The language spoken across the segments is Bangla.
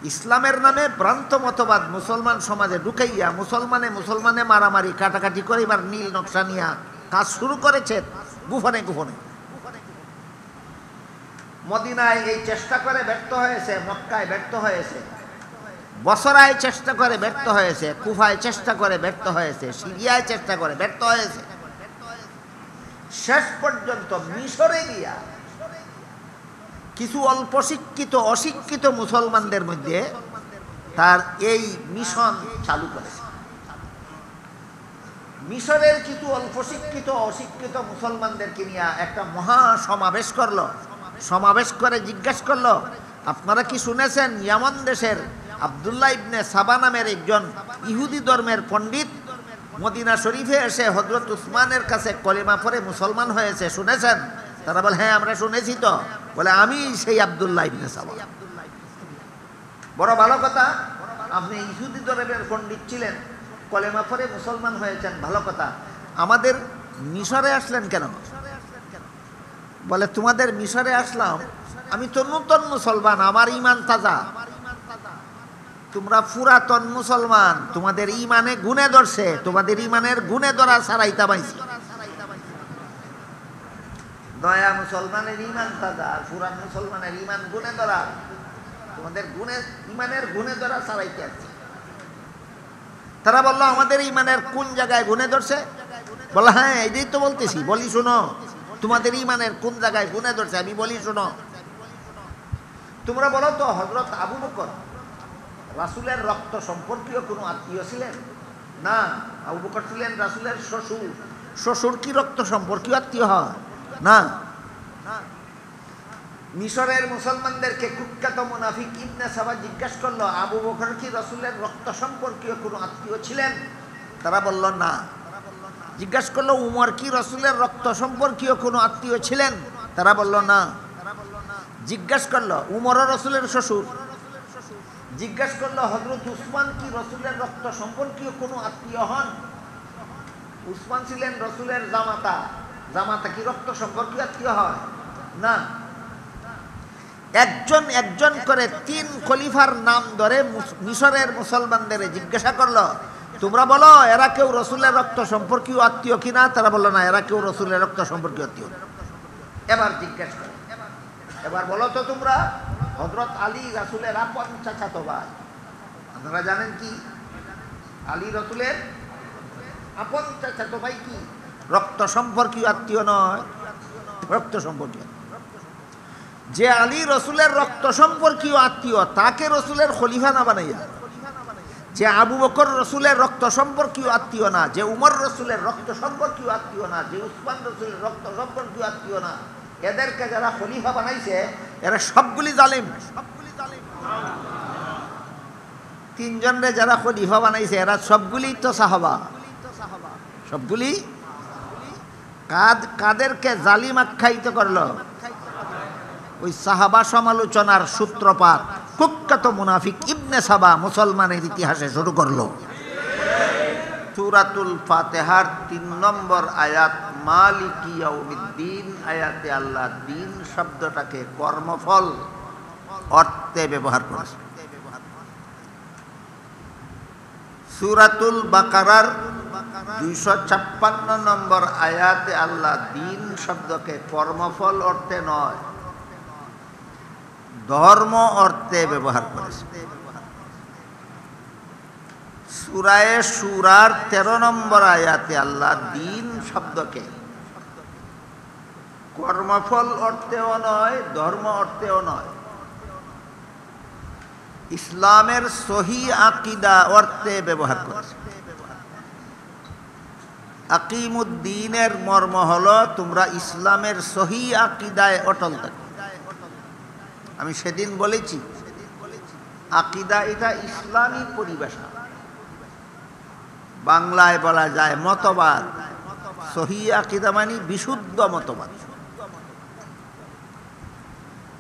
ইসলামের নামে ভ্রান্ত মতবাদ মুসলমান সমাজে ঢুকাইয়া মুসলমানে মারামারি কাটাকাটি করে এবার নীল নকশা নিয়ে কাজ শুরু করেছে গোপনে গোপনে। মদিনায় এই চেষ্টা করে ব্যর্থ হয়েছে, মক্কায় ব্যর্থ হয়েছে, বসরায় চেষ্টা করে ব্যর্থ হয়েছে, কুফায় চেষ্টা করে ব্যর্থ হয়েছে, সিরিয়ায় চেষ্টা করে ব্যর্থ হয়েছে, শেষ পর্যন্ত মিশরে গিয়া কিছু অল্প শিক্ষিত অশিক্ষিত মুসলমানদের মধ্যে তার এই মিশন চালু করেছে। মিশরের কিছু অল্প শিক্ষিত অশিক্ষিত মুসলমানদেরকে নিয়ে একটা মহা সমাবেশ করলো। সমাবেশ করে জিজ্ঞাসা করলো, আপনারা কি শুনেছেন ইয়ামান দেশের আব্দুল্লাহ ইবনে সাবা নামের একজন ইহুদি ধর্মের পণ্ডিত মদিনা শরীফে এসে হযরত উসমানের কাছে কলেমা পড়ে মুসলমান হয়েছে, শুনেছেন? তারা বলে, হ্যাঁ আমরা শুনেছি। তো বলে, আমি সেই আব্দুল্লাহ ইবনে সাবা। বড় ভালো কথা, আপনি ইহুদি ধর্মের পণ্ডিত ছিলেন, কলেমা পড়ে মুসলমান হয়েছেন, ভালো কথা। আমাদের মিশরে আসলেন কেন? বলে, তোমাদের মিশরে আসলাম, আমি তো নতুন মুসলমান, আমার ঈমান তাজা। তোমরা পুরাতন মুসলমান, তোমাদের ঈমানে গুণে ধরছে, তোমাদের ঈমানের গুণে ধরা ছাড়াইতা পাইছি। দয়া মুসলমানের ঈমান তাজা, আর পুরান মুসলমানের ঈমান গুণে ধরা, তোমাদের ঈমানের গুণে ধরা ছাড়াইতে আছে। তারা বললো, আমাদের ঈমানের কোন জায়গায় গুণে ধরছে? বলে, হ্যাঁ এটাই তো বলতেছি। বলি শোনো, তোমাদের ঈমানের কোন জায়গায় গুণে ধরছে আমি বলি শোনো। তোমরা বলো তো, হযরত আবু বকর রাসূলের রক্ত সম্পর্কীয় কোনো আত্মীয় ছিলেন? না, আবু বকর ছিলেন রাসূলের শ্বশুর। শ্বশুর কি রক্ত সম্পর্কীয় আত্মীয় হয়? না। মিশরের মুসলমানদেরকে কুখ্যাত মুনাফিক ইবনে সাবা জিজ্ঞাসা করলো, আবু বকর কি রাসূলের রক্ত সম্পর্কীয় কোনো আত্মীয় ছিলেন? তারা বলল না। জিজ্ঞাসা করলো, উমর কি রাসূলের রক্ত সম্পর্কীয় কোনো আত্মীয় ছিলেন? তারা বলল না। জিজ্ঞাসা করলো, উমরও রাসূলের শ্বশুর। জিজ্ঞাসা করলো, হযরত উসমান কি রাসূলের রক্ত সম্পর্কীয় কোনো আত্মীয় হন? উসমান ছিলেন রাসূলের জামাতা। জামাতা কি রক্ত সম্পর্কীয় আত্মীয় হয়? না। একজন একজন করে 3 খলিফার নাম ধরে মিশরের মুসলমানদের জিজ্ঞাসা করলো, তোমরা বলো এরা কেউ রাসূলের রক্ত সম্পর্কীয় আত্মীয় কিনা? তারা বললো না, এরা কেউ রাসূলের রক্ত সম্পর্কীয় আত্মীয়। এবার জিজ্ঞাসা করো, এবার বলো তো তোমরা, হযরত আলী রাসূলের আপন চাচাতো ভাই। আপনারা জানেন কি আলী রাসূলের আপন চাচাতো ভাই কি রক্ত সম্পর্কীয় আত্মীয় নয়? রক্ত সম্পর্কীয়। যে আলী রাসূলের রক্ত সম্পর্কীয় আত্মীয়, তাকে রাসূলের খলিফা না বানাইয়া, যে আবু বকর রাসূলের রক্ত সম্পর্কীয় আত্মীয় না, যে উমর রাসূলের রক্ত সম্পর্কীয় আত্মীয় না, যে উসমান রাসূলের রক্ত সম্পর্কীয় আত্মীয় না, এদেরকে যারা খলিফা বানাইছে এরা সবগুলি জালিম। 3 জনরে যারা খলিফা বানাইছে এরা সবগুলি তো সাহাবা। সবগুলি কাদেরকে জালিম আখ্যায়িত করলো? ওই সাহাবা সমালোচনার সূত্রপাত কুখ্যাত মুনাফিক ইবনে সাবা মুসলমানের ইতিহাসে শুরু করলো। সূরাতুল ফাতিহার 3 নম্বর আয়াত, মালিকি ইয়াউমিদ্দিন আয়াতে আল্লাহ দিন শব্দটাকে কর্মফল অর্থে ব্যবহার করেছে। সূরাতুল বাকারার 256 নম্বর আয়াতে আল্লাহ দিন শব্দকে কর্মফল অর্থে নয়, ধর্ম অর্থে ব্যবহার করেছে। সূরায়ে শূরার 13 নম্বর আয়াতে আল্লাহ দিন শব্দকে কর্মফল অর্থেও নয়, ধর্ম অর্থেও নয়, ইসলামের সহি আকীদা অর্থে ব্যবহার করেছে। আকিমুদ্দিনের মর্ম হলো তোমরা ইসলামের সহি আকীদায় অটল থাকো। আমি সেদিন বলেছি, আকীদা এটা ইসলামী পরিভাষা, বাংলায় বলা যায় মতবাদ। সহি আকীদা মানে বিশুদ্ধ মতবাদ।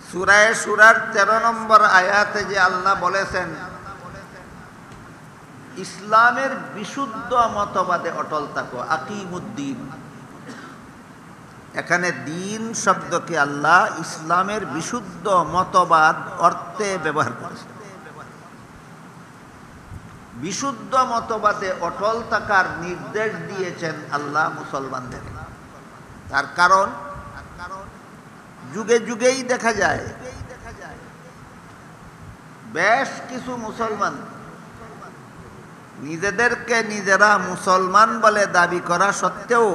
সূরায়ে শূরার 13 নম্বর আয়াতে যে আল্লাহ বলেছেন ইসলামের বিশুদ্ধ মতবাদে অটল থাকো, আকিমুদ্দিন, এখানে দিন শব্দকে আল্লাহ ইসলামের বিশুদ্ধ মতবাদ অর্থে ব্যবহার করেছে। বিশুদ্ধ মতবাদে অটল থাকার নির্দেশ দিয়েছেন আল্লাহ মুসলমানদের। তার কারণ যুগে যুগেই দেখা যায় বেশ কিছু মুসলমান নিজেদেরকে নিজেরা মুসলমান বলে দাবি করা সত্ত্বেও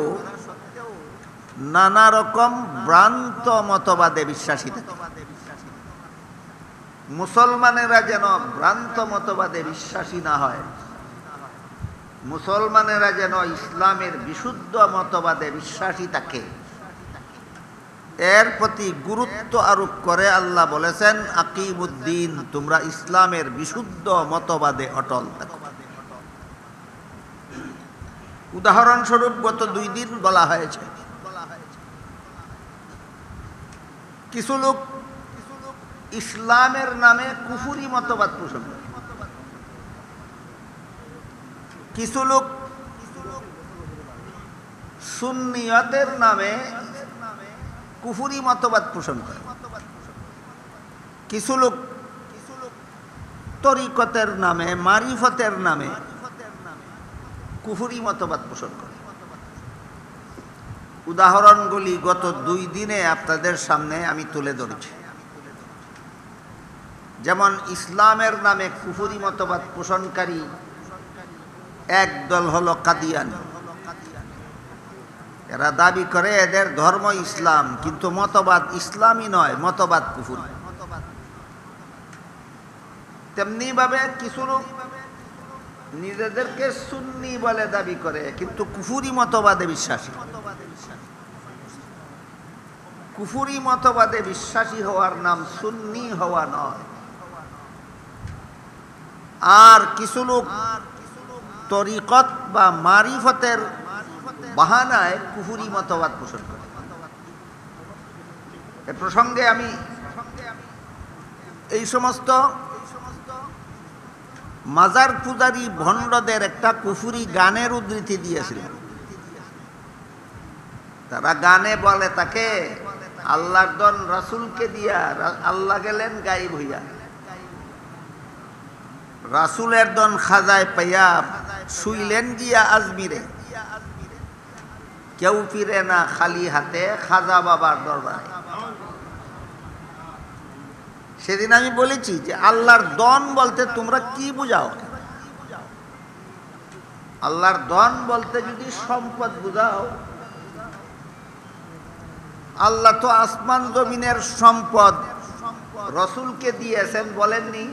নানা রকম ভ্রান্ত মতবাদে বিশ্বাসী থাকে। মুসলমানেরা যেন ভ্রান্ত মতবাদে বিশ্বাসী না হয়, মুসলমানেরা যেন ইসলামের বিশুদ্ধ মতবাদে বিশ্বাসী থাকে, এর প্রতি গুরুত্ব আরোপ করে আল্লাহ বলেছেন, আকিমুদ্দিন, তোমরা ইসলামের বিশুদ্ধ মতবাদে অটল থাকো। উদাহরণস্বরূপ গত 2 দিন বলা হয়েছে, কিছু লোক ইসলামের নামে কুফরি মতবাদ পোষণ করে, কিছু লোক সুন্নিয়তের নামে কুফরি মতবাদ পোষণ করে, কিছু লোক তরিকতের নামে মারিফতের নামে কুফরি মতবাদ পোষণ করে। উদাহরণগুলি গত 2 দিনে আপনাদের সামনে আমি তুলে ধরেছি। যেমন ইসলামের নামে কুফরি মতবাদ পোষণকারী এক দল হলো কাদিয়ানী। এরা দাবি করে এদের ধর্ম ইসলাম, কিন্তু মতবাদ ইসলামই নয়, মতবাদ কুফরি। তেমনি ভাবে কিছু লোক নিজেদেরকে সুন্নি বলে দাবি করে, কিন্তু কুফরি মতবাদে বিশ্বাসী। কুফরি মতবাদে বিশ্বাসী হওয়ার নাম সুন্নি হওয়া নয়। আর কিছু লোক তরিকত বা মারিফতের বাহানায় কুফরি মতবাদ পোষণ করে। এ প্রসঙ্গে আমি এই সমস্ত মাজার পূজারী ভণ্ডদের একটা কুফরি গানের উদ্ধৃতি দিয়েছিলাম। তারা গানে বলে তাকে আল্লাহর দন রাসূলকে দিয়া, আল্লাহ গেলেন গায়েব হইয়া, রাসূলের দন খাজায় পাইয়া, শুইলেন গিয়া আজমিরে, কেউ ফিরে না খালি হাতে খাজা বাবার দরবারে। সেদিন আমি বলেছি যে আল্লাহর দন বলতে তোমরা কি বুঝাও? আল্লাহর দন বলতে যদি সম্পদ বুঝাও, আল্লাহ তো আসমান জমিনের সম্পদ রসুলকে দিয়েছেন বলেননি,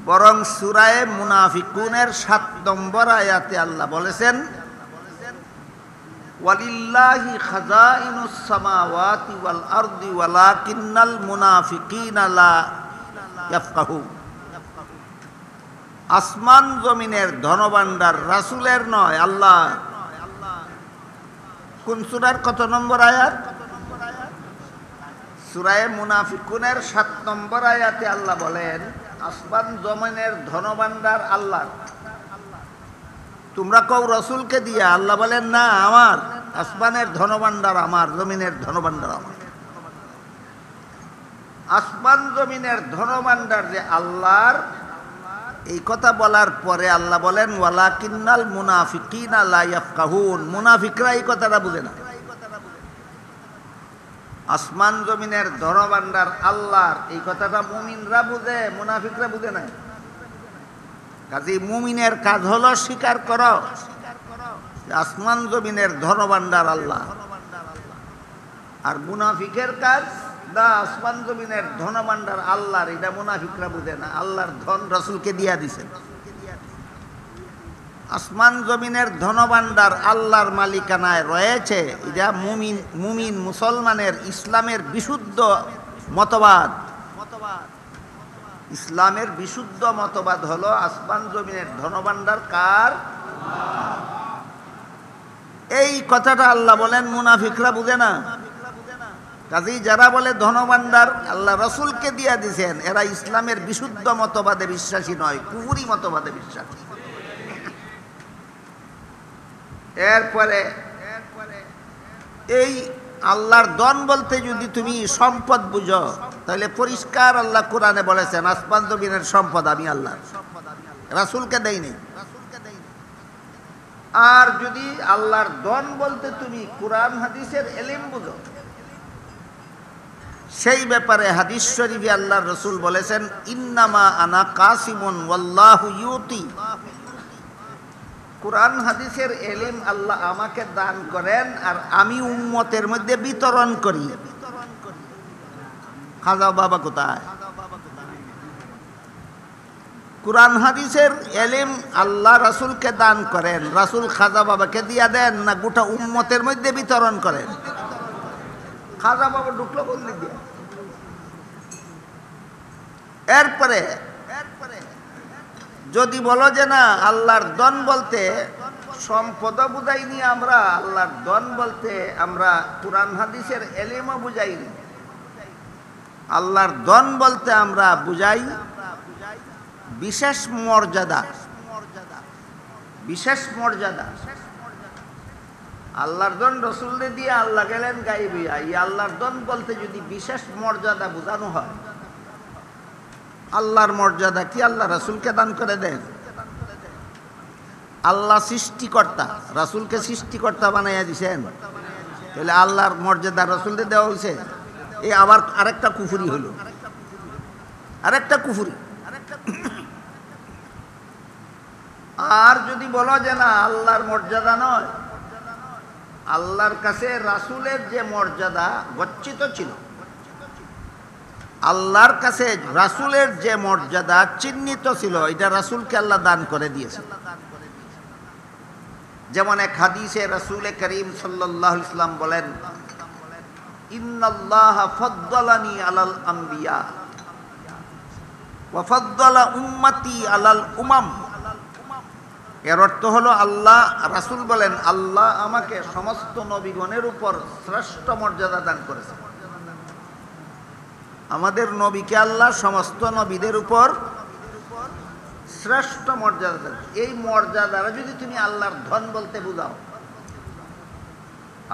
বরং সূরায়ে মুনাফিকুনের 7 নম্বর আয়াতে আল্লাহ বলেছেন, ওয়ালিল্লাহি খাজাইনুস সামাওয়াতি ওয়াল আরদি ওয়ালাকিন্নাল মুনাফিকিনা লা ইয়াফকাহুন। আসমান জমিনের ধনভাণ্ডার রাসূলের নয়, আল্লাহ। কোন সূরার কত নম্বর আয়াত? সূরায়ে মুনাফিকুনের 7 নম্বর আয়াতে আল্লাহ বলেন, আসমান জমিনের ধনভাণ্ডার আল্লাহর। তোমরা কও রসুলকে দিয়া, আল্লাহ বলেন না, আমার। আসমানের ধনভাণ্ডার আমার, জমিনের ধনভাণ্ডার আমার। আসমান জমিনের ধনভাণ্ডার যে আল্লাহর, এই কথা বলার পরে আল্লাহ বলেন, ওয়ালাকিন্নাল মুনাফিকিনা লা ইয়াফকাহুন। মুনাফিকরা এই কথাটা বুঝে না। আসমান জমিনের ধনভাণ্ডার আল্লাহর, এই কথাটা মুমিনরা বুঝে, মুনাফিকরা বুঝে না। কাজেই মুমিনের কাজ হলো স্বীকার করো আসমান জমিনের ধনভাণ্ডার আল্লাহ, আর মুনাফিকের কাজ না আসমান জমিনের ধনভাণ্ডার আল্লাহর, এটা মুনাফিকরা বুঝে না। আল্লাহর ধন রাসূলকে দিয়া দিছেন। আসমান জমিনের ধনভাণ্ডার আল্লাহর মালিকানায় রয়েছে, এটা মুমিন মুসলমানের ইসলামের বিশুদ্ধ মতবাদ। ইসলামের বিশুদ্ধ মতবাদ হলো আসমান জমিনের ধনভাণ্ডার কার? এই কথাটা আল্লাহ বলেন মুনাফিকরা বুঝে না। কাজেই যারা বলে ধনভাণ্ডার আল্লাহ রাসূলকে দিয়া দিয়েছেন, এরা ইসলামের বিশুদ্ধ মতবাদে বিশ্বাসী নয়, কুফরি মতবাদে বিশ্বাসী। এরপরে এই আল্লাহর দন বলতে যদি তুমি সম্পদ বুঝো, তাহলে পরিষ্কার আল্লাহ কোরআনে বলেছেন, আসমান জমিনের সম্পদ আমি আল্লাহ। রাসূলকে দেয়নি। আর যদি আল্লাহর দন বলতে তুমি কুরআন হাদিসের ইলম বুঝো, সেই ব্যাপারে হাদিস শরীফে আল্লাহর রাসূল বলেছেন, ইন্নামা আনা কাসিমুন ওয়াল্লাহু ইউতি। কুরআন হাদিসের ইলম আল্লাহ আমাকে দান করেন আর আমি উম্মতের মধ্যে বিতরণ করি। খাজা বাবা কোথায়? কুরআন হাদিসের ইলম আল্লাহ রাসূলকে দান করেন, রাসূল খাজা বাবাকে দিয়া দেন না গোটা উম্মতের মধ্যে বিতরণ করেন? খাজা বাবা ঢুকলো কোন দিক দিয়ে? এরপরে যদি বলো যে না আল্লাহর দন বলতে সম্পদ বুঝাইনি, আমরা আল্লাহর দন বলতে আমরা কুরআন হাদিসের ইলমও বুঝাইনি। আল্লাহর দন বলতে আমরা বুঝাই বিশেষ মর্যাদা, বিশেষ মর্যাদা। আল্লাহর দন রসুলদের দিয়ে আল্লাহ গেলেন গাইবে। এই আল্লাহর দন বলতে যদি বিশেষ মর্যাদা বোঝানো হয়, আল্লাহর মর্যাদা কি আল্লাহ রাসূলকে দান করে দেন? আল্লাহ সৃষ্টিকর্তা, রাসূলকে সৃষ্টিকর্তা বানাইয়া দিছেন, তাহলে আল্লাহর মর্যাদা রাসূলদের দেওয়া হয়েছে। এই আবার আরেকটা কুফরি হইল, আরেকটা কুফরি। আর যদি বলো যে না আল্লাহর মর্যাদা নয়, আল্লাহর কাছে রাসূলের যে মর্যাদা গচ্ছিত ছিল, আল্লাহর কাছে রাসূলের যে মর্যাদা চিহ্নিত ছিল, এটা রাসূলকে আল্লাহ দান করে দিয়েছে। যেমন এক হাদিসে রাসূল করিম সাল্লাল্লাহু আলাইহি ওয়াসাল্লাম বলেন, ইন্নাল্লাহা ফাদ্দালানি আলাল আম্বিয়া ওয়া ফাদ্দালা উম্মতি আলাল উমাম। এর অর্থ হলো আল্লাহ, রাসূল বলেন আল্লাহ আমাকে সমস্ত নবীগণের উপর শ্রেষ্ঠ মর্যাদা দান করেছে। আমাদের নবীকে আল্লাহ সমস্ত নবীদের উপর শ্রেষ্ঠ মর্যাদা দেন। এই মর্যাদারা যদি তুমি আল্লাহর ধন বলতে বুঝাও,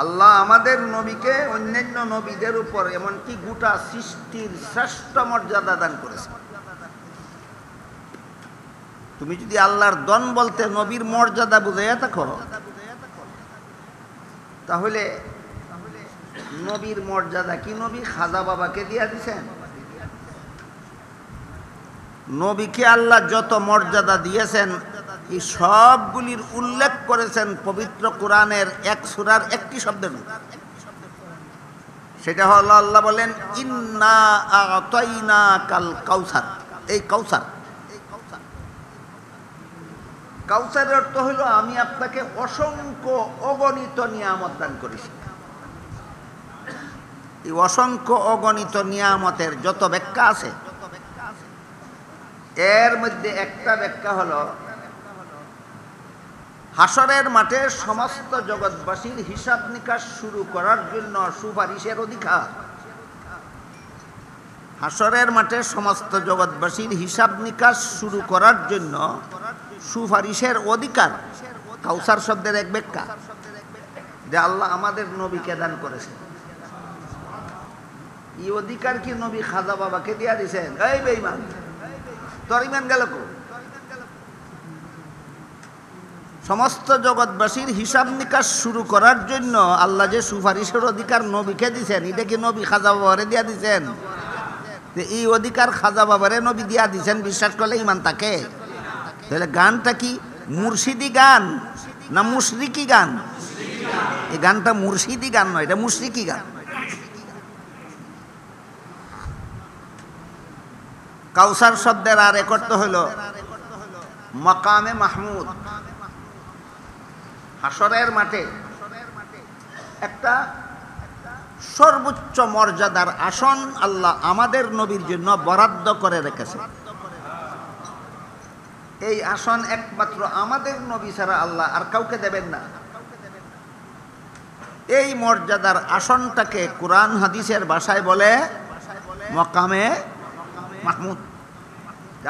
আল্লাহ আমাদের নবীকে অন্যান্য নবীদের উপর এমনকি গোটা সৃষ্টির শ্রেষ্ঠ মর্যাদা দান করেছে। তুমি যদি আল্লাহর দন বলতে নবীর মর্যাদা বুঝাইয়া থাকো, তাহলে নবীর মর্যাদা কি নবী খাজা বাবাকে দিয়া দিছেন? নবীকে আল্লাহ যত মর্যাদা দিয়েছেন এই সবগুলির উল্লেখ করেছেন পবিত্র কোরআনের এক সূরার একটি শব্দের মধ্যে। সেটা হলো আল্লাহ বলেন, ইন্না আ'তাইনাকাল কাউসার। এই কাউসার, কাউসারের অর্থ হলো আমি আপনাকে অসংখ্য অগণিত নিয়ামত দান করেছি। এই অসংখ্য অগণিত নিয়ামতের যত ব্যাখ্যা আছে, এর মধ্যে একটা ব্যাখ্যা হলো হাসরের মাঠে সমস্ত জগৎবাসীর হিসাব নিকাশ শুরু করার জন্য সুপারিশের অধিকার। হাসরের মাঠে সমস্ত জগৎবাসীর হিসাব নিকাশ শুরু করার জন্য সুপারিশের অধিকার কাউসার শব্দের এক ব্যাখ্যা, যে আল্লাহ আমাদের নবীকে দান করেছেন। এই অধিকার কি নবী খাজা বাবাকে দিয়া দিয়েছেন? এই বেঈমান, তোর ইমান গেল কো? সমস্ত জগৎবাসীর হিসাব নিকাশ শুরু করার জন্য আল্লাহ যে সুপারিশের অধিকার নবীকে দিয়েছেন, এটা কি নবী খাজা বাবারে দিয়া দিয়েছেন? এই অধিকার খাজা বাবারে নবী দিয়া দিয়েছেন, বিশ্বাস করলে ইমান থাকে। তাহলে গানটা কি মুর্শিদি গান না মুশরিকি গান? এই গানটা মুর্শিদি গান নয়, এটা মুশরিকি গান। কাউসার শব্দের আর এক অর্থ হইল মাকামে মাহমুদ। হাসরের মাঠে একটা সর্বোচ্চ মর্যাদার আসন আল্লাহ আমাদের নবীর জন্য বরাদ্দ করে রেখেছে। এই আসন একমাত্র আমাদের নবী ছাড়া আল্লাহ আর কাউকে দেবেন না। এই মর্যাদার আসনটাকে কুরআন হাদিসের ভাষায় বলে মাকামে মাহমুদ।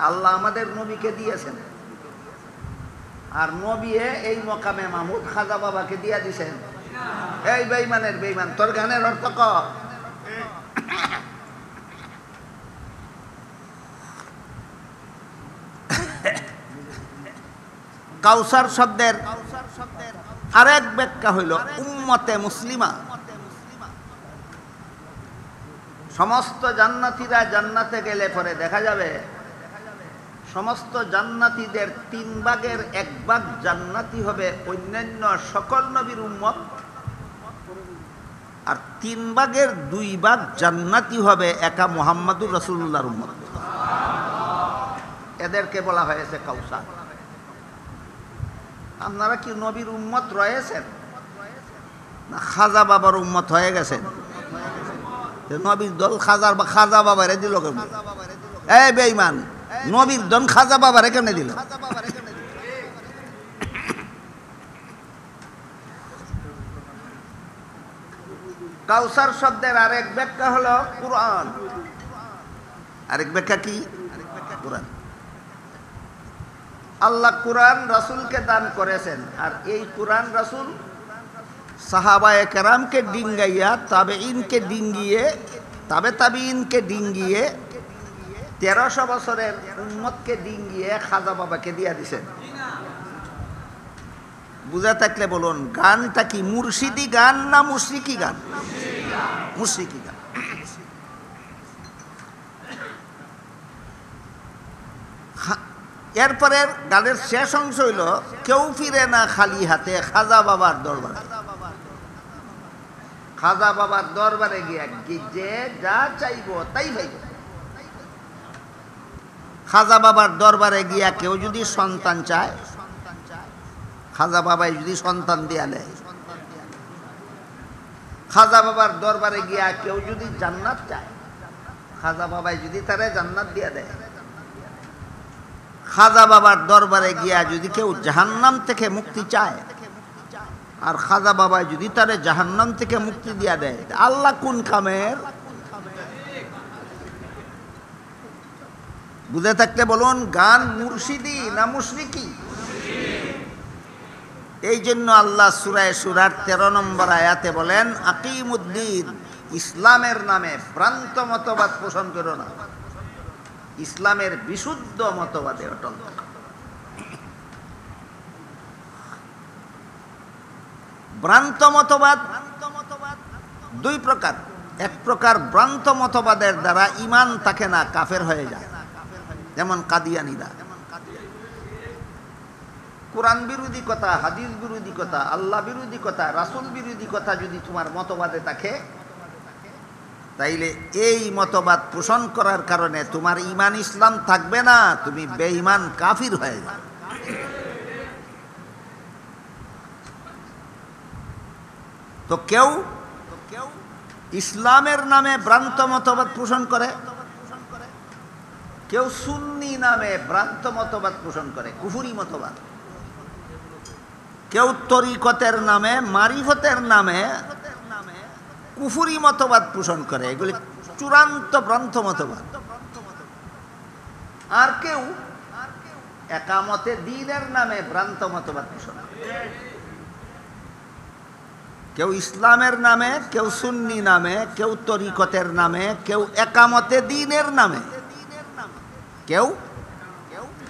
আল্লাহ আমাদের নবীকে দিয়েছেন, আর নবী এই মকামে মাহমুদ খাজা বাবাকে দিয়া দিছেন। এই বেঈমানের বেঈমান, তোর গানের অর্থ ক? কাউসার শব্দের আরেক ব্যাখ্যা হইল উম্মতে মুসলিমা। সমস্ত জান্নাতীরা জান্নাতে গেলে পরে দেখা যাবে সমস্ত জান্নাতীদের 3 ভাগের 1 ভাগ জান্নাতি হবে অন্যান্য সকল নবীর উম্মত, আর 3 ভাগের 2 ভাগ জান্নাতি হবে একা মুহাম্মাদুর রাসূলুল্লাহর উম্মত। এদেরকে বলা হয়েছে কাউসার। আপনারা কি নবীর উম্মত রয়েছেন না খাজা বাবার উম্মত হয়ে গেছেন? নবীর দল খাজা বাবারে দিল কেন? এই বেঈমান, নবীর দল খাজা বাবারে কেন দিল? কাউসার শব্দের আরেক ব্যাখ্যা হলো কুরআন। আরেক ব্যাখ্যা কি? কুরআন। আল্লাহ কুরআন রাসূলকে দান করেছেন, আর এই কুরআন রাসূল সাহাবায়ে কেরামকে ডিঙ্গাইয়া তাবেঈনকে ডিঙ্গিয়ে তাবেঈনকে ডিঙ্গিয়ে 1300 বছরের উম্মতকে ডিঙ্গিয়ে খাজা বাবাকে দিয়া দিছেন। বুঝা থাকলে বলুন, গানটা কি মুর্শিদি গান না মুশরিকি গান? মুশরিকি গান। এরপরের গানের শেষ অংশ হইল কেউ ফিরে না খালি হাতে খাজা বাবার দরবারে। খাজা বাবার দরবারে গিয়া যে যা চাইব তাই পাইব। খাজা বাবার দরবারে গিয়া কেউ যদি সন্তান চায়, খাজা বাবাই যদি সন্তান দিয়া দেয়। খাজা বাবার দরবারে গিয়া কেউ যদি জান্নাত চায়, খাজা বাবাই যদি তারে জান্নাত দিয়া দেয়। খাজা বাবার দরবারে গিয়া যদি কেউ জাহান্নাম থেকে মুক্তি চায়, আর খাজা বাবাই যদি তারে জাহান্নাম থেকে মুক্তি দিয়া দেয়। আল্লাহ কোন কামের? বুঝে থাকলে বলুন, গান মুর্শিদি না মুশরিকি? এই জন্য আল্লাহ সূরা শুরার 13 নম্বর আয়াতে বলেন, আকিমুদ্দিন, ইসলামের নামে ভ্রান্ত মতবাদ পোষণ করো না, ইসলামের বিশুদ্ধ মতবাদে অটল থাকো। ভ্রান্ত মতবাদ 2 প্রকার। এক প্রকার ভ্রান্ত মতবাদের দ্বারা ঈমান থাকে না, কাফের হয়ে যায়, যেমন কাদিয়ানীরা। কোরআন বিরোধী কথা, হাদিস বিরোধী কথা, আল্লাহ বিরোধী কথা, রাসূল বিরোধী কথা যদি তোমার মতবাদে থাকে, তাইলে এই মতবাদ পোষণ করার কারণে তোমার ঈমান ইসলাম থাকবে না, তুমি বেঈমান কাফির হয়ে যাবে। তো কেউ ইসলামের নামে ভ্রান্ত মতবাদ পোষণ করে, কেউ সুন্নি নামে ভ্রান্ত মতবাদ পোষণ করে, কুফরি মতবাদ। কেউ তরিকতের নামে, মারিফতের নামে কুফরি মতবাদ পোষণ করে, এগুলি চূড়ান্ত ভ্রান্ত মতবাদ। আর কেউ একামতে দ্বীনের নামে ভ্রান্ত মতবাদ পোষণ করে। কেউ ইসলামের নামে, কেউ সুন্নি নামে, কেউ তরিকতের নামে, কেউ একামতে দ্বীনের নামে, কেউ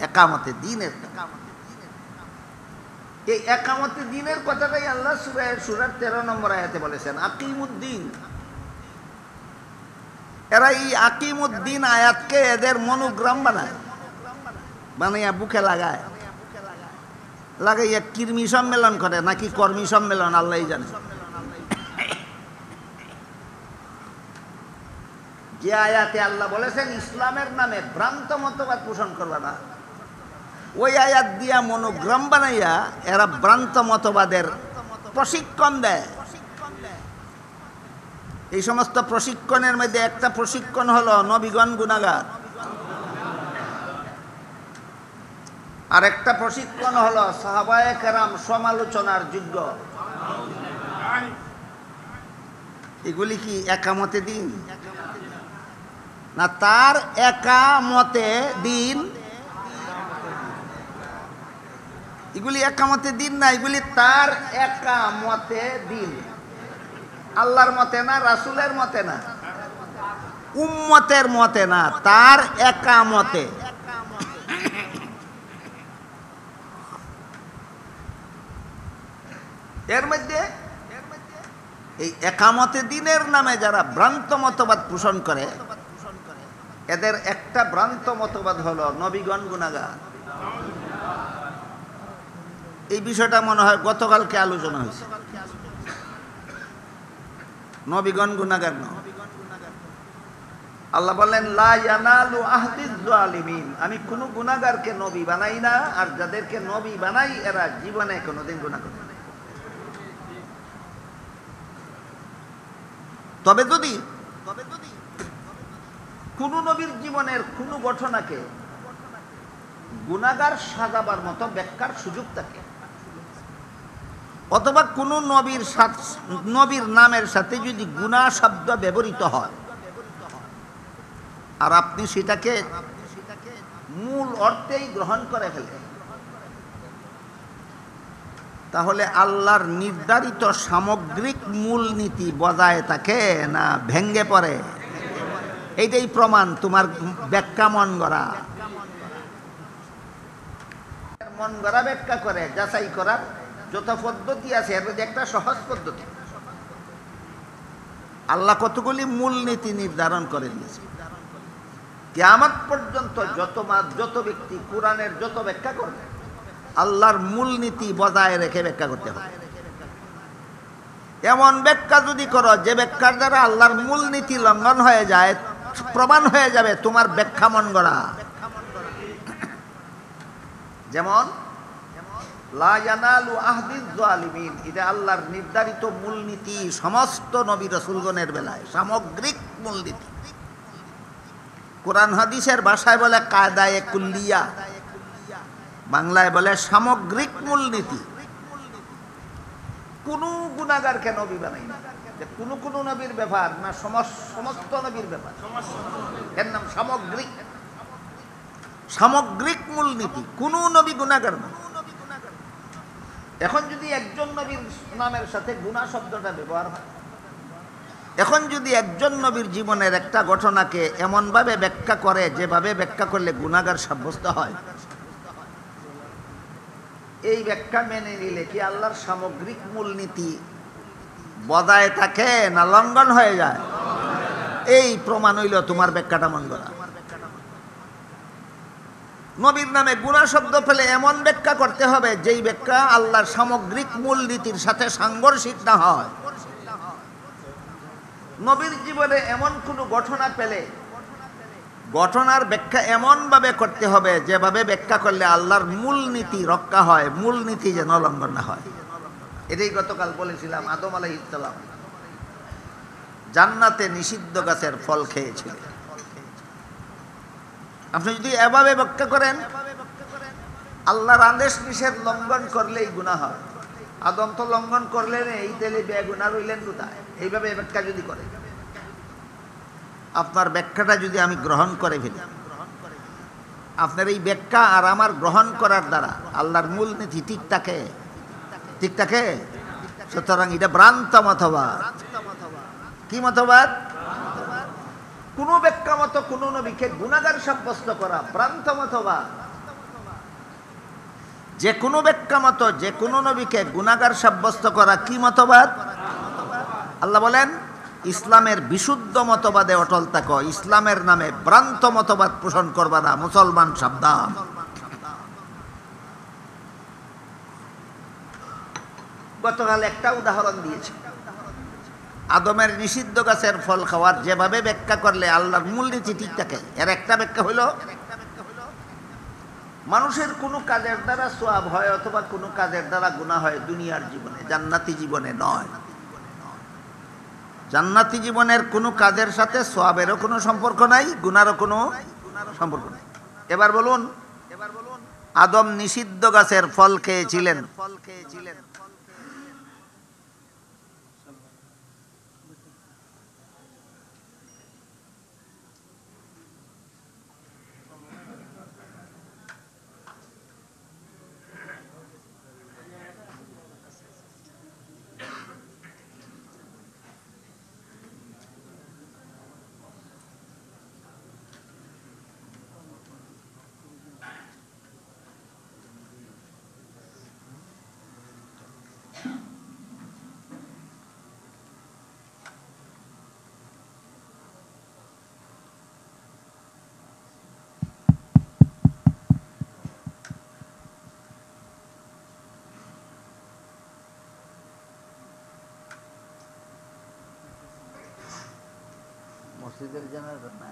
একামতে দ্বীনের নামে। এই একামতে দ্বীনের কথাটাই আল্লাহ সূরার 13 নম্বর আয়াতে বলেছেন, আকিমুদ্দিন। এরা এই আকিমুদ্দিন আয়াতকে এদের মনোগ্রাম বানায়, বানাইয়া বুকে লাগায়, লাগাইয়া কর্মী সম্মেলন করে নাকি কর্মী সম্মেলন আল্লাহই জানে। যে আয়াতে আল্লাহ বলেছেন ইসলামের নামে ভ্রান্ত মতবাদ পোষণ করবে না, ওই আয়াত দিয়া মনোগ্রাম বানাইয়া এরা ভ্রান্ত মতবাদের প্রশিক্ষণ দেয়। এই সমস্ত প্রশিক্ষণের মধ্যে একটা প্রশিক্ষণ হলো নবীগণ গুনাহগার, আর একটা প্রশিক্ষণ হলো সাহাবায়ে কেরাম সমালোচনার যোগ্য। এগুলি কি একামতে দিন না তার একামতে দিন? এগুলি একামতে দিন না, এগুলি তার একামতে দিন। আল্লাহর মতে না, রাসূলের মতে না, উম্মতের মতে না, তার একামতে। এর মধ্যে এই একামতে দিনের নামে যারা ভ্রান্ত মতবাদ পোষণ করে, এদের একটা ভ্রান্ত মতবাদ হলো নবীগণ গুনাহগার। এই বিষয়টা মনে হয় গতকালকে আলোচনা হয়েছে। নবীগণ গুনাহগার নয়। আল্লাহ বলেন লা ইয়ানালু আহদিজ জালিমিন, আমি কোনো গুনাহগারকে নবী বানাই না, আর যাদেরকে নবী বানাই এরা জীবনে কোনোদিন গুনাহ করে না। তবে যদি কোন নবীর জীবনের কোন ঘটনাকে গুনাহগার সাজাবার মতো ব্যাখ্যার সুযোগ থাকে, অথবা কোন নবীর নামের সাথে যদি গুনাহ শব্দ ব্যবহৃত হয় আর আপনি সেটাকে মূল অর্থেই গ্রহণ করে ফেলেন, তাহলে আল্লাহর নির্ধারিত সামগ্রিক মূলনীতি বজায় থাকে না ভেঙ্গে পড়ে? এইটাই প্রমাণ তোমার ব্যাখ্যা মন গড়া। মন গড়া ব্যাখ্যা করে যাচাই করার যত পদ্ধতি আছে এর মধ্যে একটা সহজ পদ্ধতি। আল্লাহ কতগুলি মূলনীতি নির্ধারণ করে দিয়েছে। কিয়ামত পর্যন্ত যত ব্যক্তি কোরআনের যত ব্যাখ্যা করবে, আল্লাহর মূলনীতি বজায় রেখে ব্যাখ্যা করতে হবে। এমন ব্যাখ্যা যদি করো যে ব্যাখ্যার দ্বারা আল্লাহর মূলনীতি লঙ্ঘন হয়ে যায়, প্রমাণ হয়ে যাবে তোমার ব্যাখ্যা মন গড়া। যেমন লা ইয়ানালু আহদিজ জালিমিন, এটা আল্লাহর নির্ধারিত মূলনীতি সমস্ত নবী রাসূলগণের বেলায়, সামগ্রিক মূলনীতি। কোরআন হাদিসের ভাষায় বলে কায়দায়ে কুল্লিয়া, বাংলায় বলে সামগ্রিক মূলনীতি। কোন গুনাহগারকে নবী বানাই না, যে কোন নবীর ব্যাপার না সমস্ত নবীর ব্যাপার, এর নাম সামগ্রিক। সামগ্রিক মূলনীতি, কোন নবী গুনাহগার না। এখন যদি একজন নবীর নামের সাথে গুনাহ শব্দটা ব্যবহার হয়, এখন যদি একজন নবীর জীবনের একটা ঘটনাকে এমনভাবে ব্যাখ্যা করে যেভাবে ব্যাখ্যা করলে গুনাহগার সাব্যস্ত হয়, এই ব্যাখ্যা মেনে নিলে কি আল্লাহর সামগ্রিক মূলনীতি বজায় থাকে না লঙ্ঘন হয়ে যায়? এই প্রমাণ হইল তোমার ব্যাখ্যাটা মন গড়া। নবীর নামে গুনাহ শব্দ ফেলে এমন ব্যাখ্যা করতে হবে যেই ব্যাখ্যা আল্লাহর সামগ্রিক মূলনীতির সাথে সাংঘর্ষিক না হয়। নবীর জীবনে এমন কোনো ঘটনা পেলে ঘটনার ব্যাখ্যা এমনভাবে করতে হবে যেভাবে ব্যাখ্যা করলে আল্লাহর মূলনীতি রক্ষা হয়, মূলনীতি যেন লঙ্ঘন না হয়। এটাই গতকাল বলেছিলাম, আদম আলাইহিস সালাম জান্নাতে নিষিদ্ধ গাছের ফল খেয়েছিলেন। আপনি যদি এভাবে ব্যাখ্যা করেন আল্লাহর আদেশ নিষেধ লঙ্ঘন করলেই গুনাহ হয়, আদম তো লঙ্ঘন করলেন, এই তেলে বেগুনাহ রইলেন কোথায়? এইভাবে ব্যাখ্যা যদি করে, আপনার ব্যাখ্যাটা যদি আমি গ্রহণ করে ফেলি, আপনার এই ব্যাখ্যা আর আমার গ্রহণ করার দ্বারা আল্লাহর মূলনীতি ঠিক থাকে? ঠিক থাকে? সুতরাং এটা ভ্রান্ত মতবাদ। কি মতবাদ? কোন ব্যাখ্যা মতো কোন নবীকে গুনাহগার সাব্যস্ত করা ভ্রান্ত মতবাদ। যে কোনো ব্যাখ্যা মতো যে কোনো নবীকে গুনাহগার সাব্যস্ত করা কি মতবাদ? আল্লাহ বলেন ইসলামের বিশুদ্ধ মতবাদে অটল থাকো, ইসলামের নামে ভ্রান্ত মতবাদ পোষণ করবা না, মুসলমান সাবধান। গতকাল একটা উদাহরণ দিয়েছি, আদমের নিষিদ্ধ গাছের ফল খাওয়ার যেভাবে ব্যাখ্যা করলে আল্লাহর মূলনীতি ঠিক থাকে, এর একটা ব্যাখ্যা হইল মানুষের কোনো কাজের দ্বারা সওয়াব হয় অথবা কোনো কাজের দ্বারা গুনাহ হয় দুনিয়ার জীবনে, জান্নাতি জীবনে নয়। জান্নাতি জীবনের কোনো কাজের সাথে সওয়াবেরও কোনো সম্পর্ক নাই, গুনারও কোনো সম্পর্ক নাই। এবার বলুন, আদম নিষিদ্ধ গাছের ফল খেয়েছিলেন, মসজিদের জানাজা না?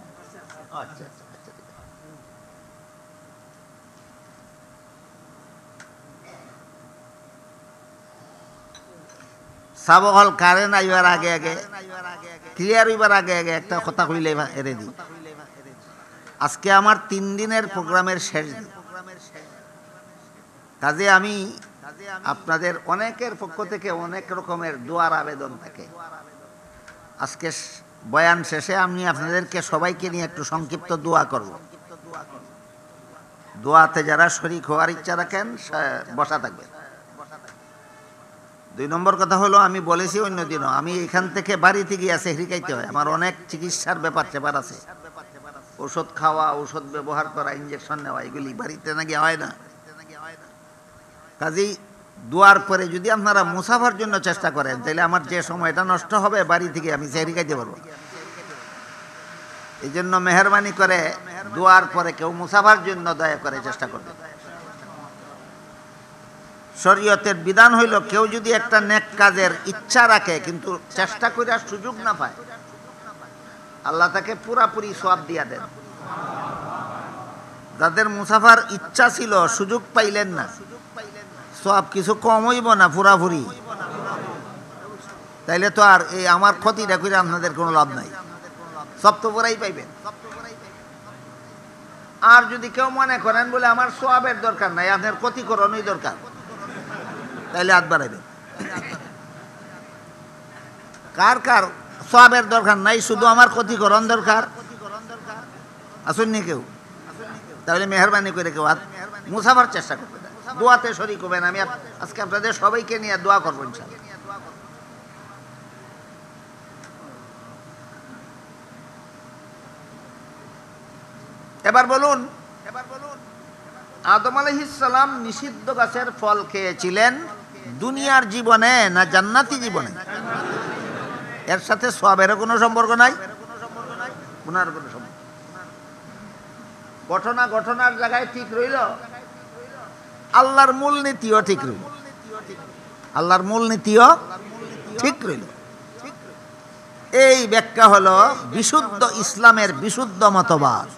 আচ্ছা আচ্ছা আচ্ছা। চাব হল কারেন্ট আইবার আগে আগে ক্লিয়ার হইবার আগে আগে একটা কথা কইলে এরে দিই। আজকে আমার 3 দিনের প্রোগ্রামের শেষ দিন। কাজে আমি আপনাদের অনেকের পক্ষ থেকে অনেক রকমের দোয়ার আবেদন থাকে। আজকে বয়ান শেষে আমি আপনাদেরকে সবাইকে নিয়ে একটু সংক্ষিপ্ত দোয়া করব। দোয়াতে যারা শরীক হওয়ার ইচ্ছা রাখেন বসা থাকবেন। 2 নম্বর কথা হলো, আমি বলেছি অন্যদিনও, আমি এখান থেকে বাড়িতে গিয়ে সেহরি খাইতে হয়। আমার অনেক চিকিৎসার ব্যাপার চেপার আছে, ওষুধ খাওয়া, ওষুধ ব্যবহার করা, ইঞ্জেকশন নেওয়া, এগুলি বাড়িতে না গিয়ে হয় না। কাজেই দোয়ার পরে যদি আপনারা মুসাফার জন্য চেষ্টা করেন, তাহলে আমার যে সময়টা নষ্ট হবে বাড়ি থেকে আমি সেহরি খাইতে পারবো। এই জন্য মেহরবানি করে দোয়ার পরে কেউ মুসাফার জন্য দয়া করে চেষ্টা করবে। শরীয়তের বিধান হইল, কেউ যদি একটা নেক কাজের ইচ্ছা রাখে কিন্তু চেষ্টা করে সুযোগ না পায়, আল্লাহ তাকে পুরাপুরি সওয়াব দিয়া দেন। যাদের মুসাফার ইচ্ছা ছিল সুযোগ পাইলেন না, সওয়াব কিছু কম হইব না পুরাপুরি? তাইলে তো আর এই আমার ক্ষতিটা করে আপনাদের কোনো লাভ নাই, সব তো পুরাই পাইবেন। আর যদি কেউ মনে করেন বলে আমার সওয়াবের দরকার নাই, আপনার ক্ষতিকরণই দরকার, তাইলে হাত বাড়াইবেন। কার কার সওয়াবের দরকার নাই, শুধু আমার ক্ষতিকরণ দরকার? আসুননি কেউ? তাহলে মেহরবানি করে কেউ হাত মুসাফার চেষ্টা করবেন, দোয়াতে শরীক হবেন। আমি আজকে আপনাদের সবাইকে নিয়ে দোয়া করবো ইনশাআল্লাহ। এবার বলুন, আদম আলাইহিস সালাম নিষিদ্ধ গাছের ফল খেয়েছিলেন দুনিয়ার জীবনে না জান্নাতি জীবনে? এর সাথে সওয়াবের কোনো সম্পর্ক নাই, গুনার কোনো সম্পর্ক। ঘটনার জায়গায় ঠিক রইল, আল্লাহর মূল নীতিও ঠিক রইল, আল্লাহর মূল নীতিও ঠিক রইল। এই ব্যাখ্যা হলো বিশুদ্ধ ইসলামের বিশুদ্ধ মতবাদ।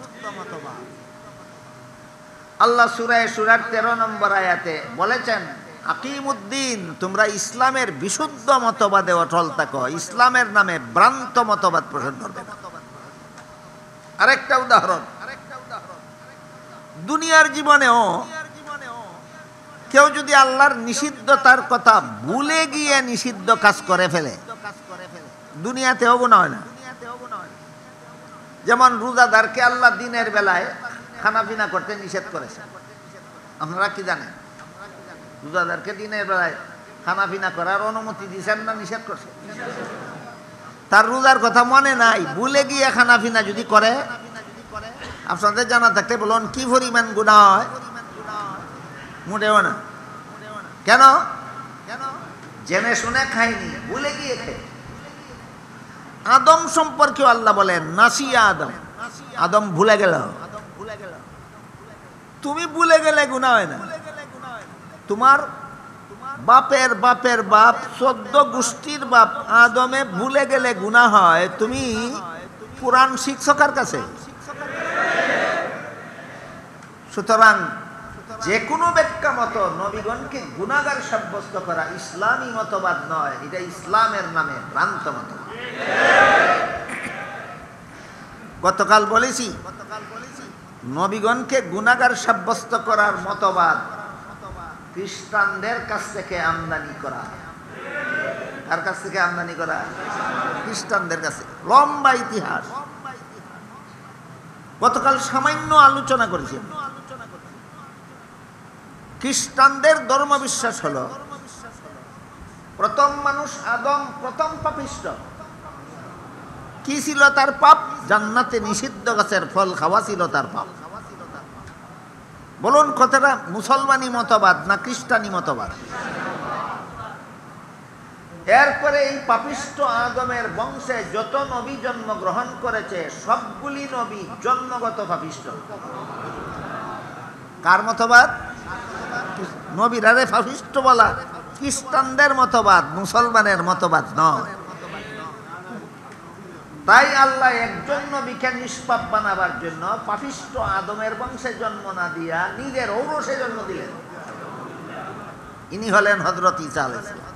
আল্লাহ সূরা শুরার 13 নম্বর আয়াতে বলেছেন, আকিমুদ্দিন, তোমরা ইসলামের বিশুদ্ধ মতবাদে অটল থাকো, ইসলামের নামে ভ্রান্ত মতবাদ পোষণ করবে না। আরেকটা উদাহরণ, দুনিয়ার জীবনেও কেউ যদি আল্লাহর নিষিদ্ধতার কথা ভুলে গিয়ে নিষিদ্ধ কাজ করে ফেলে, দুনিয়াতেও গুনাহ হয় না। যেমন রোজাদারকে আল্লাহ দিনের বেলায় খানাপিনা করতে নিষেধ করেছে। আপনারা কি জানেন? রোজাদারকে দিনের বেলায় খানাপিনা করার অনুমতি দিয়েছেন না নিষেধ করছে? তার রোজার কথা মনে নাই, ভুলে গিয়ে খানাপিনা যদি করে, আপনাদের জানা থাকতে বলুন কি পরিমাণ গুনাহ হয়? মোটেও না। কেন? জেনে শুনে খায়নি, ভুলে গিয়ে খায়। আদম সম্পর্কেও আল্লাহ বলেন, নাসিয়া আদম, আদম ভুলে গেল। তুমি ভুলে গেলে গুনাহ হয় না, তোমার বাপের বাপের বাপ 14 গোষ্ঠীর বাপ আদমে ভুলে গেলে গুনাহ হয়। তুমি কোরআন শিখছো কার কাছে? সুতরাং যে কোনো ব্যাখ্যা মতো নবীগণকে গুনাহগার সাব্যস্ত করা ইসলামী মতবাদ নয়, এটা ইসলামের নামে ভ্রান্ত মতবাদ। গতকাল বলেছি, নবীগণকে গুনাহগার সাব্যস্ত করার মতবাদ খ্রিস্টানদের কাছ থেকে আমদানি করা। কার কাছ থেকে আমদানি করা? খ্রিস্টানদের কাছে। লম্বা ইতিহাস, গতকাল সামান্য আলোচনা করেছি। খ্রিস্টানদের ধর্ম বিশ্বাস হলো প্রথম মানুষ আদম প্রথম পাপিষ্ঠ। কি ছিল তার পাপ? জান্নাতে নিষিদ্ধ গাছের ফল খাওয়া ছিল তার পাপ। বলুন কথাটা মুসলমানি মতবাদ না খ্রিস্টানি মতবাদ? এরপরে এই পাপিষ্ঠ আদমের বংশে যত নবী জন্মগ্রহণ করেছে সবগুলি নবী জন্মগত পাপিষ্ঠ। কার মতবাদ? নবীরারে পাপিষ্ঠ বলা খ্রিস্টানদের মতবাদ, মুসলমানের মতবাদ নয়। তাই আল্লাহ একজন নবীকে নিষ্পাপ বানাবার জন্য পাপিষ্ঠ আদমের বংশে জন্ম না দিয়া নিজের ঔরসে জন্ম দিলেন। ইনি হলেন হযরত ঈসা আলাইহিস সালাম।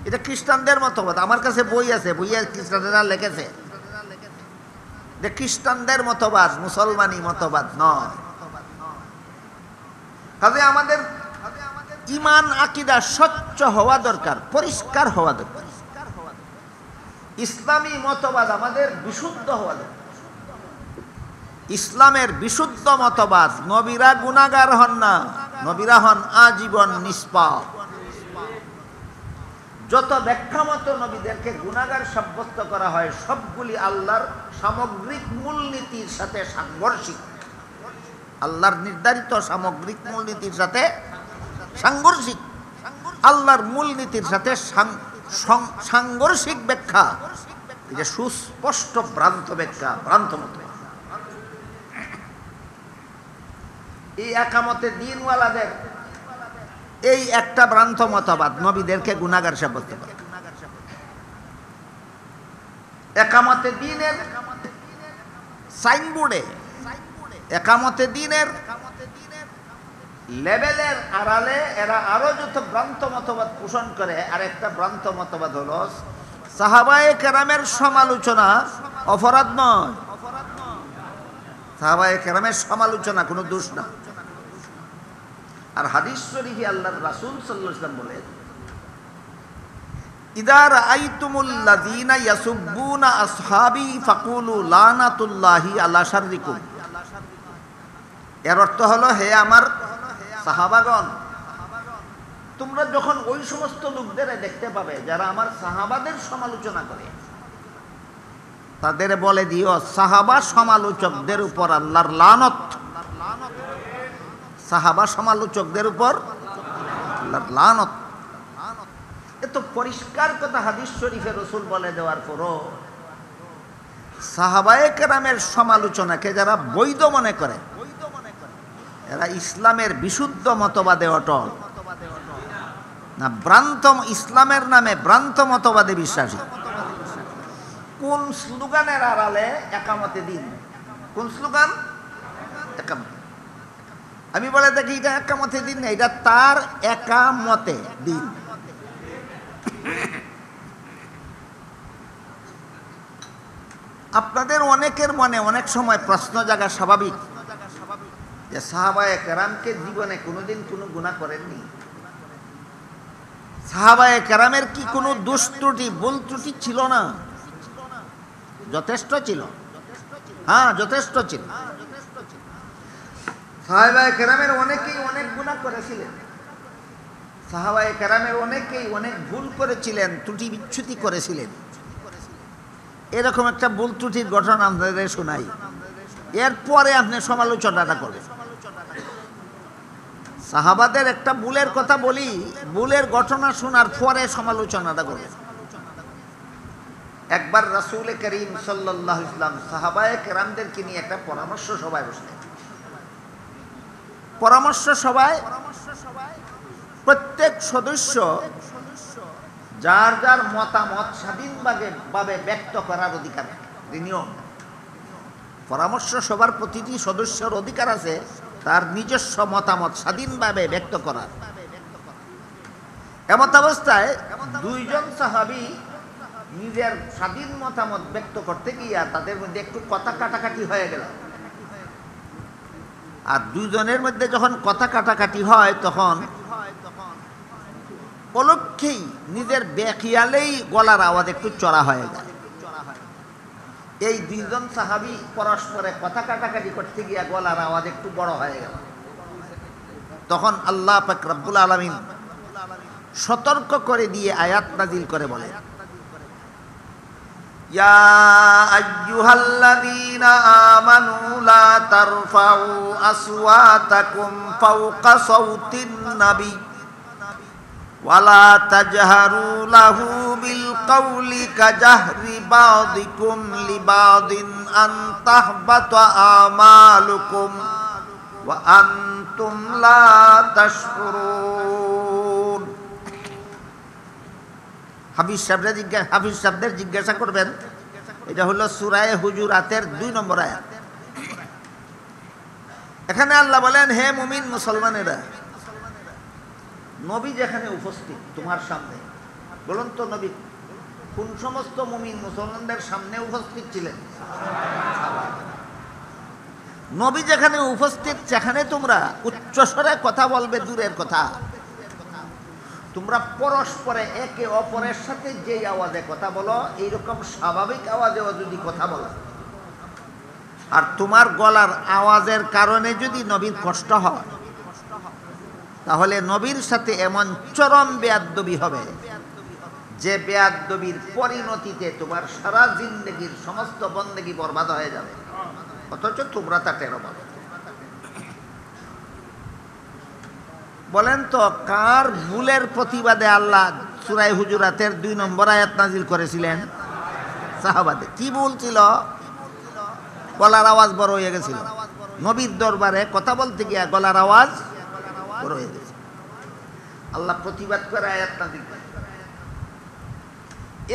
এটা খ্রিস্টানদের মতবাদ। আমার কাছে বই আছে, বইয়ে খ্রিস্টানরা লিখেছে যে খ্রিস্টানদের মতবাদ, মুসলমানি মতবাদ নয়। কাজে আমাদের ঈমান আকীদা স্বচ্ছ হওয়া দরকার, পরিষ্কার হওয়া দরকার। ইসলামী মতবাদ আমাদের বিশুদ্ধ হওয়া দরকার। ইসলামের বিশুদ্ধ মতবাদ, নবীরা গুনাহগার হন না, নবীরা হন আজীবন নিষ্পাপ। যত ব্যাখ্যামত নবীদেরকে গুনাহগার সাব্যস্ত করা হয় সবগুলি আল্লাহর সামগ্রিক মূলনীতির সাথে সাংঘর্ষিক। আল্লাহর নির্ধারিত সামগ্রিক মূলনীতির সাথে সাংঘর্ষিক, আল্লাহর মূলনীতির সাথে সাংঘর্ষিক ব্যাখ্যা, এটা সুস্পষ্ট ভ্রান্ত ব্যাখ্যা, ভ্রান্ত মত। এই একামতে দ্বীনওয়ালাদের এই একটা ভ্রান্ত মতবাদ, নবীদেরকে গুনাহগার সাব্যস্ত করে। একামতে দ্বীনের সাইনবোর্ডে, একামতে দ্বীনের লেভেলের আড়ালে এরা আরো যত ভ্রান্ত মতবাদ পোষণ করে। আর একটা ভ্রান্ত মতবাদ হলো সাহাবায়ে কেরামের সমালোচনা অপরাধ নয়। সাহাবায়ে কেরামের সমালোচনা কোনো দোষ না। আর হাদিস শরীফে আল্লাহর রাসূল সাল্লাল্লাহু আলাইহি ওয়াসাল্লাম বলেন, ইযা রাআইতুমুল্লাযীনা ইয়াসুব্বুনা আসহাবী ফাকুলু লানাতুল্লাহি আলা শাররিকুম। এর অর্থ হলো, হে আমার সাহাবাগণ, তোমরা যখন ওই সমস্ত লোকদের দেখতে পাবে যারা আমার সাহাবাদের সমালোচনা করে, তাদের বলে দিও সাহাবা সমালোচকদের উপর আল্লাহর লানত। সাহাবা সমালোচকদের উপর আল্লাহর লানত। এত পরিষ্কার কথা হাদিস শরীফে রাসূল বলে দেওয়ার পরও সাহাবায়ে কেরামের সমালোচনাকে যারা বৈধ মনে করে, এরা ইসলামের বিশুদ্ধ মতবাদে অটল না ভ্রান্ত, ইসলামের নামে ভ্রান্ত মতবাদে বিশ্বাসী। কোন স্লোগানের আড়ালে একামতে দ্বীন? কোন স্লোগান? একামত। আমি বলে দেখি এটা একামতে দ্বীন না, এটা তার একামতে দ্বীন। আপনাদের অনেকের মনে অনেক সময় প্রশ্ন জাগা স্বাভাবিক যে সাহাবায়ে কেরামকে জীবনে কোনোদিন কোনো গুনাহ করেননি? সাহাবায়ে কেরামের কি কোনো দোষ ত্রুটি, ভুল ত্রুটি ছিল না? যথেষ্ট ছিল, হ্যাঁ যথেষ্ট ছিল। সাহাবায়ে কেরামের অনেকেই অনেক গুনাহ করেছিলেন, সাহাবায়ে কেরামের অনেকেই অনেক ভুল করেছিলেন, ত্রুটি বিচ্যুতি করেছিলেন। এরকম একটা ভুল ত্রুটির ঘটনা আপনাদের শোনাই, এরপরে আপনি সমালোচনাটা করবেন। সাহাবাদের একটা ভুলের কথা বলি, ভুলের ঘটনা শোনার পরে সমালোচনাটা করবেন। একবার রাসূল করিম সাল্লাল্লাহু আলাইহি ওয়াসাল্লাম সাহাবায়ে কেরামদেরকে নিয়ে একটা পরামর্শ সভায় বসলেন। পরামর্শ সভায় প্রত্যেক সদস্য যার যার মতামত স্বাধীনভাবে ব্যক্ত করার অধিকার নিয়ম। পরামর্শ সভার প্রতিটি সদস্যের অধিকার আছে তার নিজস্ব মতামত স্বাধীনভাবে ব্যক্ত করার। এমত অবস্থায় দুইজন সাহাবী নিজের স্বাধীন মতামত ব্যক্ত করতে গিয়া তাদের মধ্যে একটু কথা কাটাকাটি হয়ে গেল। আর দুইজনের মধ্যে যখন কথা কাটাকাটি হয় তখন অলক্ষেই নিজের বেখিয়ালেই গলার আওয়াজ একটু চড়া হয়ে যায়। এই দুইজন সাহাবী পরস্পরে কথা কাটাকাটি করতে গিয়া গলার আওয়াজ একটু বড় হয়ে গেল। তখন আল্লাহ পাক রব্বুল আলামিন সতর্ক করে দিয়ে আয়াত নাজিল করে বলে, ইয়া আইয়ুহাল্লাযীনা আমানু লা তারফাউ আসওয়াতাকুম ফাওকা সাওতিন নাবী ওয়ালা তাজহারু লাহু বিল কওলি কাজাহরি বাযিকুম লিবাযিন আন তাহবাতা আমালুকুম ওয়া আনতুম লা তাশকুরুন। হাফিজ সাহেবদের জিজ্ঞাসা করবেন। এটা হলো সূরা হুজুরাতের 2 নম্বর আয়াত। এখানে আল্লাহ বলেন, হে মুমিন মুসলমানেরা, নবী যেখানে উপস্থিত তোমার সামনে, বলুন তো নবী কোন সমস্ত মুমিন মুসলমানদের সামনে উপস্থিত ছিলেন? নবী যেখানে উপস্থিত সেখানে তোমরা উচ্চস্বরে কথা বলবে দূরের কথা। তোমরা পরস্পরে একে অপরের সাথে যেই আওয়াজে কথা বলো, এইরকম স্বাভাবিক আওয়াজেও যদি কথা বলো, আর তোমার গলার আওয়াজের কারণে যদি নবীর কষ্ট হয়, তাহলে নবীর সাথে এমন চরম বেয়াদবি হবে যে বেয়াদবির পরিণতিতে তোমার সারা জিন্দেগির সমস্ত বন্দেগি বরবাদ হয়ে যাবে, অথচ তোমরা তা টের পাবে। বলেন তো কার ভুলের প্রতিবাদে আল্লাহ সূরা হুজুরাতের 2 নম্বর আয়াত নাজিল করেছিলেন? সাহাবাদের। কি ভুল ছিল? গলার আওয়াজ বড় হয়ে গেছিল, নবীর দরবারে কথা বলতে গিয়া গলার আওয়াজ বড় হয়ে গেছে। আল্লাহ প্রতিবাদ করে আয়াত নাজিল করে।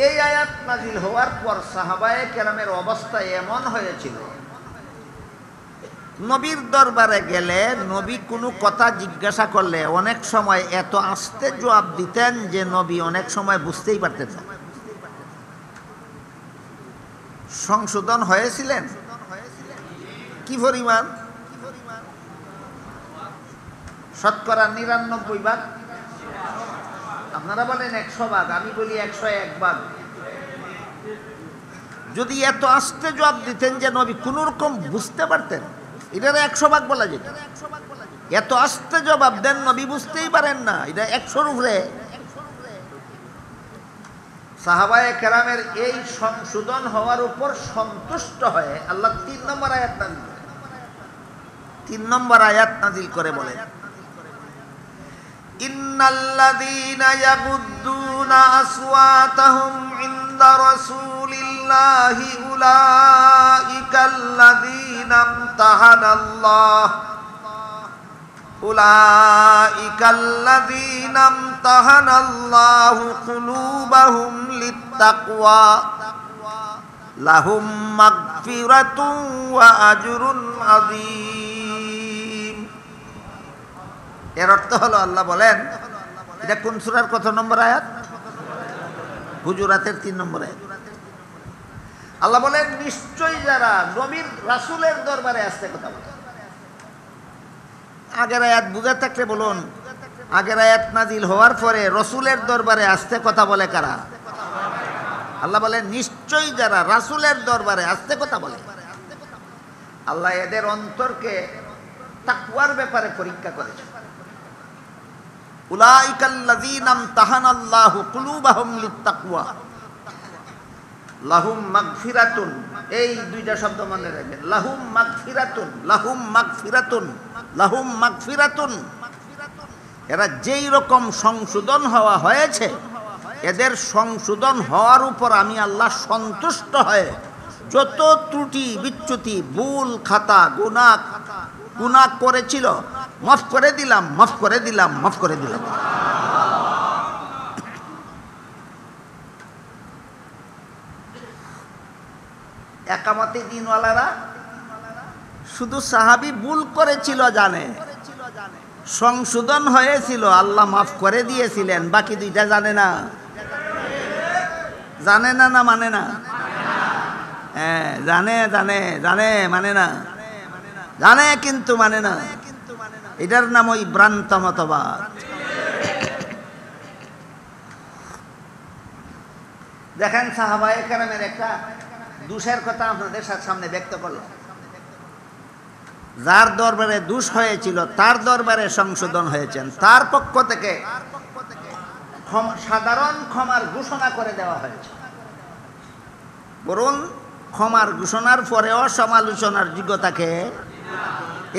এই আয়াত নাজিল হওয়ার পর সাহাবায়ে কেরামের অবস্থা এমন হয়েছিল, নবীর দরবারে গেলে নবী কোনো কথা জিজ্ঞাসা করলে অনেক সময় এত আস্তে জবাব দিতেন যে নবী অনেক সময় বুঝতেই পারতেন না। সংশোধন হয়েছিলেন কি পরিমাণ? শতকরা 99 ভাগ। আপনারা বলেন 100 ভাগ, আমি বলি 101 ভাগ। যদি এত আস্তে জবাব দিতেন যে নবী কোন রকম বুঝতে পারতেন, এটা 100 ভাগ বলা যেত। এত আস্তে জবাব দেন নবী বুঝতেই পারেন না, এটা 100-র উপরে। সাহাবায়ে কেরামের এই সংশোধন হওয়ার উপর সন্তুষ্ট হয়ে আল্লাহ 3 নম্বর আয়াত নাজিল করে। 3 নম্বর আয়াত নাজিল করে বলেন, ইন্নাল্লাযীনা ইয়াগুদ্দুনা আসওয়াতাহুম ইনদা রাসূলিল্লাহি উলাইকাল্লাযীনা ইমতাহানাল্লাহু কুলুবাহুম লিত্তাকওয়া লাহুম মাগফিরাতুন ওয়া আজরুন আযীম। এর অর্থ হলো, আল্লাহ বলেন, এটা কোন সূরার কত নম্বর আয়াত? হুজুরাতের 3 নম্বর আয়াত। আল্লাহ বলেন, নিশ্চয়ই যারা নবীর রাসূলের দরবারে আসতে কথা বলে। আগের আয়াত বুঝে থাকলে বলুন, আগের আয়াত নাজিল হওয়ার পরে রাসূলের দরবারে আসতে কথা বলে কারা? আল্লাহ বলেন, নিশ্চয়ই যারা রাসূলের দরবারে আসতে কথা বলে। আল্লাহ এদের অন্তরকে তাকওয়ার ব্যাপারে পরীক্ষা করেছে। উলাইকাল্লাযীনা ইমতাহানাল্লাহু কুলুবাহুম লিত্তাকওয়া লাহুম মাগফিরাতুন। এই 2টা শব্দ মনে রাখবেন, লাহুম মাগফিরাতুন, লাহুম মাগফিরাতুন, লাহুম মাগফিরাতুন। এরা যেই রকম সংশোধন হওয়া হয়েছে, এদের সংশোধন হওয়ার উপর আমি আল্লাহ সন্তুষ্ট হয়ে যত ত্রুটি বিচ্যুতি ভুল খাতা গুনাহ করেছিল মাফ করে দিলাম, মাফ করে দিলাম, মাফ করে দিলাম। একামতে দিনওয়ালারা শুধু সাহাবী ভুল করেছিল জানে, সংশোধন হয়েছিল, আল্লাহ মাফ করে দিয়েছিলেন, বাকি 2টা জানে না। জানে না, না মানে না? হ্যাঁ, জানে জানে জানে, মানে না। জানে কিন্তু মানে না। এটার নাম ওই ভ্রান্ত মতবাদ। দেখেন, সাহাবায়ে কেরামের একটা দোষের কথা আপনাদের সামনে ব্যক্ত করলাম। যার দরবারে দোষ হয়েছিল তার দরবারে সংশোধন হয়েছেন, তার পক্ষ থেকে সাধারণ ক্ষমার ঘোষণা করে দেওয়া হয়েছে। বরং ক্ষমার ঘোষণার পরেও সমালোচনার যোগ্যতাকে,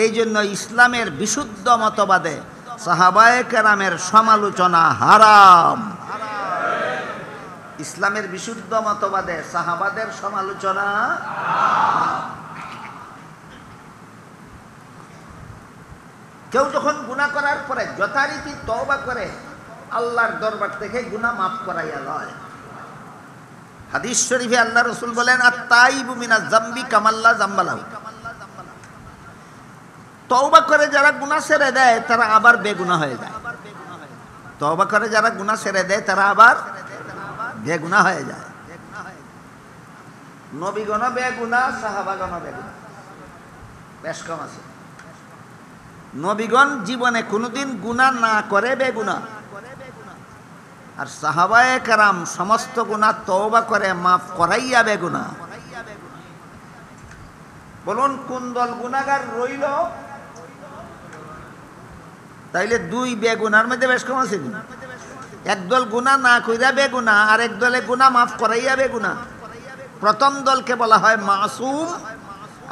এই জন্য ইসলামের বিশুদ্ধ মতবাদে সাহাবায়ে কেরামের সমালোচনা হারাম। ইসলামের বিশুদ্ধ মতবাদে সাহাবাদের সমালোচনা। কেউ যখন গুনাহ করার পরে যথারীতি তওবা করে আল্লাহর দরবার থেকে গুনাহ মাফ করাইয়া লয়, হাদিস শরীফে আল্লাহ রাসূল বলেন আত-তাইবু মিনাজ যামবি কামাল্লা যামবালাহু, তওবা করে যারা গুনাহ ছেড়ে দেয় তারা আবার বেগুনাহ হয়ে যায়। তওবা করে যারা গুনাহ ছেড়ে দেয় তারা আবার বেগুনাহ হয়ে যায়। নবীগণ বেগুনাহ, সাহাবাগণ বেগুনাহ, বেশ কম আছে। নবীগণ জীবনে কোনোদিন গুনাহ না করে বেগুনাহ, আর সাহাবায়ে কেরাম সমস্ত গুনাহ তওবা করে মাফ করাইয়া বেগুনাহ। বলুন কোন দল গুনাহগার রইল? তাইলে দুই বেগুনার মধ্যে বেশ কম আছে। একদল গুনাহ না কইরা বেগুনাহ, আর এক দলে গুনাহ মাফ করাইয়া বেগুনাহ। প্রথম দলকে বলা হয় মাসুম,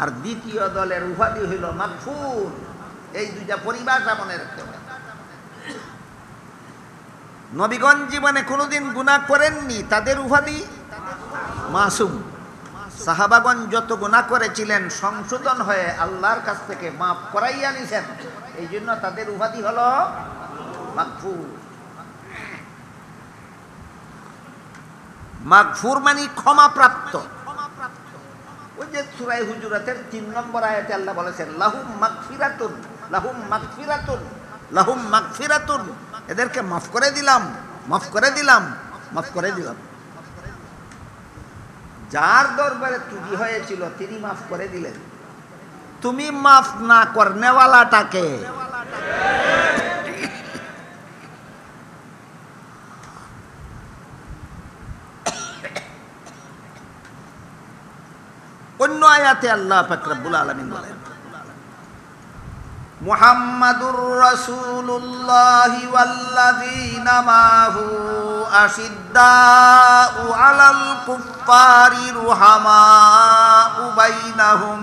আর দ্বিতীয় দলের উপাধি হইল মাগফুর। এই দুইটা পরিভাষা মনে রাখতে হবে। নবীগণ জীবনে কোনোদিন গুনাহ করেননি, তাদের উপাধি মাসুম। সাহাবাগণ যত গুনাহ করেছিলেন সংশোধন হয়ে আল্লাহর কাছ থেকে মাফ করাইয়া নিছেন, এই জন্য তাদের উপাধি হলো মাগফুর। মাগফুর মানে ক্ষমাপ্রাপ্ত। ওই যে সূরা হুজুরাতের 3 নম্বর আয়াতে আল্লাহ বলেছেন লাহুম মাগফিরাতুন, লাহুম মাগফিরাতুন, লাহুম মাগফিরাতুন, এদেরকে মাফ করে দিলাম, মাফ করে দিলাম, মাফ করে দিলাম। যার দরবারে ত্রুটি হয়েছিল তিনি মাফ করে দিলেন। তুমি মাফ না করনেওয়ালাটাকে অন্য আয়াতে আল্লাহ পাক রব্বুল আলামিন বলেন মুহাম্মাদুর রাসূলুল্লাহি ওয়াল্লাযীনা মাহু আশিদ্দাউ আলাল কুফফারি রুহামাউ বাইনাহুম।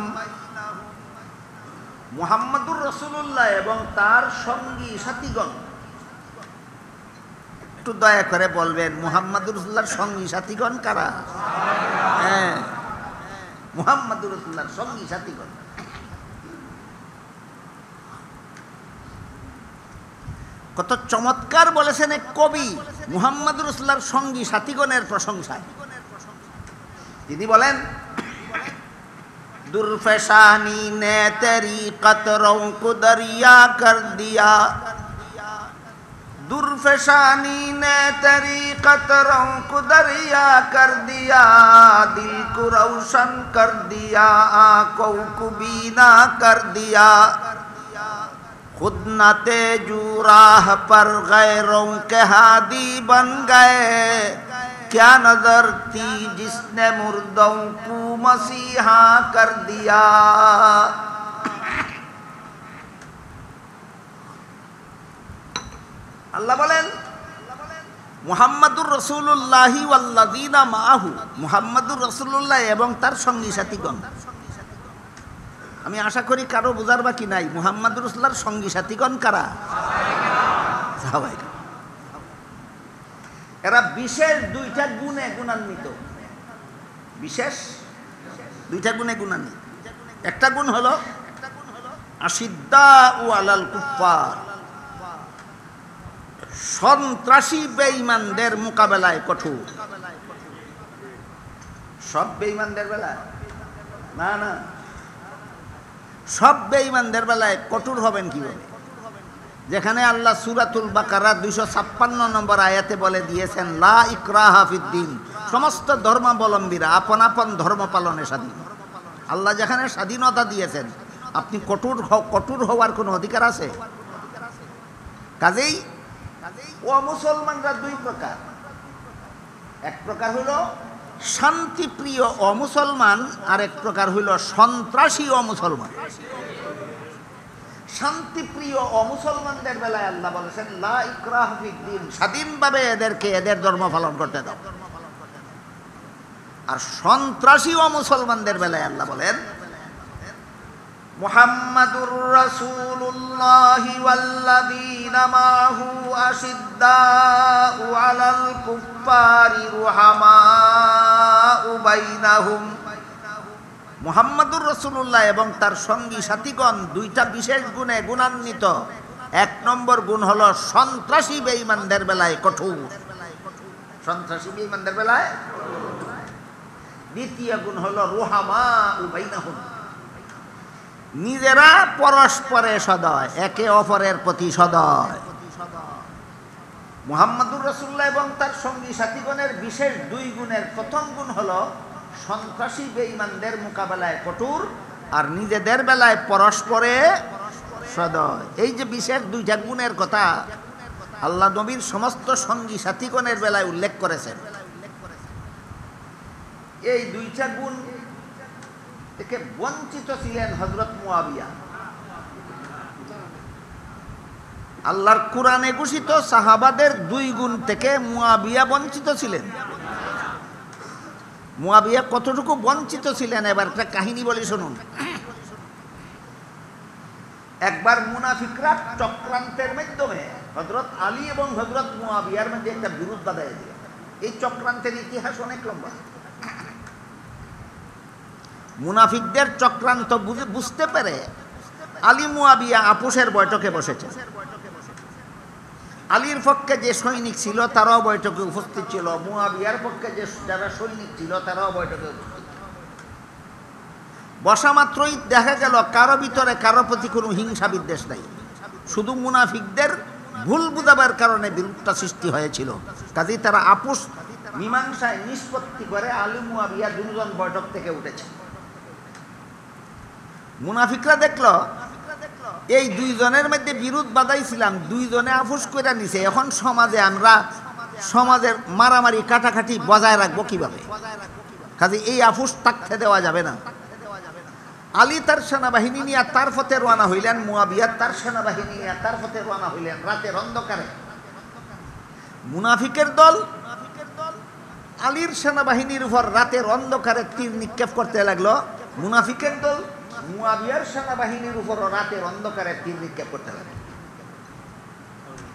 মুহাম্মাদুর রাসূলুল্লাহ এবং তার সঙ্গী সাথীগণ, একটু দয়া করে বলবেন মুহাম্মাদুর রাসূলুল্লাহর সঙ্গী সাথীগণ কারা? হ্যাঁ, মুহাম্মাদুর রাসূলুল্লাহর সঙ্গী সাথীগণ। কত চমৎকার বলেছেন এক কবি মুহাম্মাদুর রাসূলুল্লাহর সঙ্গী সাথীগণের প্রশংসায়। তিনি বলেন দুরফেশানি নে তেরি কতরোं को दरिया कर दिया, दुरफेशानी ने तेरी कतरों को दरिया कर दिया, दिल को रोशन कर दिया, आंखों को बीना कर दिया, खुद न तेजू राह पर गैरों के हादी बन गए, क्या नजर थी जिसने मुर्दों को मसीहा कर दिया। আল্লাহ বলেন মুহাম্মাদুর রাসূলুল্লাহি ওয়াল্লাযীনা মাআহু, মুহাম্মাদুর রাসূলুল্লাহ এবং তার সঙ্গী সাথীগণ। আমি আশা করি কারো বোঝার বাকি নাই মুহাম্মাদুর রাসূলুল্লাহর সঙ্গী সাথীগণ কারা? সাহাবায়ে। এরা বিশেষ দুইটা গুণে গুণান্বিত, বিশেষ দুইটা গুণে গুণান্বিত। একটা গুণ হলো আশিদ্দাউ আলাল কুফফার, সন্ত্রাসী বেঈমানদের মোকাবেলায় কঠোর। সব বেঈমানদের বেলায় না, না, সব বেঈমানদের বেলায় কঠোর হবেন কিভাবে? যেখানে আল্লাহ সূরাতুল বাকারা 256 নম্বর আয়াতে বলে দিয়েছেন লা ইকরাহা ফিদ্দিন, সমস্ত ধর্মাবলম্বীরা আপন আপন ধর্ম পালনে স্বাধীন। আল্লাহ যেখানে স্বাধীনতা দিয়েছেন, আপনি কঠোর হওয়ার কোনো অধিকার আছে? কাজেই ও মুসলমানরা দুই প্রকার। এক প্রকার হইল শান্তিপ্রিয় অমুসলমান, আর এক প্রকার হইল সন্ত্রাসী অমুসলমান। শান্তিপ্রিয় অমুসলমানদের বেলায় আল্লাহ বলেছেন লা ইকরাহা ফিদ্দিন, স্বাধীনভাবে এদেরকে এদের ধর্ম পালন করতে দাও। আর সন্ত্রাসী অমুসলমানদের বেলায় আল্লাহ বলেন মুহাম্মাদুর রাসূলুল্লাহি ওয়াল্লাযীনা মাহু আশিদ্দাউ আলাল কুফফারি রুহামাউ বাইনাহুম। মুহাম্মাদুর রাসূলুল্লাহ এবং তার সঙ্গী সাথীগণ দুইটা বিশেষ গুণে গুণান্বিত। এক নম্বর গুণ হলো সন্ত্রাসী বেঈমানদের বেলায় কঠোর। সন্ত্রাসী বেঈমানদের বেলায় দ্বিতীয় গুণ হলো রুহামা বাইনাহুম, নিজেরা পরস্পরে সদয়, একে অপরের প্রতি সদয়। মুহাম্মদুর রাসূলুল্লাহ এবং তার সঙ্গী সাথীগণের বিশেষ দুই গুণের প্রথম গুণ হলো সন্ত্রাসী বেঈমানদের মোকাবেলায় কঠোর, আর নিজেদের বেলায় পরস্পরে সদয়। এই যে বিশেষ দুইটা গুণের কথা আল্লাহ নবীর সমস্ত সঙ্গী সাথীগণের বেলায় উল্লেখ করেছেন। এই দুইটা গুণ থেকে বঞ্চিত ছিলেন হযরত মুয়াবিয়া। আল্লাহর কোরআনে ঘোষিত সাহাবাদের দুই গুণ থেকে মুয়াবিয়া বঞ্চিত ছিলেন। মুয়াবিয়া কতটুকু বঞ্চিত ছিলেন এবার একটা কাহিনী বলি শুনুন। একবার মুনাফিকরা চক্রান্তের মাধ্যমে হযরত আলী এবং হযরত মুয়াবিয়ার মধ্যে একটা বিরোধ বাঁধায় দিল। এই চক্রান্তের ইতিহাস অনেক লম্বা। মুনাফিকদের চক্রান্ত বুঝতে পেরে আলী মুয়াবিয়া আপোষের বৈঠকে বসেছেন। আলীর পক্ষে যে সৈনিক ছিল তারাও বৈঠকে উপস্থিত ছিল, মুয়াবিয়ার পক্ষে যে যারা সৈনিক ছিল তারাও বৈঠকে উপস্থিত। বসা মাত্রই দেখা গেল কারো ভিতরে কারো প্রতি কোনো হিংসা বিদ্বেষ নাই, শুধু মুনাফিকদের ভুল বুঝাবার কারণে বিরোধটা সৃষ্টি হয়েছিল। কাজেই তারা আপোষ মীমাংসায় নিষ্পত্তি করে আলী মুয়াবিয়া দুজন বৈঠক থেকে উঠেছে। মুনাফিকরা দেখলো এই দুইজনের মধ্যে বিরোধ বাঁধাইছিলাম, দুইজনে আপোষ করে নিছে, এখন সমাজে আমরা সমাজের মারামারি কাটাকাটি বজায় রাখবো কিভাবে? কাজে এই আপোষ থাকতে দেওয়া যাবে না। আলী তার সেনাবাহিনী নিয়ে তার পথে রওনা হইলেন, মুয়াবিয়া তার সেনাবাহিনী নিয়ে তার পথে রওনা হইলেন রাতের অন্ধকারে। মুনাফিকের দল আলীর সেনাবাহিনীর উপর রাতের অন্ধকারে তীর নিক্ষেপ করতে লাগলো, মুনাফিকের দল মুয়াবিয়ার সেনাবাহিনীর উপর রাতের অন্ধকারে তীর নিক্ষেপ করতে লাগলো।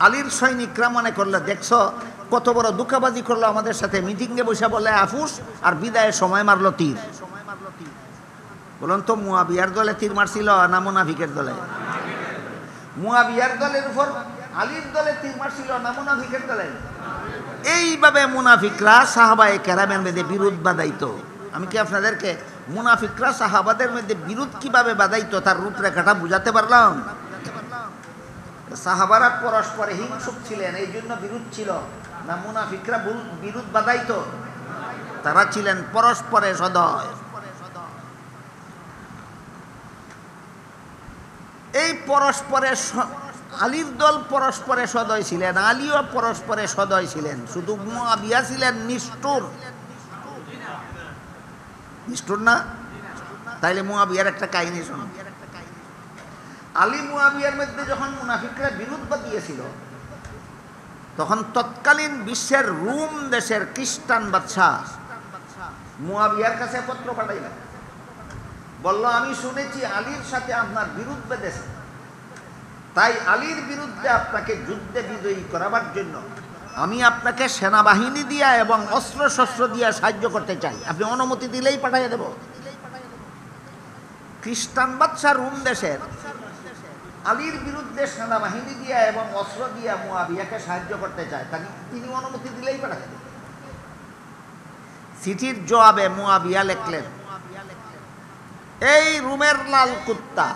আলীর সৈনিকরা মনে করলো, দেখছো কত বড় দুঃখাবাজি করলো আমাদের সাথে, মিটিংয়ে বসে বলে আফুস আর বিদায়ের সময় মারলো তীর। বলুন তো মুয়াবিয়ার দলে তীর মারছিল না মুনাফিকের দলে? মুয়াবিয়ার দলের উপর আলীর দলে তীর মারছিল না মুনাফিকের দলে? এইভাবে মুনাফিকরা সাহাবায়ে কেরামের মধ্যে বিরোধ বাঁধাইতো। আমি কি আপনাদেরকে মুনাফিকরা সাহাবাদের মধ্যে বিরোধ কিভাবে বাঁধাইতো তার রূপরেখাটা বুঝাতে পারলাম? সাহাবারা পরস্পরে হিংসুক ছিলেন, এই জন্য বিরোধ ছিল না মুনাফিকরা বিরোধ বাঁধাইতো? তারা ছিলেন পরস্পরে সদয়। এই পরস্পরে আলীর দল পরস্পরে সদয় ছিলেন, আলীও পরস্পরে সদয় ছিলেন, শুধু মুয়াবিয়া ছিলেন নিষ্ঠুর। নিষ্ঠুর না? তাইলে মুয়াবিয়ার একটা কাহিনী শুনুন। আলী মুয়াবিয়ার মধ্যে যখন মুনাফিকরা বিরোধ বাঁধিয়েছিল, তখন তৎকালীন বিশ্বের রোম দেশের খ্রিস্টান বাদশাহ মুয়াবিয়ার কাছে পত্র পাঠাইলেন, বলল আমি শুনেছি আলীর সাথে আপনার বিরোধ বেঁধেছে, তাই আলীর বিরুদ্ধে আপনাকে যুদ্ধে বিজয়ী করাবার জন্য আমি আপনাকে সেনাবাহিনী দিয়া এবং অস্ত্র শস্ত্র দিয়া সাহায্য করতে চাই, আপনি অনুমতি দিলেই পাঠিয়ে দেব। খ্রিস্টান বাদশাহ রোম দেশের আলীর বিরুদ্ধে সেনাবাহিনী দিয়া এবং অস্ত্র দিয়া মুয়াবিয়াকে সাহায্য করতে চায়, তাকে তিনি অনুমতি দিলেই পাঠাতে দেবেন। চিঠির জবাবে মুয়াবিয়া লিখলেন, এই রোমের লাল কুত্তা,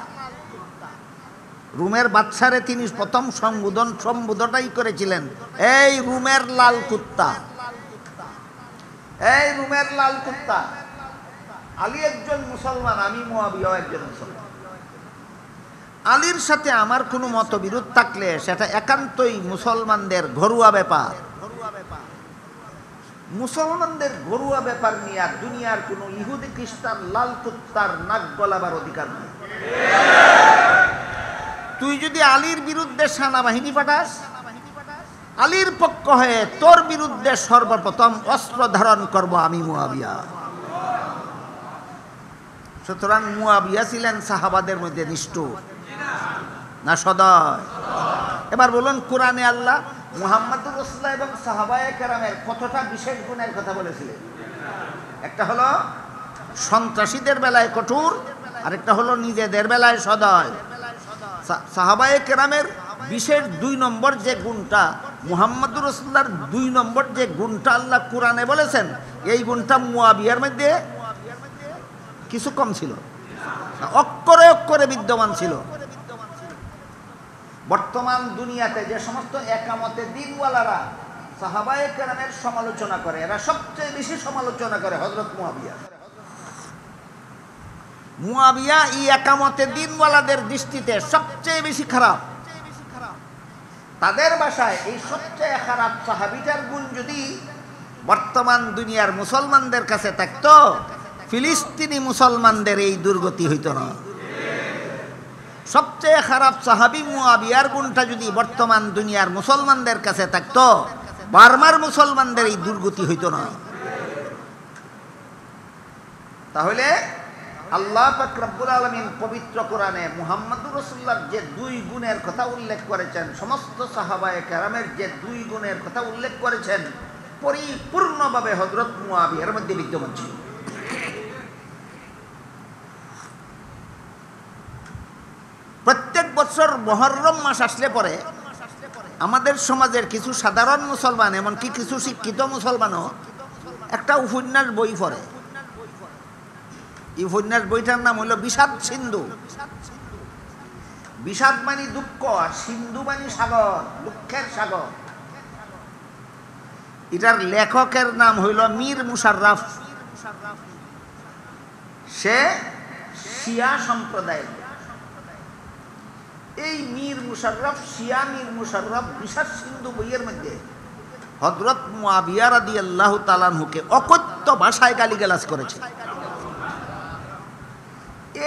রোমের বাদশারে তিনি প্রথম সম্বোধনটাই করেছিলেন, এই রোমের লাল কুত্তা, এই রোমের লাল কুত্তা। আলী একজন মুসলমান, আমি মুয়াবিয়া একজন মুসলমান। আলীর সাথে আমার কোনো মতবিরোধ থাকলে সেটা একান্তই মুসলমানদের ঘরোয়া ব্যাপার। মুসলমানদের ঘরোয়া ব্যাপার নিয়ে আর দুনিয়ার কোনো ইহুদি খ্রিস্টান লাল কুত্তার নাক গলাবার অধিকার নেই। তুই যদি আলীর বিরুদ্ধে সেনাবাহিনী পাঠাস, আলীর পক্ষ হয়ে তোর বিরুদ্ধে সর্বপ্রথম অস্ত্র ধারণ করব আমি মুয়াবিয়া। সুতরাং মুয়াবিয়া ছিলেন সাহাবাদের মধ্যে নিষ্ঠুর না সদয়? এবার বলুন, কোরআনে আল্লাহ মুহাম্মদুর রাসূলুল্লাহ এবং সাহাবায়ে কেরামের কতটা বিশেষ গুণের কথা বলেছিলেন? একটা হলো সন্ত্রাসীদের বেলায় কঠোর, আরেকটা হলো নিজেদের বেলায় সদয়। সাহাবায়ে কেরামের বিশেষ 2 নম্বর যে গুণটা, মুহাম্মদুর রাসূলুল্লাহর 2 নম্বর যে গুণটা আল্লাহ কোরআনে বলেছেন, এই গুণটা মুয়াবিয়ার মধ্যে কিছু কম ছিল, অক্ষরে অক্ষরে বিদ্যমান ছিল। বর্তমান দুনিয়াতে যে সমস্ত একামতে দিনওয়ালারা সাহাবায়ে কেরামের সমালোচনা করে, এরা সবচেয়ে বেশি সমালোচনা করে হযরত মুয়াবিয়া। মুয়াবিয়া এই একামতে দিনওয়ালাদের দৃষ্টিতে সবচেয়ে বেশি খারাপ। তাদের ভাষায় এই সবচেয়ে খারাপ সাহাবীটার গুণ যদি বর্তমান দুনিয়ার মুসলমানদের কাছে থাকতো, ফিলিস্তিনি মুসলমানদের এই দুর্গতি হইত না। সবচেয়ে খারাপ সাহাবী মুয়াবিয়ার গুণটা যদি বর্তমান দুনিয়ার মুসলমানদের কাছে থাকতো, বার্মার মুসলমানদের এই দুর্গতি হইত না। তাহলে আল্লাহ পাক রব্বুল আলামিন পবিত্র কোরআনে মুহাম্মদুর রাসূলুল্লাহর যে 2 গুণের কথা উল্লেখ করেছেন, সমস্ত সাহাবায়ে কেরামের যে 2 গুণের কথা উল্লেখ করেছেন, পরিপূর্ণভাবে হযরত মুয়াবিয়ার মধ্যে বিদ্যমান ছিল। প্রত্যেক বছর মুহররম মাস আসলে পরে আমাদের সমাজের কিছু সাধারণ মুসলমান, এমনকি কিছু শিক্ষিত মুসলমানও একটা উপন্যাস বই পড়ে। এই উপন্যাস বইটার নাম হলো বিষাদ সিন্ধু। বিষাদ মানে দুঃখ, আর সিন্ধু মানে সাগর, দুঃখের সাগর। এটার লেখকের নাম হইল মীর মুশাররফ। সে শিয়া সম্প্রদায়ের। এই মীর মুশাররফ, শিয়া মীর মুশাররফ বিষাদ সিন্ধু বইয়ের মধ্যে হযরত মুয়াবিয়া রাদিয়াল্লাহু তাআলা আনহুকে অকথ্য ভাষায় গালিগালাজ করেছে।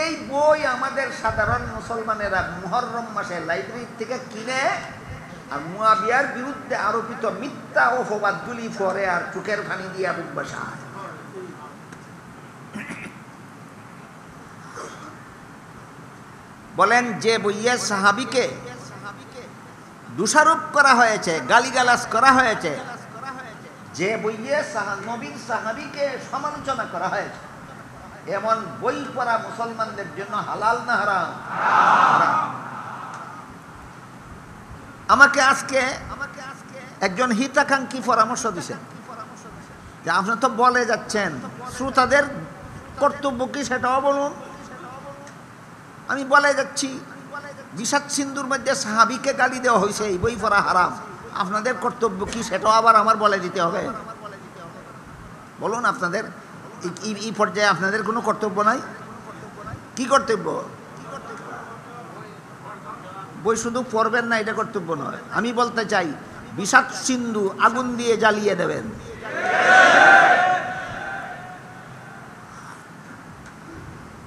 এই বই আমাদের সাধারণ মুসলমানেরা মুহররম মাসে লাইব্রেরি থেকে কিনে আর মুয়াবিয়ার বিরুদ্ধে আরোপিত মিথ্যা অপবাদগুলি পড়ে আর চোখের পানি দিয়া বুক বাসায়। বলেন যে বইয়ে সাহাবীকে দোষারোপ করা হয়েছে, গালিগালাজ করা হয়েছে, যে বইয়ে নবীর সাহাবীকে সমালোচনা করা হয়েছে, এমন বই পড়া মুসলমানদের জন্য হালাল না হারাম? আমাকে আজকে একজন হিতাকাঙ্ক্ষী পরামর্শ দিয়েছেন যে আপনি তো বলে যাচ্ছেন, শ্রোতাদের কর্তব্য কি সেটাও বলুন। আমি বলে যাচ্ছি, বিষাদ সিন্ধুর মধ্যে সাহাবীকে গালি দেওয়া হয়েছে, এই বই পড়া হারাম। আপনাদের কর্তব্য কি সেটাও আবার আমার বলে দিতে হবে? বলুন, আপনাদের এই পর্যায়ে আপনাদের কোনো কর্তব্য নাই? কি কর্তব্য? বই শুধু পড়বেন না, এটা কর্তব্য নয়। আমি বলতে চাই, বিষাদ সিন্ধু আগুন দিয়ে জ্বালিয়ে দেবেন।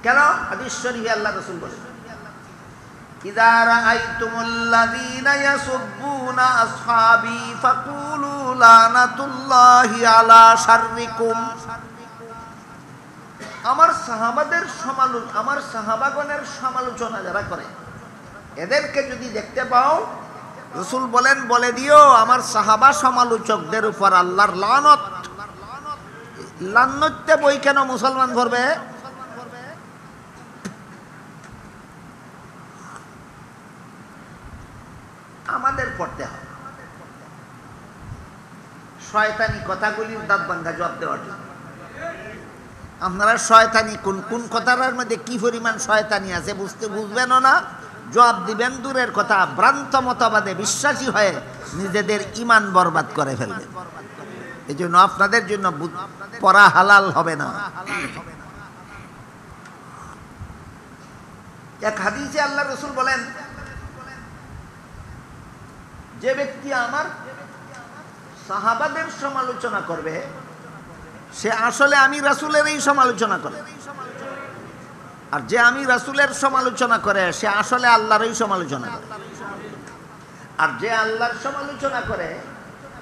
কেন? হাদিস শরীফে আল্লাহ রাসূল বলেন, ইযা রাআইতুমুল্লাযীনা ইয়াসুব্বুনা আসহাবী ফাকুলু লানাতুল্লাহি আলা শাররিকুম। আমার সাহাবাগণের সমালোচনা যারা করে, এদেরকে যদি দেখতে পাও, রাসূল বলেন বলে দিও আমার সাহাবা সমালোচকদের উপর আল্লাহর লানত। লান্নতে বই কেন মুসলমান পড়বে? আমাদের পড়তে হবে শয়তানি কথাগুলির দাঁত ভাঙ্গা জবাব দেওয়ার জন্য। আপনারা শয়তানি কোন কোন কথার মধ্যে কি পরিমাণ শয়তানি আছে বুঝবেনও না, জবাব দিবেন দূরের কথা, ভ্রান্ত মতবাদে বিশ্বাসী হয়ে নিজেদের ঈমান বরবাদ করে ফেলবেন। এই জন্য আপনাদের জন্য পড়া হালাল হবে না। এক হাদিসে আল্লাহ রাসূল বলেন, যে ব্যক্তি আমার সাহাবাদের সমালোচনা করবে, সে আসলে আমি রাসূলের এই সমালোচনা করে। আর যে আমি রাসূলের সমালোচনা করে, সে আসলে আল্লাহর এই সমালোচনা করে। আর যে আল্লাহর সমালোচনা করে,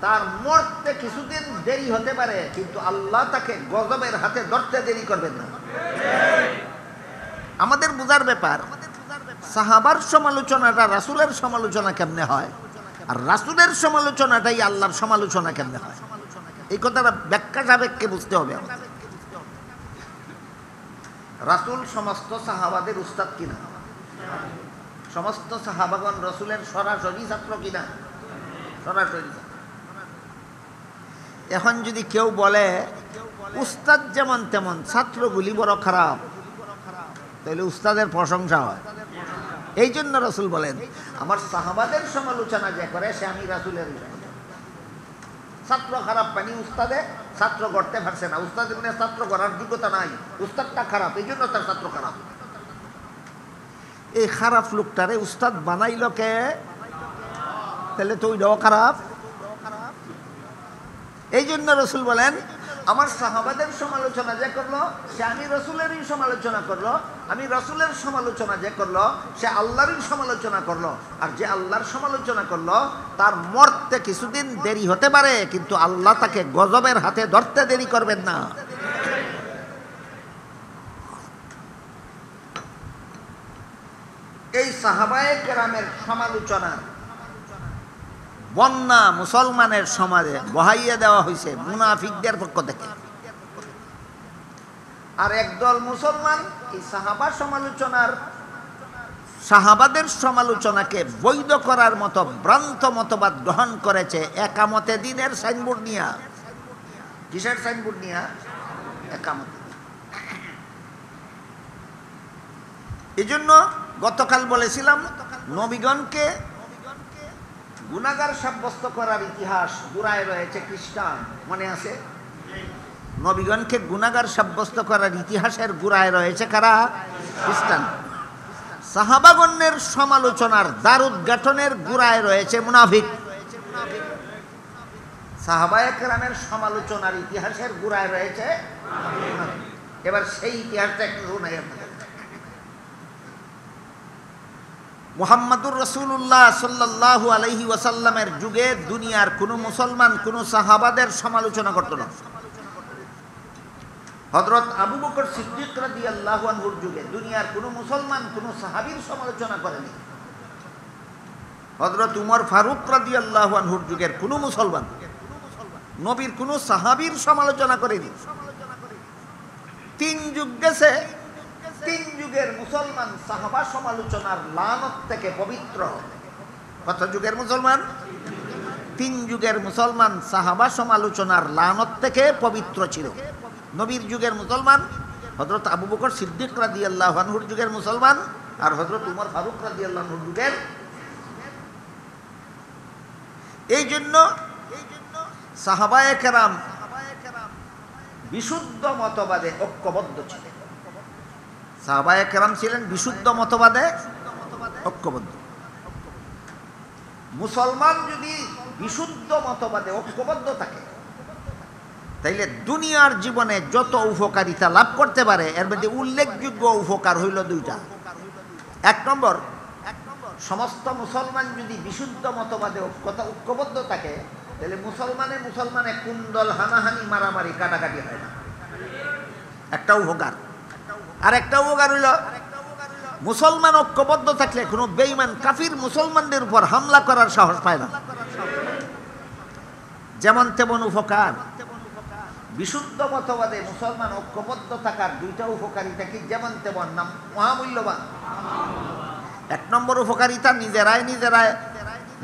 তার মরতে কিছুদিন দেরি হতে পারে, কিন্তু আল্লাহ তাকে গজবের হাতে ধরতে দেরি করবেন না। আমাদের বোঝার ব্যাপার, সাহাবার সমালোচনাটা রাসূলের সমালোচনা কেমনে হয়, আর রাসূলের সমালোচনাটাই আল্লাহর সমালোচনা কেমনে হয়, এই কথাটা ব্যাখ্যা সাপেক্ষে বুঝতে হবে। রাসূল সমস্ত সাহাবাদের উস্তাদ কিনা? সমস্ত সাহাবাগণ রাসূলের সরাসরি ছাত্র কিনা? সরাসরি। এখন যদি কেউ বলে উস্তাদ যেমন তেমন ছাত্রগুলি বড় খারাপ, তাহলে উস্তাদের প্রশংসা হয়। এই জন্য রাসূল বলেন, আমার সাহাবাদের সমালোচনা যে করে সে আমি রাসূলের। ছাত্র খারাপ পানি উস্তাদে ছাত্র করতে পারছে না, উস্তাদের মানে ছাত্র করার যোগ্যতা নাই, উস্তাদটা খারাপ, এই জন্য তার ছাত্র খারাপ। এই খারাপ লোকটারে উস্তাদ বানাইল কে? তাহলে তো ওইটাও খারাপ। এই জন্য রাসূল বলেন, আমার সাহাবাদের সমালোচনা যে করলো সে আমি রাসূলেরই সমালোচনা করলো, আমি রাসূলের সমালোচনা যে করলো সে আল্লাহরই সমালোচনা করলো। আর যে আল্লাহর সমালোচনা করলো তার মরতে কিছুদিন দেরি হতে পারে, কিন্তু আল্লাহ তাকে গজবের হাতে ধরতে দেরি করবেন না। এই সাহাবায়ে কেরামের সমালোচনার বন্যা মুসলমানের সমাজে বহাইয়া দেওয়া হয়েছে মুনাফিকদের পক্ষ থেকে। আর একদল মুসলমান এই সাহাবাদের সমালোচনাকে বৈধ করার মতো ভ্রান্ত মতবাদ গ্রহণ করেছে একামতে দিনের সাইনবোর্ড নিয়া। কিসের সাইনবোর্ড নিয়া? একামতে। এই জন্য গতকাল বলেছিলাম, নবীগণকে গুনাহগার সাব্যস্ত করার ইতিহাস গুড়ায় রয়েছে খ্রিস্টান, মনে আছে? নবীগণকে গুনাহগার সাব্যস্ত করার ইতিহাসের গুড়ায় রয়েছে কারা? খ্রিস্টান। সাহাবাগণের সমালোচনার দ্বার উদ্ঘাটনের গুড়ায় রয়েছে মুনাফিক। সাহাবায়ে কেরামের সমালোচনার ইতিহাসের গুড়ায় রয়েছে। এবার সেই ইতিহাসটা একটু শোনাই আপনাদের। মুহাম্মাদুর রাসূলুল্লাহ সাল্লাল্লাহু আলাইহি ওয়াসাল্লামের যুগে দুনিয়ার কোনো মুসলমান কোনো সাহাবাদের সমালোচনা করত না। হযরত আবু বকর সিদ্দিক রাদিয়াল্লাহু আনহুর যুগে দুনিয়ার কোনো মুসলমান কোনো সাহাবীর সমালোচনা করেনি। হযরত উমর ফারুক রাদিয়াল্লাহু আনহুর যুগের কোনো মুসলমান নবীর কোনো সাহাবীর সমালোচনা করেনি। তিন যুগ গেছে, তিন যুগের মুসলমান সাহাবা সমালোচনার লানত থেকে পবিত্র। কত যুগের মুসলমান? তিন যুগের মুসলমান সাহাবা সমালোচনার লানত থেকে পবিত্র ছিল। নবীর যুগের মুসলমান হযরত আবু বকর সিদ্দিক রাদিয়াল্লাহু আনহুর যুগের মুসলমান আর হযরত উমর ফারুক রাদিয়াল্লাহু আনহুর যুগের। এই জন্য সাহাবায়ে কেরাম বিশুদ্ধ মতবাদে ঐক্যবদ্ধ ছিলেন। সাহাবায়ে কেরাম ছিলেন বিশুদ্ধ মতবাদে ঐক্যবদ্ধ। মুসলমান যদি বিশুদ্ধ মতবাদে ঐক্যবদ্ধ থাকে তাইলে দুনিয়ার জীবনে যত উপকারিতা লাভ করতে পারে এর মধ্যে উল্লেখযোগ্য উপকার হইল দুইটা। এক নম্বর, সমস্ত মুসলমান যদি বিশুদ্ধ মতবাদে ঐক্যবদ্ধ থাকে তাহলে মুসলমানে কুন্দল হানাহানি মারামারি কাটাকাটি হয় না, একটা উপকার। আর একটা উপকার হইল মুসলমান ঐক্যবদ্ধ থাকলে কোনো বেঈমান কাফির মুসলমানদের উপর হামলা করার সাহস পায় না। যেমন তেমন উপকার। বিশুদ্ধ মতবাদে মুসলমান ঐক্যবদ্ধ থাকার দুইটা উপকারিতা কি যেমন তেমন নাম মহামূল্যবান। এক নম্বর উপকারিতা, নিজেরাই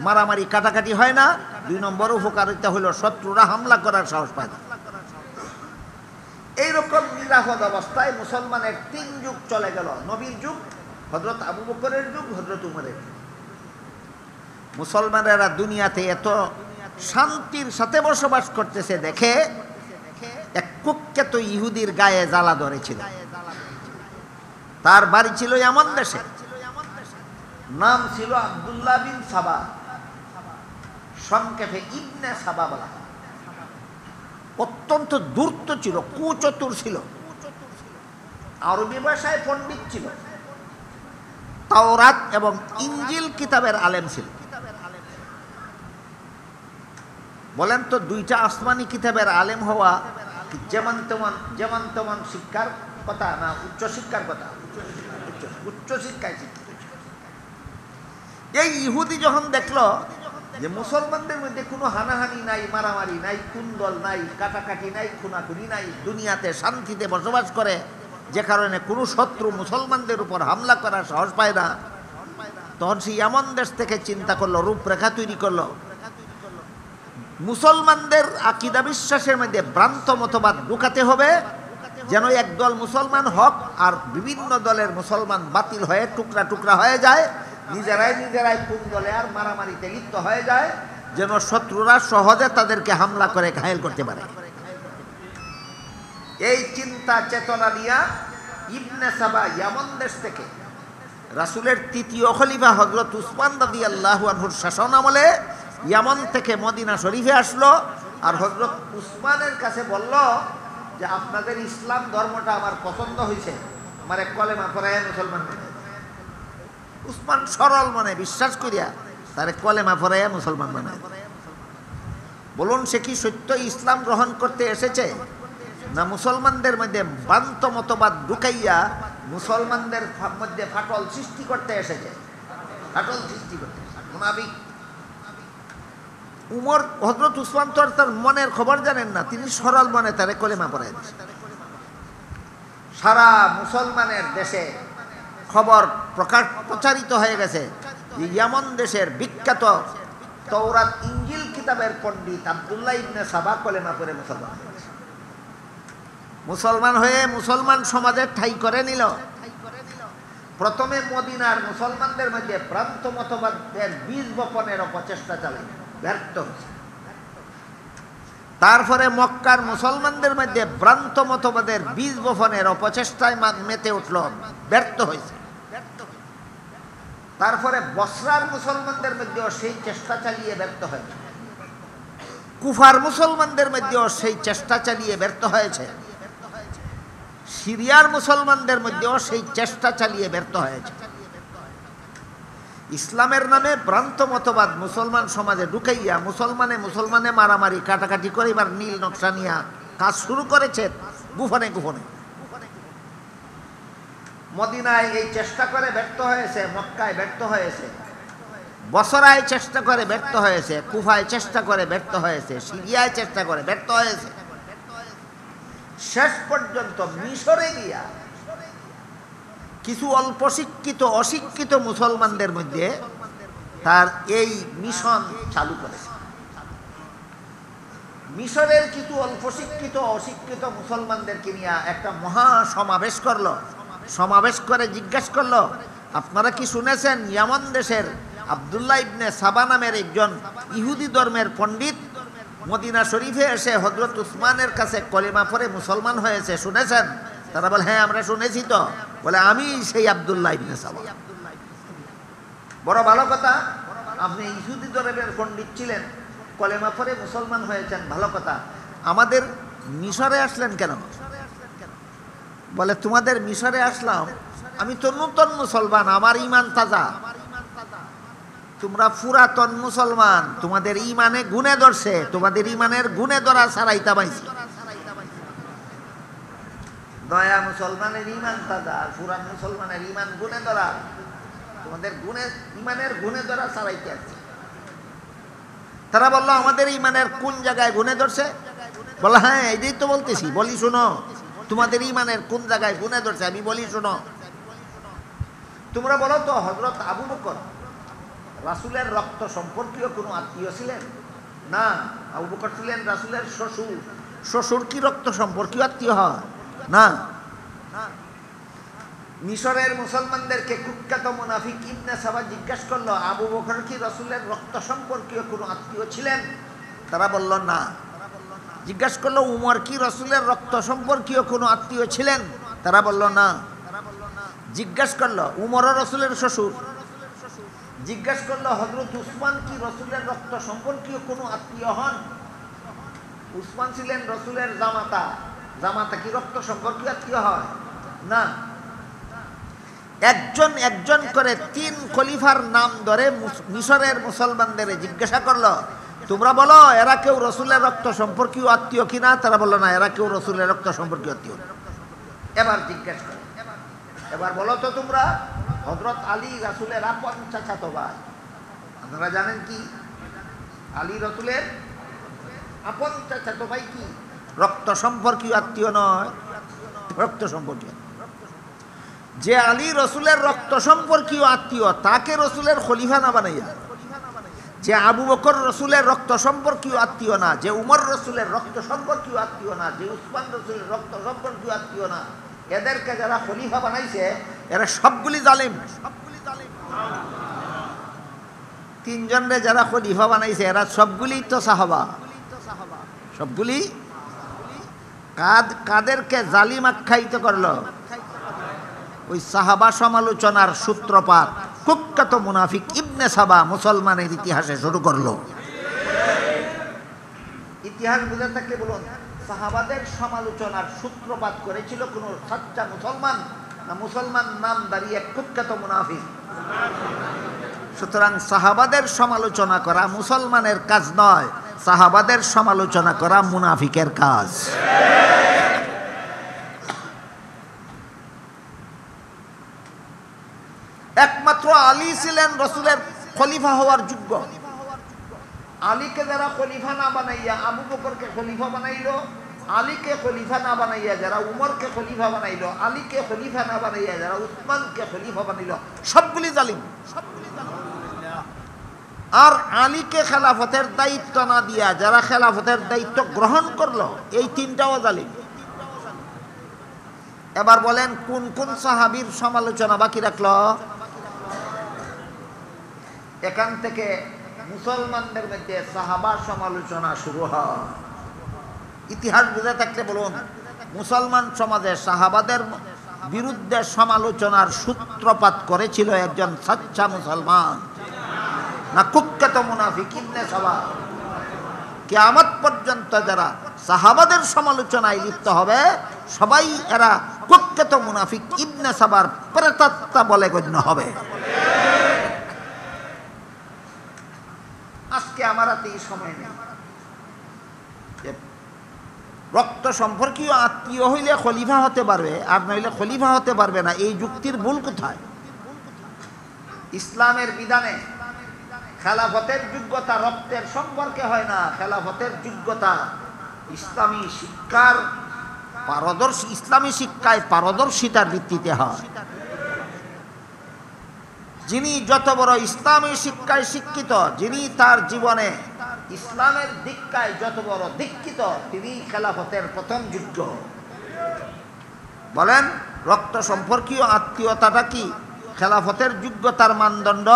মারামারি কাটাকাটি হয় না। দুই নম্বর উপকারিতা হইল শত্রুরা হামলা করার সাহস পায় না। এইরকম নিরাপদ অবস্থায় মুসলমানের তিন যুগ চলে গেল। নবীর যুগ, হযরত আবু বকরের যুগ, হযরত উমরের যুগ। মুসলমানেরা দুনিয়াতে এত শান্তির সাথে বসবাস করতেছে দেখে এক কুখ্যাত ইহুদির গায়ে জ্বালা ধরেছিল। তার বাড়ি ছিল এমন দেশে, নাম ছিল আব্দুল্লাহ বিন সাবা, সংক্ষেপে ইবনে সাবা বলা। অত্যন্ত ধূর্ত ছিল, কুচতুর ছিল, আরবি ভাষায় পণ্ডিত ছিল, তাওরাত এবং ইনজিল কিতাবের আলেম ছিল। বলেন তো, দুইটা আসমানি কিতাবের আলেম হওয়া যেমন তেমন শিক্ষার কথা না উচ্চ শিক্ষার কথা? উচ্চ শিক্ষায় শিক্ষিত। এই ইহুদি যখন দেখলো যে মুসলমানদের মধ্যে কোনো হানাহানি নাই, মারামারি নাই, কুন্দল নাই, কাটাকাটি নাই, খুনাখুনি নাই, দুনিয়াতে শান্তিতে বসবাস করে, যে কারণে কোনো শত্রু মুসলমানদের উপর হামলা করার সাহস পায় না, তখন সে এমন দেশ থেকে চিন্তা করলো, রূপরেখা তৈরি করলো মুসলমানদের আকীদা বিশ্বাসের মধ্যে ভ্রান্ত মতবাদ ঢুকাতে হবে, যেন একদল মুসলমান হক আর বিভিন্ন দলের মুসলমান বাতিল হয়ে টুকরা টুকরা হয়ে যায়, নিজেরাই কোন দলে আর মারামারিতে লিপ্ত হয়ে যায়, যেন শত্রুরা সহজে তাদেরকে হামলা করে ঘায়েল করতে পারে। এই চিন্তা চেতনা নিয়ে ইবনে সাবা ইয়ামন দেশ থেকে রাসূলের তৃতীয় খলিফা হযরত উসমান রাদিয়াল্লাহু আনহুর শাসন আমলে ইয়ামন থেকে মদিনা শরীফে আসলো, আর হযরত উসমানের কাছে বলল যে আপনাদের ইসলাম ধর্মটা আমার পছন্দ হয়েছে, আমার এক কলেমা পড়াইয়া মুসলমান বানাই। উসমান সরল মনে বিশ্বাস করিয়া তারে কলেমা পড়াইয়া মুসলমান বানায়। বলুন সে কি সত্য ইসলাম গ্রহণ করতে এসেছে, না মুসলমানদের মধ্যে ভ্রান্ত মতবাদ ঢুকাইয়া মুসলমানদের মধ্যে ফাটল সৃষ্টি করতে এসেছে? ফাটল সৃষ্টি করতে মুনাফিক। উমর হযরত উসমান তো তার মনের খবর জানেন না, তিনি সরল মনে তারে কলেমা পড়াই দিয়েছেন। সারা মুসলমানের দেশে খবর প্রচারিত হয়ে গেছে যে ইয়ামন দেশের বিখ্যাত তওরাত ইনজিল কিতাবের পণ্ডিত আব্দুল্লাহ ইবনে সাবা কলেমা পড়ে মুসলমান হয়ে মুসলমান সমাজের ঠাঁই করে নিল। প্রথমে মদিনার মুসলমানদের মধ্যে ভ্রান্ত মতবাদের বীজ বপনের অপচেষ্টা চালায়, ব্যর্থ হয়েছে। তারপরে মক্কার মুসলমানদের মধ্যে ভ্রান্ত মতবাদের বীজ বপনের অপচেষ্টায় মেতে উঠল, ব্যর্থ হয়েছে। তারপরে বসরার মুসলমানদের মধ্যেও সেই চেষ্টা চালিয়ে ব্যর্থ হয়েছে। কুফার মুসলমানদের মধ্যেও সেই চেষ্টা চালিয়ে ব্যর্থ হয়েছে। সিরিয়ার মুসলমানদের মধ্যেও সেই চেষ্টা চালিয়ে ব্যর্থ হয়েছে। ইসলামের নামে ভ্রান্ত মতবাদ মুসলমান সমাজে ঢুকাইয়া মুসলমানে মারামারি কাটাকাটি করে এবার নীল নকশা নিয়ে কাজ শুরু করেছে গোপনে গোপনে। মদিনায় এই চেষ্টা করে ব্যর্থ হয়েছে, মক্কায় ব্যর্থ হয়েছে, বসরায় চেষ্টা করে ব্যর্থ হয়েছে, কুফায় চেষ্টা করে ব্যর্থ হয়েছে, সিরিয়ায় চেষ্টা করে ব্যর্থ হয়েছে। শেষ পর্যন্ত মিশরে গিয়া কিছু অল্প শিক্ষিত অশিক্ষিত মুসলমানদের মধ্যে তার এই মিশন চালু করেছে। মিশরের কিছু অল্প শিক্ষিত অশিক্ষিত মুসলমানদেরকে নিয়ে একটা মহা সমাবেশ করলো। সমাবেশ করে জিজ্ঞাসা করলো, আপনারা কি শুনেছেন ইয়ামন দেশের আব্দুল্লাহ ইবনে সাবা নামের একজন ইহুদি ধর্মের পণ্ডিত মদিনা শরীফে এসে হযরত উসমানের কাছে কলেমা পড়ে মুসলমান হয়েছে, শুনেছেন? তারা বলে হ্যাঁ আমরা শুনেছি। তো বলে আমি সেই আব্দুল্লাহ ইবনে সাবা। বড় ভালো কথা, আপনি ইহুদি ধর্মের পণ্ডিত ছিলেন, কলেমা পড়ে মুসলমান হয়েছেন, ভালো কথা। আমাদের মিশরে আসলেন কেন? বলে তোমাদের মিশরে আসলাম, আমি তো নতুন মুসলমান, আমার ঈমান তাজা। তোমরা পুরাতন মুসলমান, তোমাদের ঈমানে গুণে ধরছে, তোমাদের ঈমানের গুণে ধরা ছাড়াইতা পাইছি। দয়া মুসলমানের ঈমান তাজা, আর পুরান মুসলমানের ঈমান গুণে ধরা, তোমাদের ঈমানের গুণে ধরা ছাড়াইতে আছে। তারা বললো আমাদের ঈমানের কোন জায়গায় গুণে ধরছে? বলে হ্যাঁ এইটাই তো বলতেছি। বলি শোনো, তোমাদের ঈমানের কোন জায়গায় গুণে ধরছে আমি বলি শোনো। তোমরা বলো তো হযরত আবু বকর রাসূলের রক্ত সম্পর্কীয় কোনো আত্মীয় ছিলেন? না, আবু বকর ছিলেন রাসূলের শ্বশুর। শ্বশুর কি রক্ত সম্পর্কীয় আত্মীয় হয়? না। মিশরের মুসলমানদেরকে কুখ্যাত মুনাফিক ইবনে সাবা জিজ্ঞাসা করলো, আবু বকর কি রাসূলের রক্ত সম্পর্কীয় কোনো আত্মীয় ছিলেন? তারা বলল না। জিজ্ঞাসা করলো, উমর কি রাসূলের রক্ত সম্পর্কীয় কোনো আত্মীয় ছিলেন? তারা বলল না। জিজ্ঞাসা করলো, উমরও রাসূলের শ্বশুর। জিজ্ঞাসা করলো, হযরত উসমান কি রাসূলের রক্ত সম্পর্কীয় কোনো আত্মীয় হন? উসমান ছিলেন রাসূলের জামাতা। জামাতা কি রক্ত সম্পর্কীয় আত্মীয় হয়? না। একজন একজন করে 3 খলিফার নাম ধরে মিশরের মুসলমানদের জিজ্ঞাসা করলো, তোমরা বলো এরা কেউ রাসূলের রক্ত সম্পর্কীয় আত্মীয় কিনা? তারা বললো না, এরা কেউ রাসূলের রক্ত সম্পর্কীয় আত্মীয়। এবার জিজ্ঞাসা করো, এবার বলো তো তোমরা, হযরত আলী রাসূলের আপন চাচাতো ভাই। আপনারা জানেন কি আলী রাসূলের আপন চাচাতো ভাই কি রক্ত সম্পর্কীয় আত্মীয় নয়? রক্ত সম্পর্কীয়। যে আলী রাসূলের রক্ত সম্পর্কীয় আত্মীয়, তাকে রাসূলের খলিফা না বানাইয়া যে আবু বকর রসুলের রক্ত সম্পর্কীয় আত্মীয় না, যে উমর রসুলের রক্ত সম্পর্কীয় আত্মীয় না, যে উসমান রসুলের রক্ত সম্পর্কীয় আত্মীয় না, এদেরকে যারা খলিফা বানাইছে এরা সবগুলি জালিম। তিনজনরে যারা খলিফা বানাইছে এরা সবগুলি তো সাহাবা, সবগুলি। কাদেরকে জালিম আখ্যায়িত করলো? ওই সাহাবা সমালোচনার সূত্রপাত কুখ্যাত মুনাফিক ইবনে সাবা মুসলমানের ইতিহাসে শুরু করলো। ইতিহাস বুঝে থাকলে বলুন, সাহাবাদের সমালোচনার সূত্রপাত করেছিল কোন সচ্চা মুসলমান না মুসলমান নামধারী এক কুখ্যাত মুনাফিক? সুতরাং সাহাবাদের সমালোচনা করা মুসলমানের কাজ নয়, সাহাবাদের সমালোচনা করা মুনাফিকের কাজ। একমাত্র আলী ছিলেন রসুলের খলিফা হওয়ার যোগ্য। আলীকে যারা খলিফা না বানাইয়া আবু বকরকে খলিফা বানাইলো, আলীকে খলিফা না বানাইয়া যারা উমরকে খলিফা বানাইলো, আলীকে খলিফা না বানাইয়া যারা উসমানকে খলিফা বানাইলো, সবগুলি জালিম। আর আলীকে খেলাফতের দায়িত্ব না দিয়া যারা খেলাফতের দায়িত্ব গ্রহণ করলো, এই তিনটাও জালিম। এবার বলেন কোন কোন সাহাবীর সমালোচনা বাকি রাখলো? এখান থেকে মুসলমানদের মধ্যে সাহাবা সমালোচনা শুরু হয়। ইতিহাস বুঝে থাকলে বলুন, মুসলমান সমাজে সাহাবাদের বিরুদ্ধে সমালোচনার সূত্রপাত করেছিল একজন সচ্চা মুসলমান না কুখ্যাত মুনাফিক ইবনে সাবা? কিয়ামত পর্যন্ত যারা সাহাবাদের সমালোচনায় লিপ্ত হবে সবাই এরা কুখ্যাত মুনাফিক ইবনে সাবার প্রেতাত্মা বলে গণ্য হবে। আজকে আমার হাতে এই সময় নেই। রক্ত সম্পর্কীয় আত্মীয় হইলে খলিফা হতে পারবে আর নইলে খলিফা হতে পারবে না, এই যুক্তির ভুল কোথায়? ইসলামের বিধানে খেলাফতের যোগ্যতা রক্তের সম্পর্কে হয় না, খেলাফতের যোগ্যতা ইসলামী শিক্ষার ইসলামী শিক্ষায় পারদর্শিতার ভিত্তিতে হয়। যিনি যত বড় ইসলামী শিক্ষায় শিক্ষিত, যিনি তার জীবনে ইসলামের দীক্ষায় যত বড় দীক্ষিত, তিনি খেলাফতের প্রথম যোগ্য। বলেন, রক্ত সম্পর্কীয় আত্মীয়তাটা কি খেলাফতের যোগ্যতার মানদণ্ড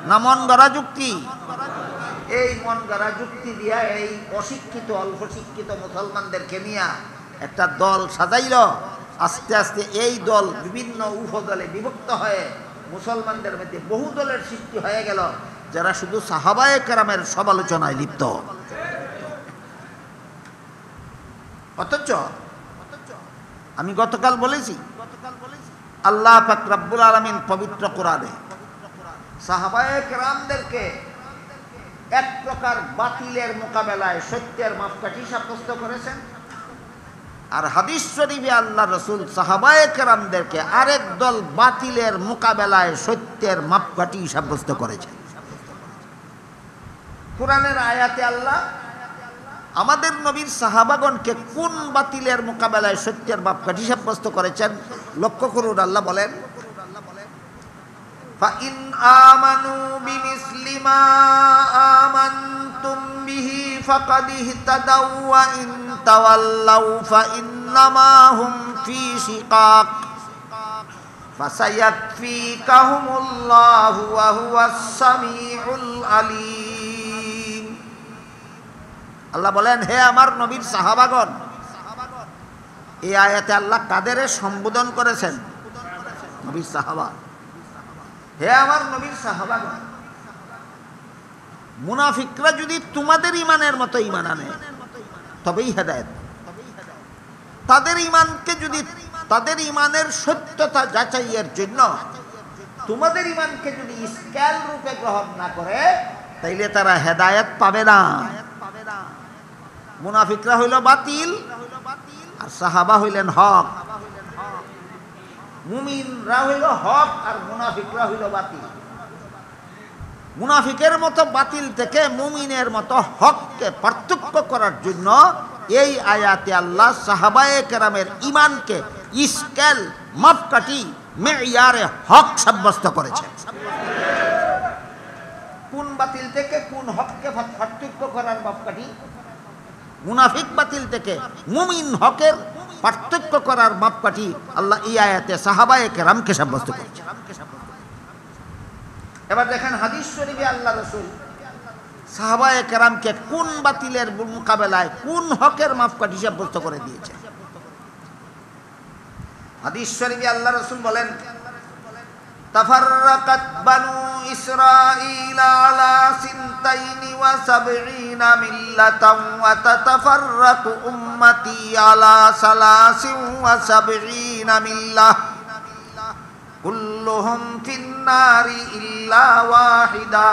না মন গড়া যুক্তি? এই মন গড়া যুক্তি দিয়া এই অশিক্ষিত অল্প শিক্ষিত মুসলমানদেরকে নিয়ে একটা দল সাজাইল। আস্তে আস্তে এই দল বিভিন্ন উপদলে বিভক্ত হয়ে মুসলমানদের মধ্যে বহু দলের সৃষ্টি হয়ে গেল, যারা শুধু সাহাবায়ে কেরামের সমালোচনায় লিপ্ত। অথচ আমি গতকাল বলেছি, আল্লাহ পাক রব্বুল আলামিন পবিত্র কোরআনে সাহাবায়ে কেরামদেরকে এক প্রকার বাতিলের মোকাবেলায় সত্যের মাপকাঠি সাব্যস্ত করেছেন, আর হাদিস শরীফে আল্লাহ রসুল সাহাবায়ে কেরামদেরকে আরেক দল বাতিলের মোকাবেলায় সত্যের মাপকাঠি সাব্যস্ত করেছেন। কোরআনের আয়াতে আল্লাহ আমাদের নবীর সাহাবাগণকে কোন বাতিলের মোকাবেলায় সত্যের মাপকাঠি সাব্যস্ত করেছেন লক্ষ্য করুন। আল্লাহ বলেন, فَإِنْ آمَنُوا بِمِثْلِ مَا آمَنْتُمْ بِهِ فَقَدِ اهْتَدَوْا وَإِنْ تَوَلَّوْا فَإِنَّمَا هُمْ فِي شِقَاقٍ فَسَيَكْفِيكَهُمُ اللَّهُ وَهُوَ السَّمِيعُ الْعَلِيمُ। আল্লাহ বলেন, হে আমার নবীর সাহাবাগণ, এই আয়াতে আল্লাহ কাদের সম্বোধন করেছেন? নবীর সাহাবা। হে আমার নবীর সাহাবাগণ, মুনাফিকরা যদি তোমাদের ইমানের মতো ইমান আনে তবেই হেদায়েত। তাদের ইমানকে যদি তাদের ইমানের সত্যতা যাচাইয়ের জন্য তোমাদের ইমানকে যদি স্কেল রূপে গ্রহণ না করে তাইলে তারা হেদায়েত পাবে না। মুনাফিকরা হইল বাতিল আর সাহাবা হইলেন হক। মুমিনরা হইল হক আর মুনাফিকরা হইল বাতিল। মুনাফিকের মতো বাতিল থেকে মুমিনের মতো হককে পার্থক্য করার জন্য এই আয়াতে আল্লাহ সাহাবায়ে কেরামের ইমানকে স্কেল মাপকাঠি মেয়ারে হক সাব্যস্ত করেছেন। কোন বাতিল থেকে কোন হককে পার্থক্য করার মাপকাঠি, মুনাফিক বাতিল থেকে মুমিন হকের পার্থক্য করার মাপকাঠি আল্লাহ এই আয়াতে সাহাবায়ে কেরামকে সাব্যস্ত করেছে। এবার দেখেন হাদিস শরীফে আল্লাহ রাসূল সাহাবায়ে কেরামকে কোন বাতিলের মোকাবেলায় কোন হকের মাপকাঠি সাব্যস্ত করে দিয়েছে। হাদিস শরীফে আল্লাহ রাসূল বলেন, তাফাররাকাত বানু ইসরাঈল আলা সিনতাইনি ওয়া সাবঈনা মিল্লাতান ওয়া তাতাফাররাকু উম্মতি আলা সালাসিন ওয়া সাবঈনা মিল্লাহ কুল্লুহুম ফিন-নারি ইল্লা ওয়াহিদা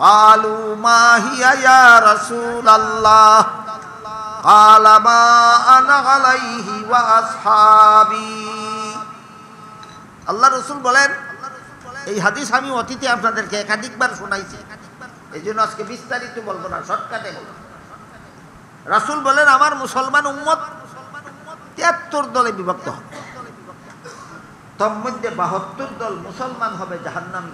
ক্বালু মা হিয়া ইয়া রাসূলাল্লাহ ক্বালা মা আনা আলাইহি ওয়া আসহাবি। আল্লাহ রসুল বলেন, এই হাদিস আমি অতীতে আপনাদেরকে একাধিকবার শোনাইছি, এই জন্য আজকে বিস্তারিত বলবো না, শর্টকাটে বলবো। রাসূল বলেন, আমার মুসলমান উম্মত ৭৩ দলে বিভক্ত হবে, তোর মধ্যে ৭২ দল মুসলমান হবে জাহান্নামী,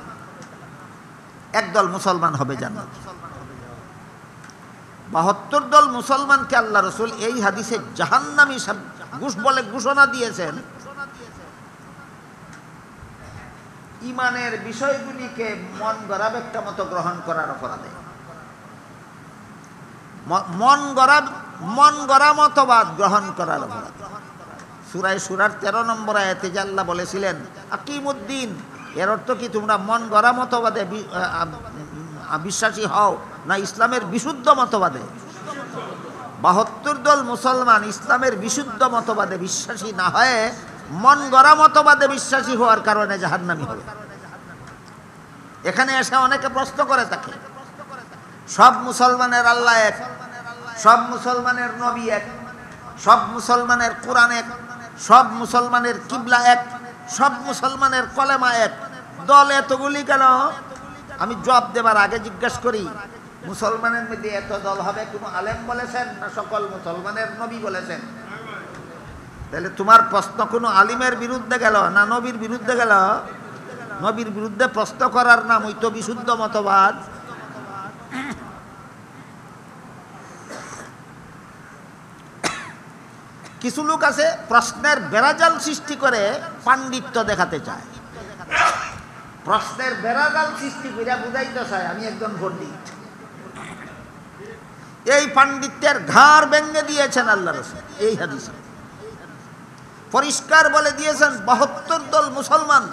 একদল মুসলমান হবে জান্নাতি। ৭২ দল মুসলমানকে আল্লাহ রসুল এই হাদিসে জাহান্নামী বলে ঘোষণা দিয়েছেন। ইমানের বিষয়গুলিকে মন গড়া ব্যাখ্যা মতো গ্রহণ করার অপরাধে, মন গড়া মতবাদ গ্রহণ করার অপরাধে। সূরা সূরার ১৩ নম্বর আয়াতে যে আল্লাহ বলেছিলেন আকিমুদ্দিন, এর অর্থ কি তোমরা মন গড়া মতবাদে বিশ্বাসী হও না ইসলামের বিশুদ্ধ মতবাদে? ৭২ দল মুসলমান ইসলামের বিশুদ্ধ মতবাদে বিশ্বাসী না হয়ে মন গড়া মতবাদে বিশ্বাসী হওয়ার কারণে জাহান্নামী হবে। এখানে এসে অনেকে প্রশ্ন করে থাকে, সব মুসলমানের আল্লাহ এক, সব মুসলমানের নবী এক, সব মুসলমানের কোরআন এক, সব মুসলমানের কিবলা এক, সব মুসলমানের কলেমা এক, দল এতগুলি কেন? আমি জবাব দেবার আগে জিজ্ঞাসা করি, মুসলমানের মধ্যে এত দল হবে কোনো আলেম বলেছেন না সকল মুসলমানের নবী বলেছেন? তাহলে তোমার প্রশ্ন কোনো আলিমের বিরুদ্ধে গেল না নবীর বিরুদ্ধে গেল? নবীর বিরুদ্ধে প্রশ্ন করার নাম ওই তো বিশুদ্ধ মতবাদ। কিছু লোক আছে প্রশ্নের বেড়াজাল সৃষ্টি করে পাণ্ডিত্য দেখাতে চায়, প্রশ্নের বেড়াজাল সৃষ্টি করে বুঝাইতে চায় আমি একজন পণ্ডিত। এই পাণ্ডিত্যের ঘাড় ভেঙে দিয়েছেন আল্লাহ রাসূল এই হাদিসে, পরিষ্কার বলে দিয়েছেন ৭২ দল মুসলমান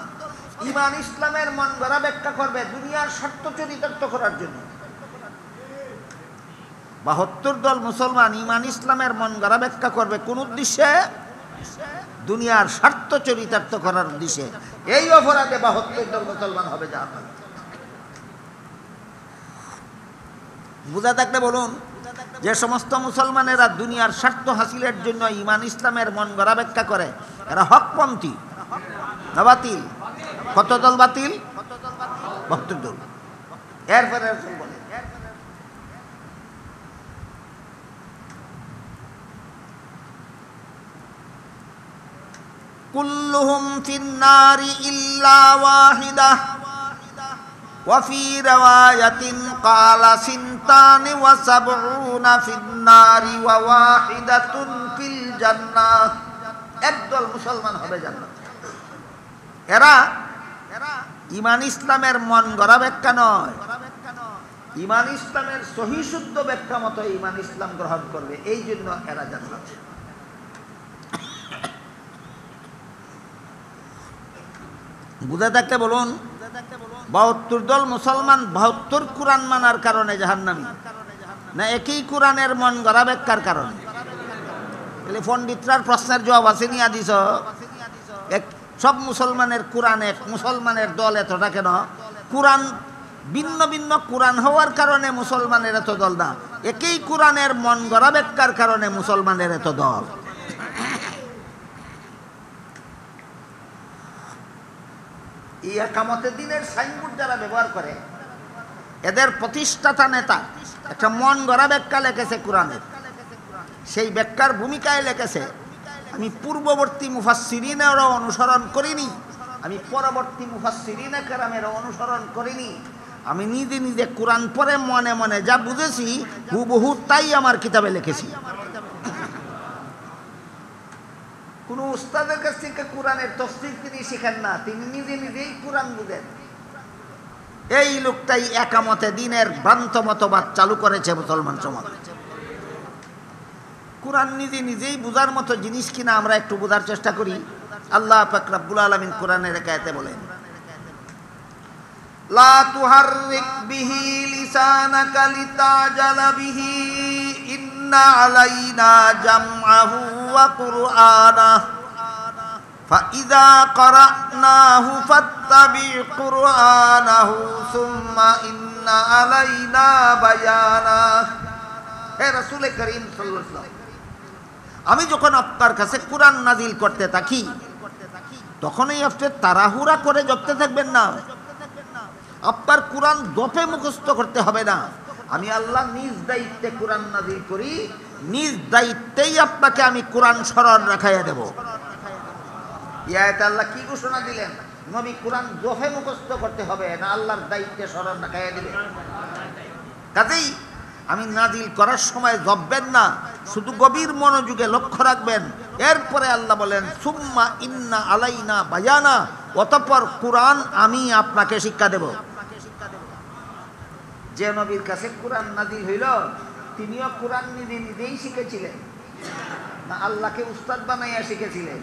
ঈমান ইসলামের মন গড়া ব্যাখ্যা করবে দুনিয়ার স্বার্থ চরিতার্থ করার জন্য। ৭২ দল মুসলমান ঈমান ইসলামের মন গড়া ব্যাখ্যা করবে কোন উদ্দেশ্যে? দুনিয়ার স্বার্থ চরিতার্থ করার উদ্দেশ্যে। এই অপরাধে ৭২ দল মুসলমান হবে জাহান্নামী। বুঝা থাকলে বলুন, যে সমস্ত মুসলমানেরা দুনিয়ার স্বার্থ হাসিলের জন্য ঈমান ইসলামের মন গড়া ব্যাখ্যা করে, এরা হকপন্থী না বাতিল? কত দল বাতিল? ৭২ দল। এরপরে বলে কুল্লুহুম ফিন-নারি ইল্লা ওয়াহিদা ওয়া ফি রাওয়ায়াতিন ক্বালা সিনতানি ওয়া সাবউনা ফিন-নারি ওয়া ওয়াহিদাতুন ফিল জান্নাহ। একদল মুসলমান হবে জান্নাত। এরা ঈমান ইসলামের মন গড়া ব্যাখ্যা নয়, ঈমান ইসলামের সহি শুদ্ধ ব্যাখ্যা মতো ঈমান ইসলাম গ্রহণ করবে, এই জন্য এরা জান্নাত। বুঝে থাকতে বলুন, ৭২ দল মুসলমান ৭২ কোরআন মানার কারণে জাহান্নামী না একই কোরআনের মন গড়া ব্যাখ্যার কারণে? তাহলে পণ্ডিতরার প্রশ্নের জবাব আছে নিয়ে দিছ, সব মুসলমানের কোরআন এক, মুসলমানের দল এতটা কেন? কোরআন ভিন্ন ভিন্ন কোরআন হওয়ার কারণে মুসলমানের এত দল না, একই কোরআনের মন গড়া ব্যাখ্যার কারণে মুসলমানের এত দল। এই একামতের দিনের সাইনবোর্ড যারা ব্যবহার করে, এদের প্রতিষ্ঠাতা নেতা একটা মন গড়া ব্যাখ্যা লিখেছে কোরআনের, সেই ব্যাখ্যার ভূমিকায় লিখেছে আমি পূর্ববর্তী মুফাসসিরিনেরও অনুসরণ করিনি, আমি পরবর্তী মুফাসসিরিনে কেরামেরও অনুসরণ করিনি, আমি নিজে নিজে কোরআন পড়ে মনে মনে যা বুঝেছি হুবহু তাই আমার কিতাবে লিখেছি। কোনো উস্তাদের কাছ থেকে কোরআনের তাফসীর তিনি শিখেন না, তিনি নিজে নিজেই কোরআন বুঝেন। এই লোকটাই একামতে দিনের ভ্রান্ত মতবাদ চালু করেছে মুসলমান সমাজ। কোরআন নিজে নিজেই বুঝার মতো জিনিস কিনা আমরা একটু বোঝার চেষ্টা করি। আল্লাহ পাক রব্বুল আলামিন কোরআনের এক আয়াতে বলেন, লা তুহাররিক বিহি লিসানাকা লিতাজালা বিহি ইন্না আলাইনা জামআহু ওয়া কুরআনাহু ফাইযা ক্বারানাহু ফাত্তাবি' কুরআনাহু সুম্মা ইন্না আলাইনা বায়ানাহু। হে রাসূল করিম সাল্লাল্লাহু আলাইহি ওয়াসাল্লাম, আমি যখন আপনার কাছে কোরআন নাজিল করতে থাকি তখনই আপনি তাড়াহুড়া করে জপতে থাকবেন না। আপনার কোরআন দপে মুখস্থ করতে হবে না। আমি আল্লাহ নিজ দায়িত্বে কোরআন নাজিল করি, নিজ দায়িত্বেই আপনাকে আমি কোরআন স্মরণ রাখাইয়া দেব। আল্লাহ কি ঘোষণা দিলেন? নবী কোরআন দফে মুখস্থ করতে হবে না, আল্লাহর দায়িত্বে স্মরণ রাখাইয়া দিবে। কাজেই আমি নাজিল করার সময় জপবেন না, শুধু গভীর মনোযোগে লক্ষ্য রাখবেন। এরপরে আল্লাহ বলেন সুম্মা ইন্না আলাইনা বায়ানা, অতঃপর কোরআন আমি আপনাকে শিক্ষা দেব। যে নবীর কাছে কোরআন নাজিল হইল তিনিও কোরআন নিজে নিজেই শিখেছিলেন না আল্লাহকে উস্তাদ বানাইয়া শিখেছিলেন?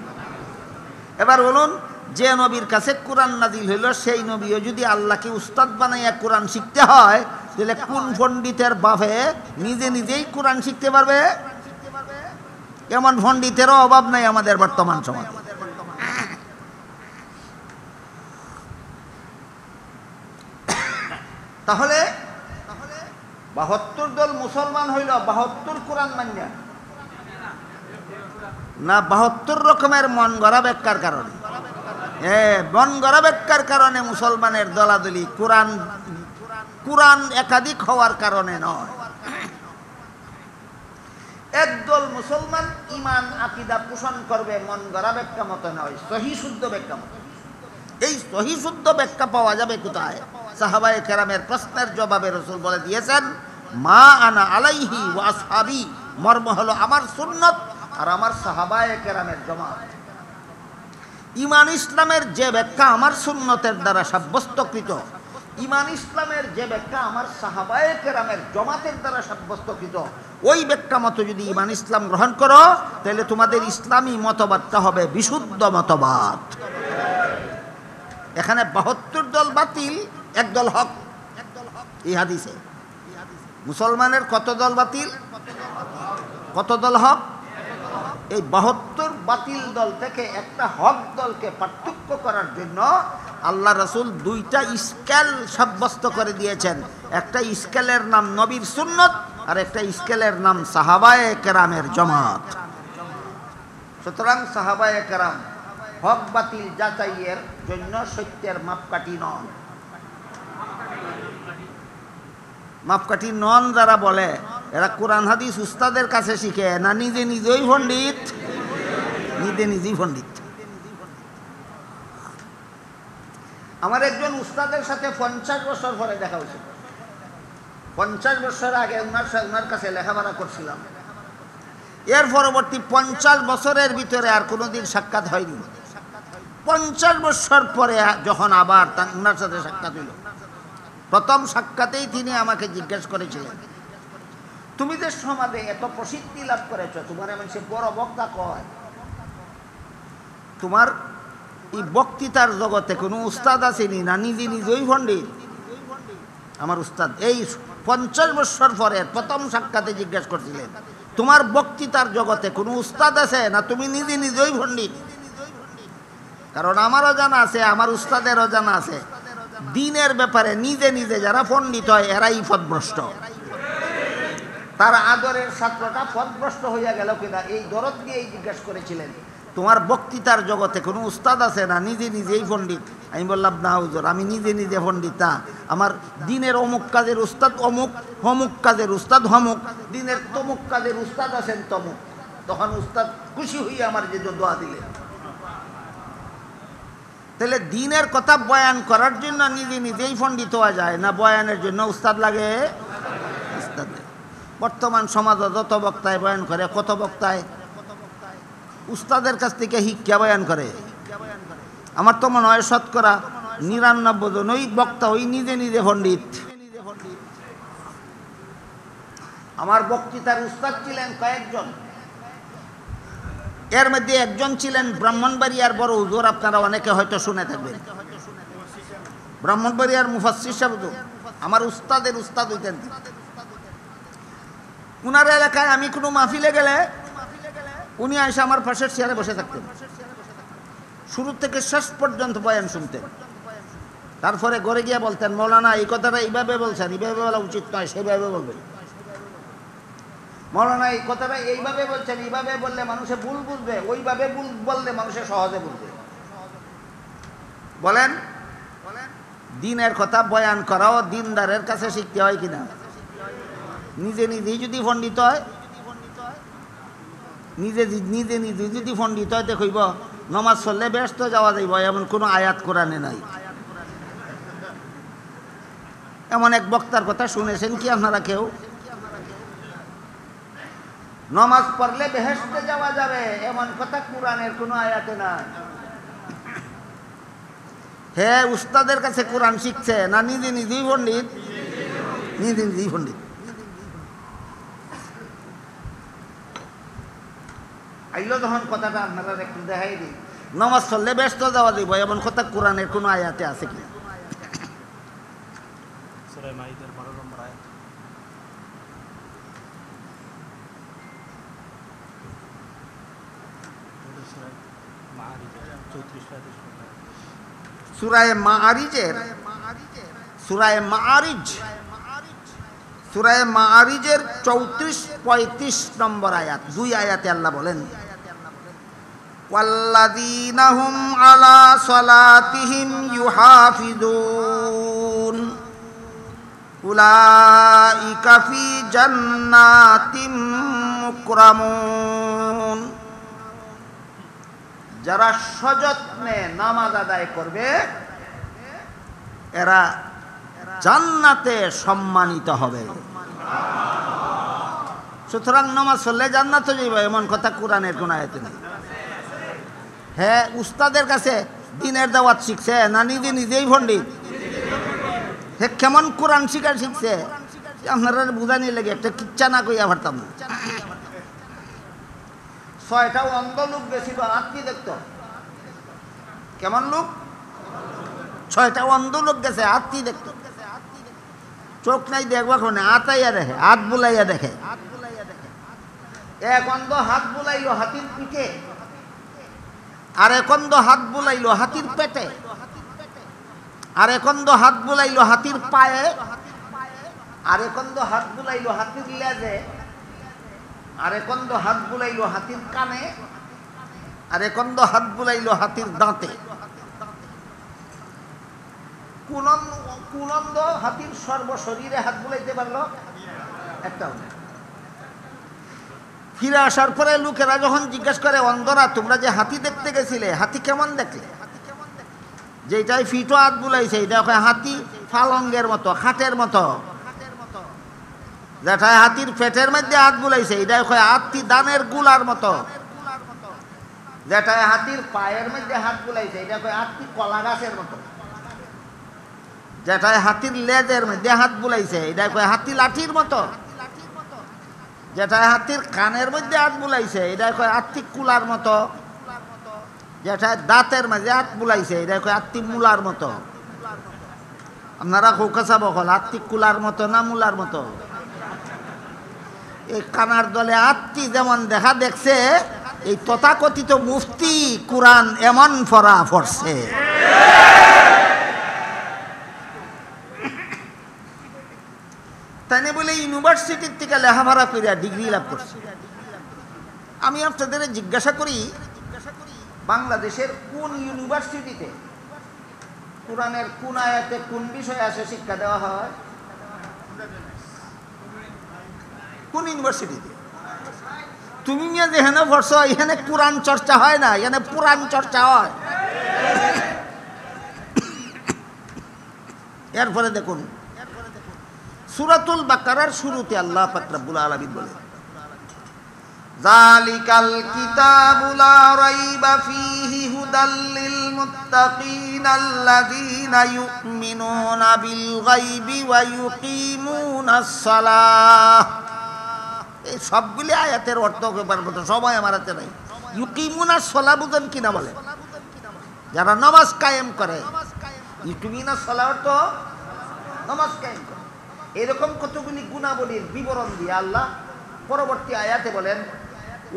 এবার বলুন, যে নবীর কাছে কোরআন নাজিল হইল সেই নবীও যদি আল্লাহকে উস্তাদ বানাইয়া কোরআন শিখতে হয়, তাহলে কোন পণ্ডিতের বাপে নিজে নিজেই কোরআন শিখতে পারবে? এমন পণ্ডিতেরও অভাব নাই আমাদের বর্তমান সমাজে। তাহলে ৭২ দল মুসলমান হইল ৭২ কোরআন মানিয়া না ৭২ রকমের মন গড়া ব্যাখ্যার কারণে? মন গড়া ব্যাখ্যার কারণে মুসলমানের দলাদলি, কোরআন একাধিক হওয়ার কারণে নয়। একদল মুসলমান ঈমান আকীদা পোষণ করবে মন গড়া ব্যাখ্যা মতো নয়, সহিহ শুদ্ধ ব্যাখ্যা মতো। এই সহিহ শুদ্ধ ব্যাখ্যা পাওয়া যাবে কোথায়? সাহাবায়ে কেরামের প্রশ্নের জবাবে রাসূল বলে দিয়েছেন, মা আনা আলাইহি ওয়া আসহাবি, মর্ম হলো আমার সুন্নত আর আমার সাহাবায়ে কেরামের জামাত। ঈমান ইসলামের যে ব্যাখ্যা আমার সুন্নতের দ্বারা সাব্যস্তকৃত, ঈমান ইসলামের যে ব্যাখ্যা আমার সাহাবায়ে কেরামের জামাতের দ্বারা সাব্যস্তকৃত, ওই ব্যাখ্যা মতো যদি ঈমান ইসলাম গ্রহণ করো তাহলে তোমাদের ইসলামী মতবাদটা হবে বিশুদ্ধ মতবাদ। এখানে ৭২ দল বাতিল, এক দল হক। এই হাদিসে মুসলমানের কত দল বাতিল, কত দল হক? এই ৭২ বাতিল দল থেকে একটা হক দলকে পার্থক্য করার জন্য আল্লাহ রাসূল দুইটা স্কেল সাব্যস্ত করে দিয়েছেন। একটা স্কেলের নাম নবীর সুন্নত আর একটা স্কেলের নাম সাহাবায়ে কেরামের জামাত। সুতরাং সাহাবায়ে কেরাম হক বাতিল যাচাইয়ের জন্য সত্যের মাপকাঠি নন। মাপকাঠি নন যারা বলে, এরা কোরআন হাদিস উস্তাদের কাছে শিখে না নিজে নিজেই পণ্ডিত? নিজে নিজেই পণ্ডিত। আমার একজন উস্তাদের সাথে ৫০ বছর পরে দেখা হয়েছে। ৫০ বছর আগে ওনার কাছে লেখাপড়া করছিলাম। এর পরবর্তী ৫০ বছরের ভিতরে আর কোনোদিন সাক্ষাৎ হয়নি। ৫০ বছর পরে যখন আবার ওনার সাথে সাক্ষাৎ হইল, প্রথম সাক্ষাতেই তিনি আমাকে জিজ্ঞেস করেছিলেন, তুমি যে সমাজে এত প্রসিদ্ধি লাভ করেছ, তোমার এমন সে বড় বক্তা কয়, তোমার এই বক্তৃতার জগতে কোনো উস্তাদ আসেনি না নিজে নিজেই পণ্ডিত? আমার উস্তাদ এই ৫০ বছর পরে প্রথম সাক্ষাতে জিজ্ঞেস করছিলেন, তোমার বক্তৃতার জগতে কোনো উস্তাদ আছে না তুমি নিজে নিজেই পণ্ডিত? কারণ আমারও জানা আছে, আমার উস্তাদেরও জানা আছে, দিনের ব্যাপারে নিজে নিজে যারা পণ্ডিত হয় এরাই পথভ্রষ্ট। তার আদরের ছাত্রটা পথভ্রষ্ট হইয়া গেল কিনা এই দরদ দিয়েই জিজ্ঞেস করেছিলেন, তোমার বক্তৃতার জগতে কোনো উস্তাদ আছে না নিজে নিজেই পণ্ডিত? আমি বললাম, না হুজুর, আমি নিজে নিজে পণ্ডিত না, আমার দিনের অমুক কাজের উস্তাদ অমুক, অমুক কাজের উস্তাদ অমুক, দিনের তমুক কাজের উস্তাদ আছেন তমুক। তখন উস্তাদ খুশি হইয়া আমার যে দোয়া দিলেন। তাহলে দিনের কথা বয়ান করার জন্য নিজে নিজেই পণ্ডিত হওয়া যায় না, বয়ানের জন্য উস্তাদ লাগে? উস্তাদ। বর্তমান সমাজে যত বক্তায় বয়ান করে, কত বক্তায় উস্তাদের কাছ থেকে শিক্ষা বয়ান করে। আমার তো মনে হয় শতকরা ৯৯ জন ওই বক্তা ওই নিজে নিজে পণ্ডিত। আমার বক্তৃতার উস্তাদ ছিলেন কয়েকজন, এর মধ্যে একজন ছিলেন ব্রাহ্মণবাড়িয়ার বড় হুজুর, আপনারা অনেকে হয়তো শুনে থাকবেন। ব্রাহ্মণবাড়িয়ার মুফাসসির সাহেব আমার উস্তাদের উস্তাদ হইতেন। উনার এলাকায় আমি কোনো মাহফিলে গেলে উনি এসে আমার পাশের চেয়ারে বসে থাকতেন, শুরু থেকে শেষ পর্যন্ত বয়ান শুনতেন। তারপরে ঘরে গিয়ে বলতেন, মৌলানা এই কথাটা এইভাবে বলছেন, এইভাবে বলা উচিত নয়, সেইভাবে বলবেন। মৌলানা এই কথাটা এইভাবে বলছেন, এইভাবে বললে মানুষে ভুল বুঝবে, ওইভাবে ভুল বললে মানুষে সহজে বুঝবে। বলেন, দিনের কথা বয়ান করাও দিনদারের কাছে শিখতে হয় কিনা? নিজে নিজেই যদি পণ্ডিত হয়, নিজে নিজে যদি পণ্ডিত হয়, দেখইব নমাজ পড়লে ব্যস্ত যাওয়া যাইব, এমন কোনো আয়াত কোরআনে নাই। এমন এক বক্তার কথা শুনেছেন কি আপনারা কেউ? নমাজ পড়লে বেহেশতে যাওয়া যাবে, এমন কথা কোরআনের কোনো আয়াতে নাই। হে উস্তাদের কাছে কোরআন শিখছে না নিজে নিজেই পণ্ডিত? নিজে নিজেই পণ্ডিত। আইলো যখন কথাটা আপনারা একটু দেখাই দিই, নমাজ পড়লে ব্যস্ত যাওয়া দিব, এমন কথা কোরআনের কোনো আয়াতে আছে কি? সূরা মাইদার 12 নম্বর আয়াত। সূরা মাআরিজের সূরা মাআরিজের 34-35 নম্বর আয়াত, দুই আয়াতে আল্লাহ বলেন, ওয়াল্লাযীনা হুম আলা সালাতিহিম ইউহাফিজুন উলাইকা ফি জান্নাতিম মুকরামুন। যারা সযত্নে নামাজ আদায় করবে এরা জান্নাতে সম্মানিত হবে। সুতরাং নামাজ পড়লে জান্নাতে যাইবে, এমন কথা কোরআনের কোন আয়াতে নেই। হ্যাঁ, উস্তাদের কাছে দিনের দাওয়াত শিখছে না নিজে নিজেই পণ্ডিত? হে কেমন কোরআন শিখার শিখছে আপনারা বুঝানি লাগে, একটা কিচ্ছা না কইয়া পারতাম না। 6টা অন্ধ লোক গেছিল, আত্মী দেখতো। কেমন লোক? 6টা অন্ধ লোক গেছে, আত্মী দেখতো। চোখ নাই দেখবা কোনে, আতাইয়া দেখে, হাত বুলাইয়া দেখে। এক অন্ধ হাত বুলাইলো হাতির পিঠে, আর এক অন্ধ হাত বুলাইলো হাতির পেটে, আর এক অন্ধ হাত বুলাইলো হাতির পায়ে, আর এক অন্ধ হাত বুলাইলো হাতির লেজে, আর এক অন্ধ হাত বুলাইলো হাতির কানে, আর এক অন্ধ হাত বুলাইলো হাতির দাঁতে। কোন অন্ধ হাতির সর্বশরীরে হাত বুলাইতে পারলো? একটাও না। ফিরে আসার পরে লোকেরা যখন জিজ্ঞাসা করে, অন্ধরা তোমরা যে হাতি দেখতে গেছিলে, হাতি কেমন দেখলে? যেটাই ফিটো হাত বুলাইছে এটা হাতি ফালঙ্গের মতো, খাটের মতো। যেটাই হাতির পেটের মধ্যে হাত বুলাইছে এটা হাতি দানের গুলার মতো। যেটাই হাতির পায়ের মধ্যে হাত বুলাইছে এটা হাতি কলা গাছের মতো। যেটাই হাতির লেজের মধ্যে হাত বুলাইছে এটা হাতি লাঠির মতো। যেটাই হাতির কানের মধ্যে হাত বুলাইছে এটা হাতি কুলার মতো। যেটা দাঁতের মাঝে হাত বুলাইছে এটা হাতি মূলার মতো। আপনারা কৌকাছা বকল হাতি কুলার মতো না মূলার মতো? এই কানার দলে আত্মি যেমন দেখা দেখছে, এই তথাকথিত মুফতি কুরআন এমন ফরা পড়ছে। তাই বলে ইউনিভার্সিটির থেকে লেখাপড়া করিয়া ডিগ্রি লাভ করছে। আমি আপনাদের জিজ্ঞাসা করি, বাংলাদেশের কোন ইউনিভার্সিটিতে কোরআনের কোন আয়াতে কোন বিষয় আসে শিক্ষা দেওয়া হয়? কোন ইউনিভার্সিটিতে? তুমি নিয়ে যেখানে পড়ছো এখানে কোরআন চর্চা হয় না, এখানে পুরাণ চর্চা হয়। এরপরে দেখুন সূরাতুল বাকারার শুরুতে আল্লাহ পাক রব্বুল আলামিন বলে যালিকাল কিতাবু লা রাইবা ফীহি হুদাল লিল মুত্তাকিন আল্লাযীনা ইউমিনুনা বিল গায়বি ওয়া ইউকিমুনাস সালাহ। এই সবগুলি আয়াতের অর্থ করার মতো সময় আমার হাতে নাই। ইউকিমুনাস সালাহ বুঝেন কিনা বলে? যারা নামাজ কায়েম করে। ইউকিমুনাস সালাহ তো নামাজ কায়েম করে। এরকম কতগুলি গুণাবলীর বিবরণ দিয়ে আল্লাহ পরবর্তী আয়াতে বলেন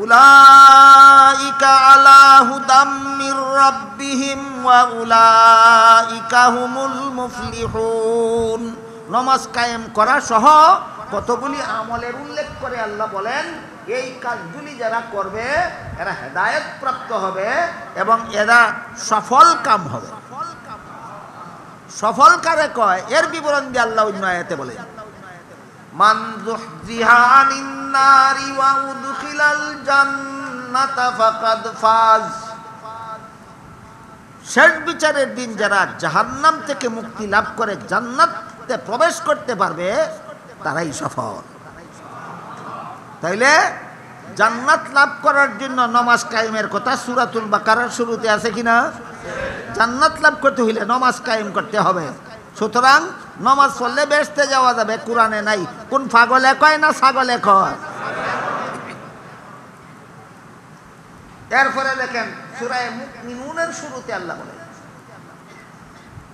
উলাইকা আলা হুদাম মির রাব্বিহিম ওয়া উলাইকা হুমুল মুফলিহুন। নামাজ কায়েম করা সহ কতগুলি আমলের উল্লেখ করে আল্লাহ বলেন এই কাজগুলি যারা করবে এরা হেদায়েত প্রাপ্ত হবে এবং এরা সফল কাম হবে। সফল কারে কয় এর বিবরণ দিয়ে আল্লাহ অন্য আয়াতে বলে মান যুহজিহা আনিন নারি ওয়া উদখিলাল জান্নাতা ফাকাদ ফাজ। শেষ বিচারের দিন যারা জাহান্নাম থেকে মুক্তি লাভ করে জান্নাতে প্রবেশ করতে পারবে তারাই সফল। তাইলে জান্নাত লাভ করার জন্য নামাজ কায়েমের কথা সূরাতুল বাকারার শুরুতে আছে কিনা? জান্নাত লাভ করতে হইলে নামাজ কায়েম করতে হবে। সুতরাং নামাজ পড়লে বেহেশতে যাওয়া যাবে, কোরআনে নাই। কোন পাগলে কয় না ছাগলে কয়? এরপরে দেখেন সূরা মুমিনুনের শুরুতে আল্লাহ বলে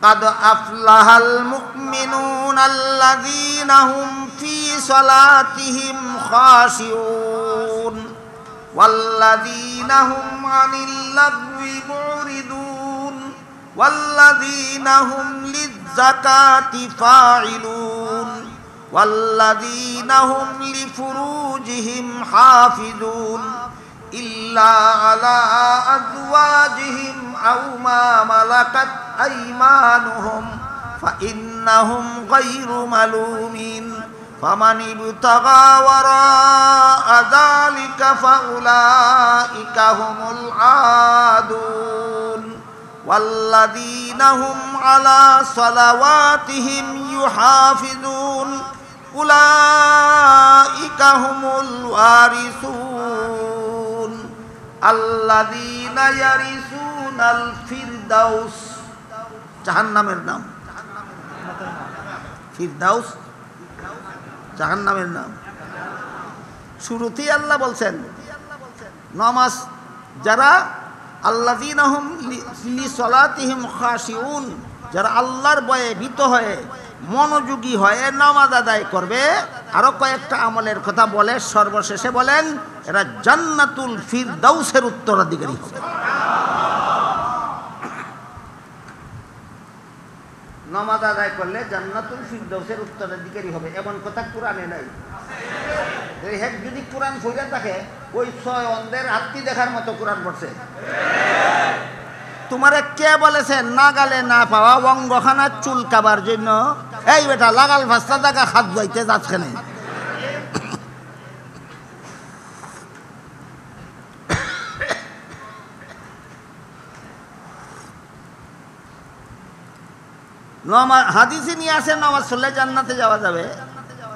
قد أفلح المؤمنون الذين هم في صلاتهم خاشعون والذين هم عن اللغو معرضون والذين هم للزكاة فاعلون والذين هم لفروجهم حافظون إلا على أزواجهم أو ما ملكت أيمانهم فإنهم غير ملومين فمن ابتغى وراء ذلك فأولئك هم العادون والذين هم على صلواتهم يحافظون أولئك هم الوارثون الذين يرثون الفردوس। জাহান্নামের নাম ফিরদাউস, জাহান্নামের নাম। শুরুতেই আল্লাহ বলছেন নামাজ যারা আল্লাযীনা হুম লিসালাতিহিম খাশিউন, যারা আল্লাহর ভয়ে ভীত হয়ে মনোযোগী হয়ে নামাজ আদায় করবে। আরো কয়েকটা আমলের কথা বলে সর্বশেষে বলেন এরা জান্নাতুল ফিরদাউসের উত্তরাধিকারী হবে। নামাজ আদায় করলে জান্নাতুল ফিরদাউসের উত্তরাধিকারী হবে এমন কথা কোরআনে নাই। যদি কোরআন পড়ে থাকে ওই 6 অন্ধের হাতটি দেখার মতো কোরআন পড়ছে। তোমারে কে বলেছে নাগালে না পাওয়া অঙ্গখানা চুলকাবার জন্য? এই বেটা লাগাল ভাস্তা টাকা হাত যাইতে যাচ্ছে না। হাদিসে নিয়ে আসে নামাজ পড়লে জান্নাতে যাওয়া যাবে।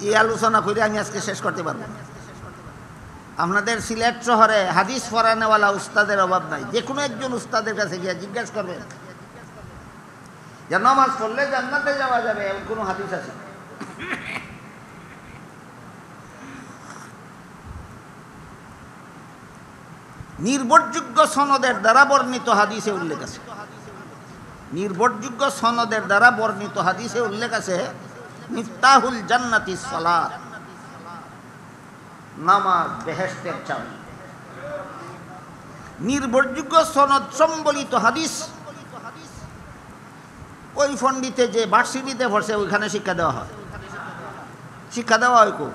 এই আলোচনা করে আমি আজকে শেষ করতে পারবো। আপনাদের সিলেট শহরে হাদিস পড়ানেওয়ালা উস্তাদের অভাব নাই। যে কোনো একজন উস্তাদের কাছে গিয়ে জিজ্ঞেস করবেন যে নামাজ পড়লে জান্নাতে যাওয়া যাবে এমন কোনো হাদিস আছে? নির্ভরযোগ্য সনদের দ্বারা বর্ণিত হাদিসে উল্লেখ আছে। নির্ভরযোগ্য সনদের দ্বারা বর্ণিত হাদিসে উল্লেখ আছে মিফতাহুল জান্নাতি সালাত, নামাজ বেহেশতের চাবি। নির্ভরযোগ্য সনদ সম্বলিত হাদিস ওই পণ্ডিতে যে ভার্সিটিতে পড়ছে ওইখানে শিক্ষা দেওয়া হয়। শিক্ষা দেওয়া হয় কো?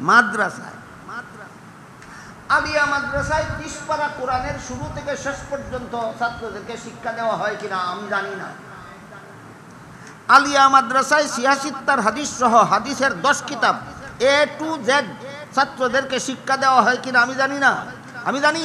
মাদ্রাসায়। আলিয়া মাদ্রাসায় 30 পারা কোরআনের শুরু থেকে শেষ পর্যন্ত ছাত্রদেরকে শিক্ষা দেওয়া হয় কিনা আমি জানি না। আলিয়া মাদ্রাসায় 86 হাদিস সহ হাদিসের 10 কিতাব A to Z ছাত্রদেরকে শিক্ষা দেওয়া হয় কিনা আমি জানি না। আমি জানি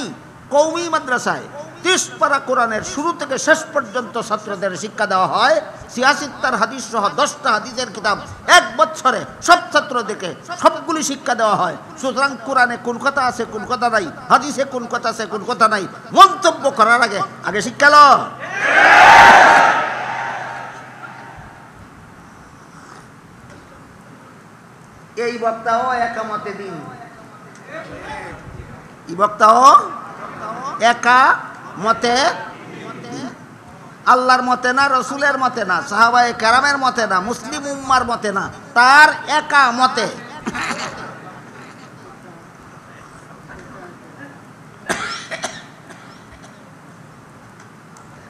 কওমি মাদ্রাসায় 30 পারা কোরআনের শুরু থেকে শেষ পর্যন্ত ছাত্রদের শিক্ষা দেওয়া হয়। 86টা হাদিস সহ 10টা হাদিসের কিতাব 1 বছরে সব ছাত্রদেরকে সবগুলি শিক্ষা দেওয়া হয়। সুতরাং কোরআনে কোন কথা আছে কোন কথা নাই, হাদিসে কোন কথা আছে কোন কথা নাই, মন্তব্য করার আগে শিক্ষা লো। এই বক্তাও একামতে দিন, এই বক্তাও একা মতে, আল্লাহর মতে না, রসুলের মতে না, সাহাবায়ে কেরামের মতে না, মুসলিম উম্মার মতে না, তার একা মতে।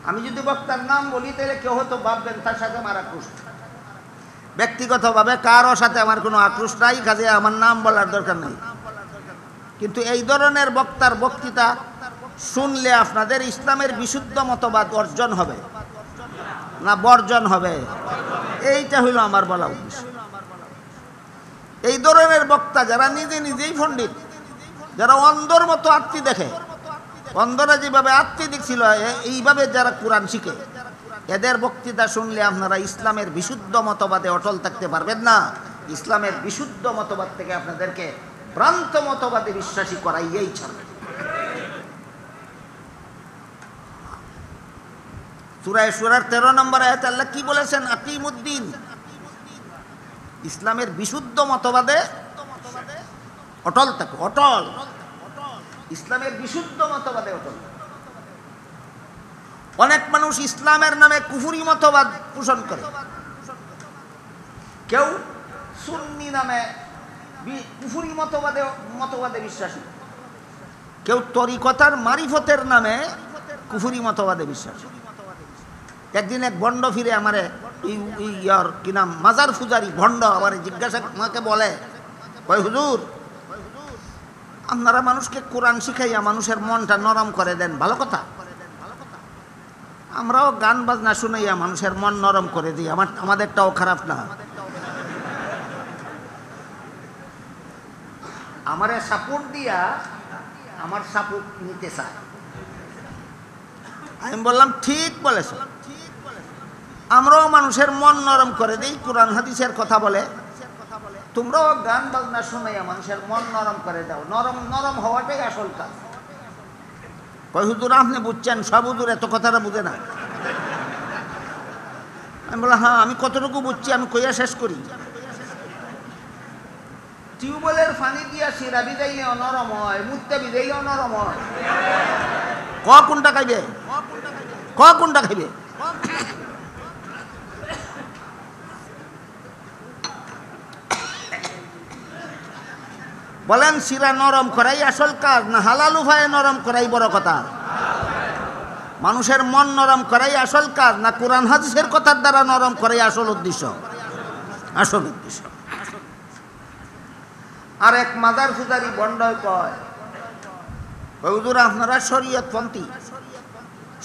আমি যদি বক্তার নাম বলি তাহলে কেউ হয়তো ভাববেন তার সাথে আমার আক্রোশ। ব্যক্তিগতভাবে কারোর সাথে আমার কোনো আক্রোশ নাই, কাজে আমার নাম বলার দরকার নেই। কিন্তু এই ধরনের বক্তার বক্তৃতা শুনলে আপনাদের ইসলামের বিশুদ্ধ মতবাদ অর্জন হবে না বর্জন হবে, এইটা হইল আমার বলা উদ্দেশ্য। এই ধরনের বক্তা যারা নিজেই পণ্ডিত, যারা অন্ধর মতো আত্মি দেখে, অন্ধরা যেভাবে আত্মি দেখছিল এইভাবে যারা কোরআন শিখে, এদের বক্তৃতা শুনলে আপনারা ইসলামের বিশুদ্ধ মতবাদে অটল থাকতে পারবেন না। ইসলামের বিশুদ্ধ মতবাদ থেকে আপনাদেরকে ভ্রান্ত মতবাদে বিশ্বাসী করাইয়েই ছাড়বে। সূরা শুরার 13 নম্বর আয়াতে আল্লাহ কি বলেছেন? আকিমুদ্দিন, ইসলামের বিশুদ্ধ মতবাদে অটল থাকো, অটল, ইসলামের বিশুদ্ধ মতবাদে অটল। অনেক মানুষ ইসলামের নামে কুফরি মতবাদ পোষণ করে, কেউ সুন্নি নামে কুফরি মতবাদে বিশ্বাসী, কেউ তরিকতার মারিফতের নামে কুফরি মতবাদে বিশ্বাসী। একদিন এক ভণ্ড ফিরে আমারে ইয়ার কি নাম মাজার ফুজারি ভণ্ড আমার জিজ্ঞাসা আমাকে বলে, কয় হুজুর আপনারা মানুষকে কোরআন শিখাইয়া মানুষের মনটা নরম করে দেন, ভালো কথা। আমরাও গান বাজনা শুনাইয়া মানুষের মন নরম করে দিই, আমাদেরটাও খারাপ না। আমারে সাপোর্ট দিয়া আমার সাপোর্ট নিতে চায়। আমি বললাম ঠিক বলেছ, আমরাও মানুষের মন নরম করে দিই, কোরআন হাদিসের কথা বলে, তোমরাও গান বাজনা শুনাইয়া মানুষের মন নরম করে দাও। নরম হওয়াটাই আসল কাজ। কয় হুজুর আপনি বুঝছেন, সব হুজুর এত কথাটা বুঝে না। আমি বললাম হ্যাঁ আমি কতটুকু বুঝছি আমি কইয়া শেষ করি। টিউবওয়েলের পানি দিয়া শিরা ভিজাইলেও নরম হয়, মুত্তে ভিজাইলেও নরম হয়। কোনটা খাইবে? কোনটা খাইবে? বলেন শিরা নরম করাই আসল কাজ না হালাল উপায়ে নরম করাই বড় কথা? মানুষের মন নরম করাই আসল কাজ না কোরআন হাদিসের কথার দ্বারা নরম করাই আসল উদ্দেশ্য? আসল উদ্দেশ্য। আর এক মাজার ফুজারি বন্ডয় কয়, হুজুর আপনারা শরীয়তপন্থী,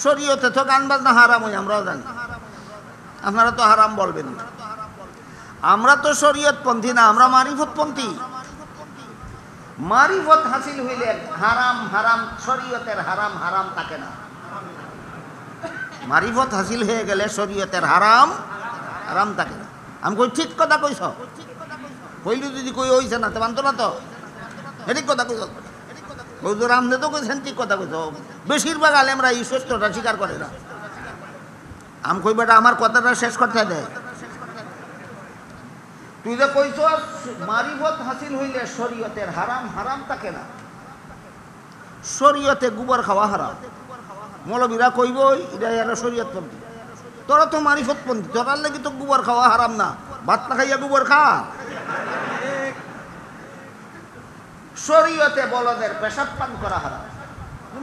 শরীয়তে তো গান বাজনা হারাম হয় আমরাও জানি, আপনারা তো হারাম বলবেন না। আমরা তো শরীয়তপন্থী না, আমরা মারিফতপন্থী। মারিফত হাসিল হইলে হারাম শরীয়তের হারাম থাকে না। মারিফত হাসিল হয়ে গেলে শরীয়তের হারাম থাকে না। আমি কই ঠিক কথা কইছ, কইলু যদি কই হইছে না তো মানতো না, তো ঠিক কথা কইছ। হুজুর আমনে তো কইছেন ঠিক কথা কইছ। বেশিরভাগ আলেমরা এই সত্যটা স্বীকার করে না। আমি কই বেটা আমার কথাটা শেষ করতে দেয়। তুই যে কইছ মারিফত হাসিল হইলে শরীয়তের হারাম থাকে না। শরীয়তে গোবর খাওয়া হারাম। মৌলবীরা কইব এটা এরা শরীয়তপন্থী, তোরা তো মারিফতপন্থী, তোরার লাগি তো গোবর খাওয়া হারাম না। ভাত না খাইয়া গোবর খা। শরীয়তে বলদের পেশাব পান করা হারাম,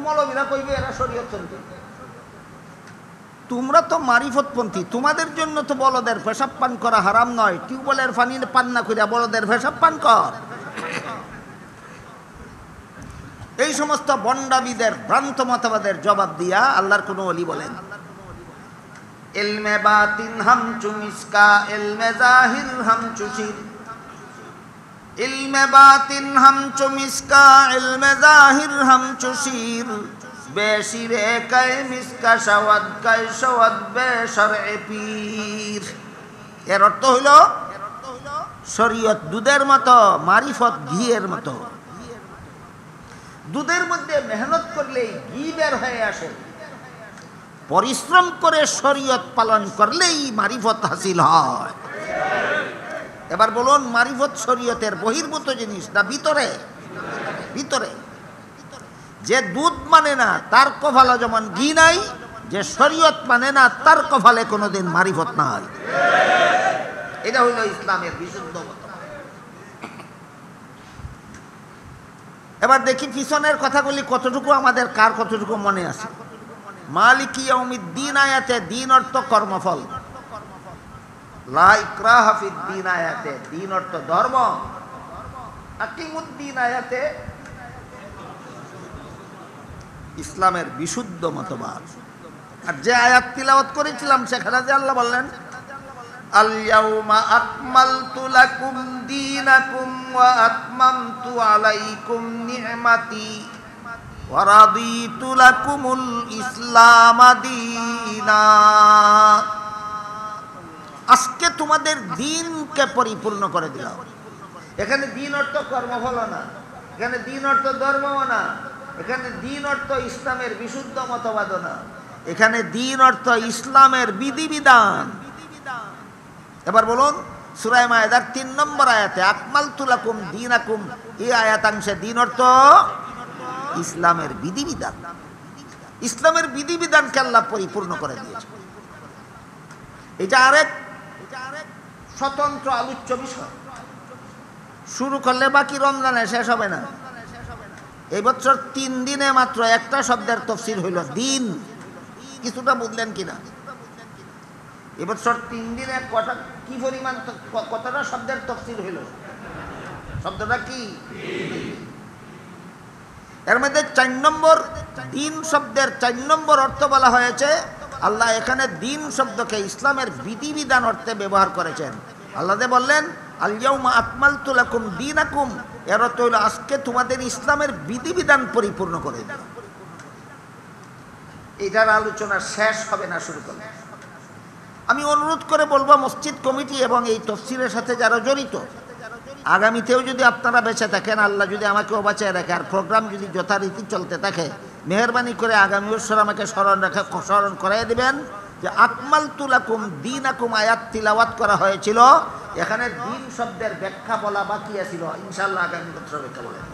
মৌলবীরা কইবে এরা শরীয়তপন্থী। তোমরা তো মারিফতপন্থী, তোমাদের জন্য তো বলদের পেশাব পান করা হারাম নয়। টিউবওয়েলের পানি পান না করিয়া বলদের পেশাব পান কর। এই সমস্ত বন্ডাবিদের ভ্রান্ত মতবাদের জবাব দিয়া আল্লাহর কোন ওলি বলেন, ইলমে বাতিন হামচু মিসকা ইলমে জাহির হামচু শির, ইলমে বাতিন হামচু মিসকা ইলমে জাহির হামচু শির, বেশিরে কাই মিসকা সাওয়াদ কাই সাওয়াদ বেশরএ পীর। এর অর্থ হইল শরীয়ত দুধের মতো, মারিফত ঘিয়ের মতো। দুধের মধ্যে মেহনত করলেই ঘি বের হয়ে আসে, পরিশ্রম করে শরীয়ত পালন করলেই মারিফত হাসিল হয়। এবার বলুন, মারিফত শরীয়তের বহির্ভূত জিনিস না ভিতরে? ভিতরে। যে দুধ মানে না তার কপালে যেমন ঘি নাই, যে শরীয়ত মানে না তার কপালে কোনোদিন মারিফত নাই। এটা হইল ইসলামের বিশুদ্ধ মত। এবার দেখি পিছনের কথাগুলি কতটুকু আমাদের কার কতটুকু মনে আছে। মালিকি ইয়াউমিদ্দিন আয়াতে দিন অর্থ কর্মফল, লা ইকরাহা ফিদ্দিন আয়াতে দিন অর্থ ধর্ম, আকিমুদ্দিন আয়াতে ইসলামের বিশুদ্ধ মতবাদ। আর যে আয়াত তিলাওয়াত করেছিলাম সেখানে যে আল্লাহ বললেন, আল ইয়াউমা আকমালতু লাকুম দীনাকুম ওয়া আতমামতু আলাইকুম নি'মাতি ওয়া রাদিতু লাকুমুল ইসলাম দীনা। আজকে তোমাদের দিনকে পরিপূর্ণ করে দিলাম। এখানে দিন অর্থ কর্মফল না, এখানে দিন অর্থ ধর্ম না, এখানে দিন অর্থ ইসলামের বিশুদ্ধ মতবাদ না, এখানে দিন অর্থ ইসলামের বিধিবিধান। এবার বলুন, সূরা মায়েদার ৩ নম্বর আয়াতে আকমালতু লাকুম দীনাকুম, এই আয়াতাংশে দিন অর্থ ইসলামের বিধিবিধান। ইসলামের বিধিবিধানকে আল্লাহ পরিপূর্ণ করে দিয়েছে। এটা আরেক স্বতন্ত্র আলোচ্য বিষয়। শুরু করলে বাকি রমজানে শেষ হবে না। এই বছর ৩ দিনে মাত্র একটা শব্দের তফসির হইল দিন। কিছুটা বুঝলেন কিনা? এবছর ৩ দিনে কি পরিমাণ কতটা শব্দের তফসির হইল? শব্দটা কি? এর মধ্যে ৪ নম্বর দিন শব্দের ৪ নম্বর অর্থ বলা হয়েছে। আল্লাহ এখানে দিন শব্দকে ইসলামের বিধিবিধান অর্থে ব্যবহার করেছেন। আল্লাহ বললেন, আল ইয়াউমা আকমালতু লাকুম দীনাকুম, এর অর্থ হইল আজকে তোমাদের ইসলামের বিধিবিধান পরিপূর্ণ করে দিল। এটার আলোচনা শেষ হবে না শুরু করলে। আমি অনুরোধ করে বলবো, মসজিদ কমিটি এবং এই তফসিরের সাথে যারা জড়িত, আগামীতেও যদি আপনারা বেঁচে থাকেন, আল্লাহ যদি আমাকেও বাঁচিয়ে রাখে, আর প্রোগ্রাম যদি যথারীতি চলতে থাকে, মেহরবানি করে আগামী বছর আমাকে স্মরণ করাই দিবেন যে আকমালতু লাকুম দীনাকুম আয়াত তিলাওয়াত করা হয়েছিল, এখানে দিন শব্দের ব্যাখ্যা বলা বাকি ছিল। ইনশাআল্লাহ আগামী বছর ব্যাখ্যা বলেন।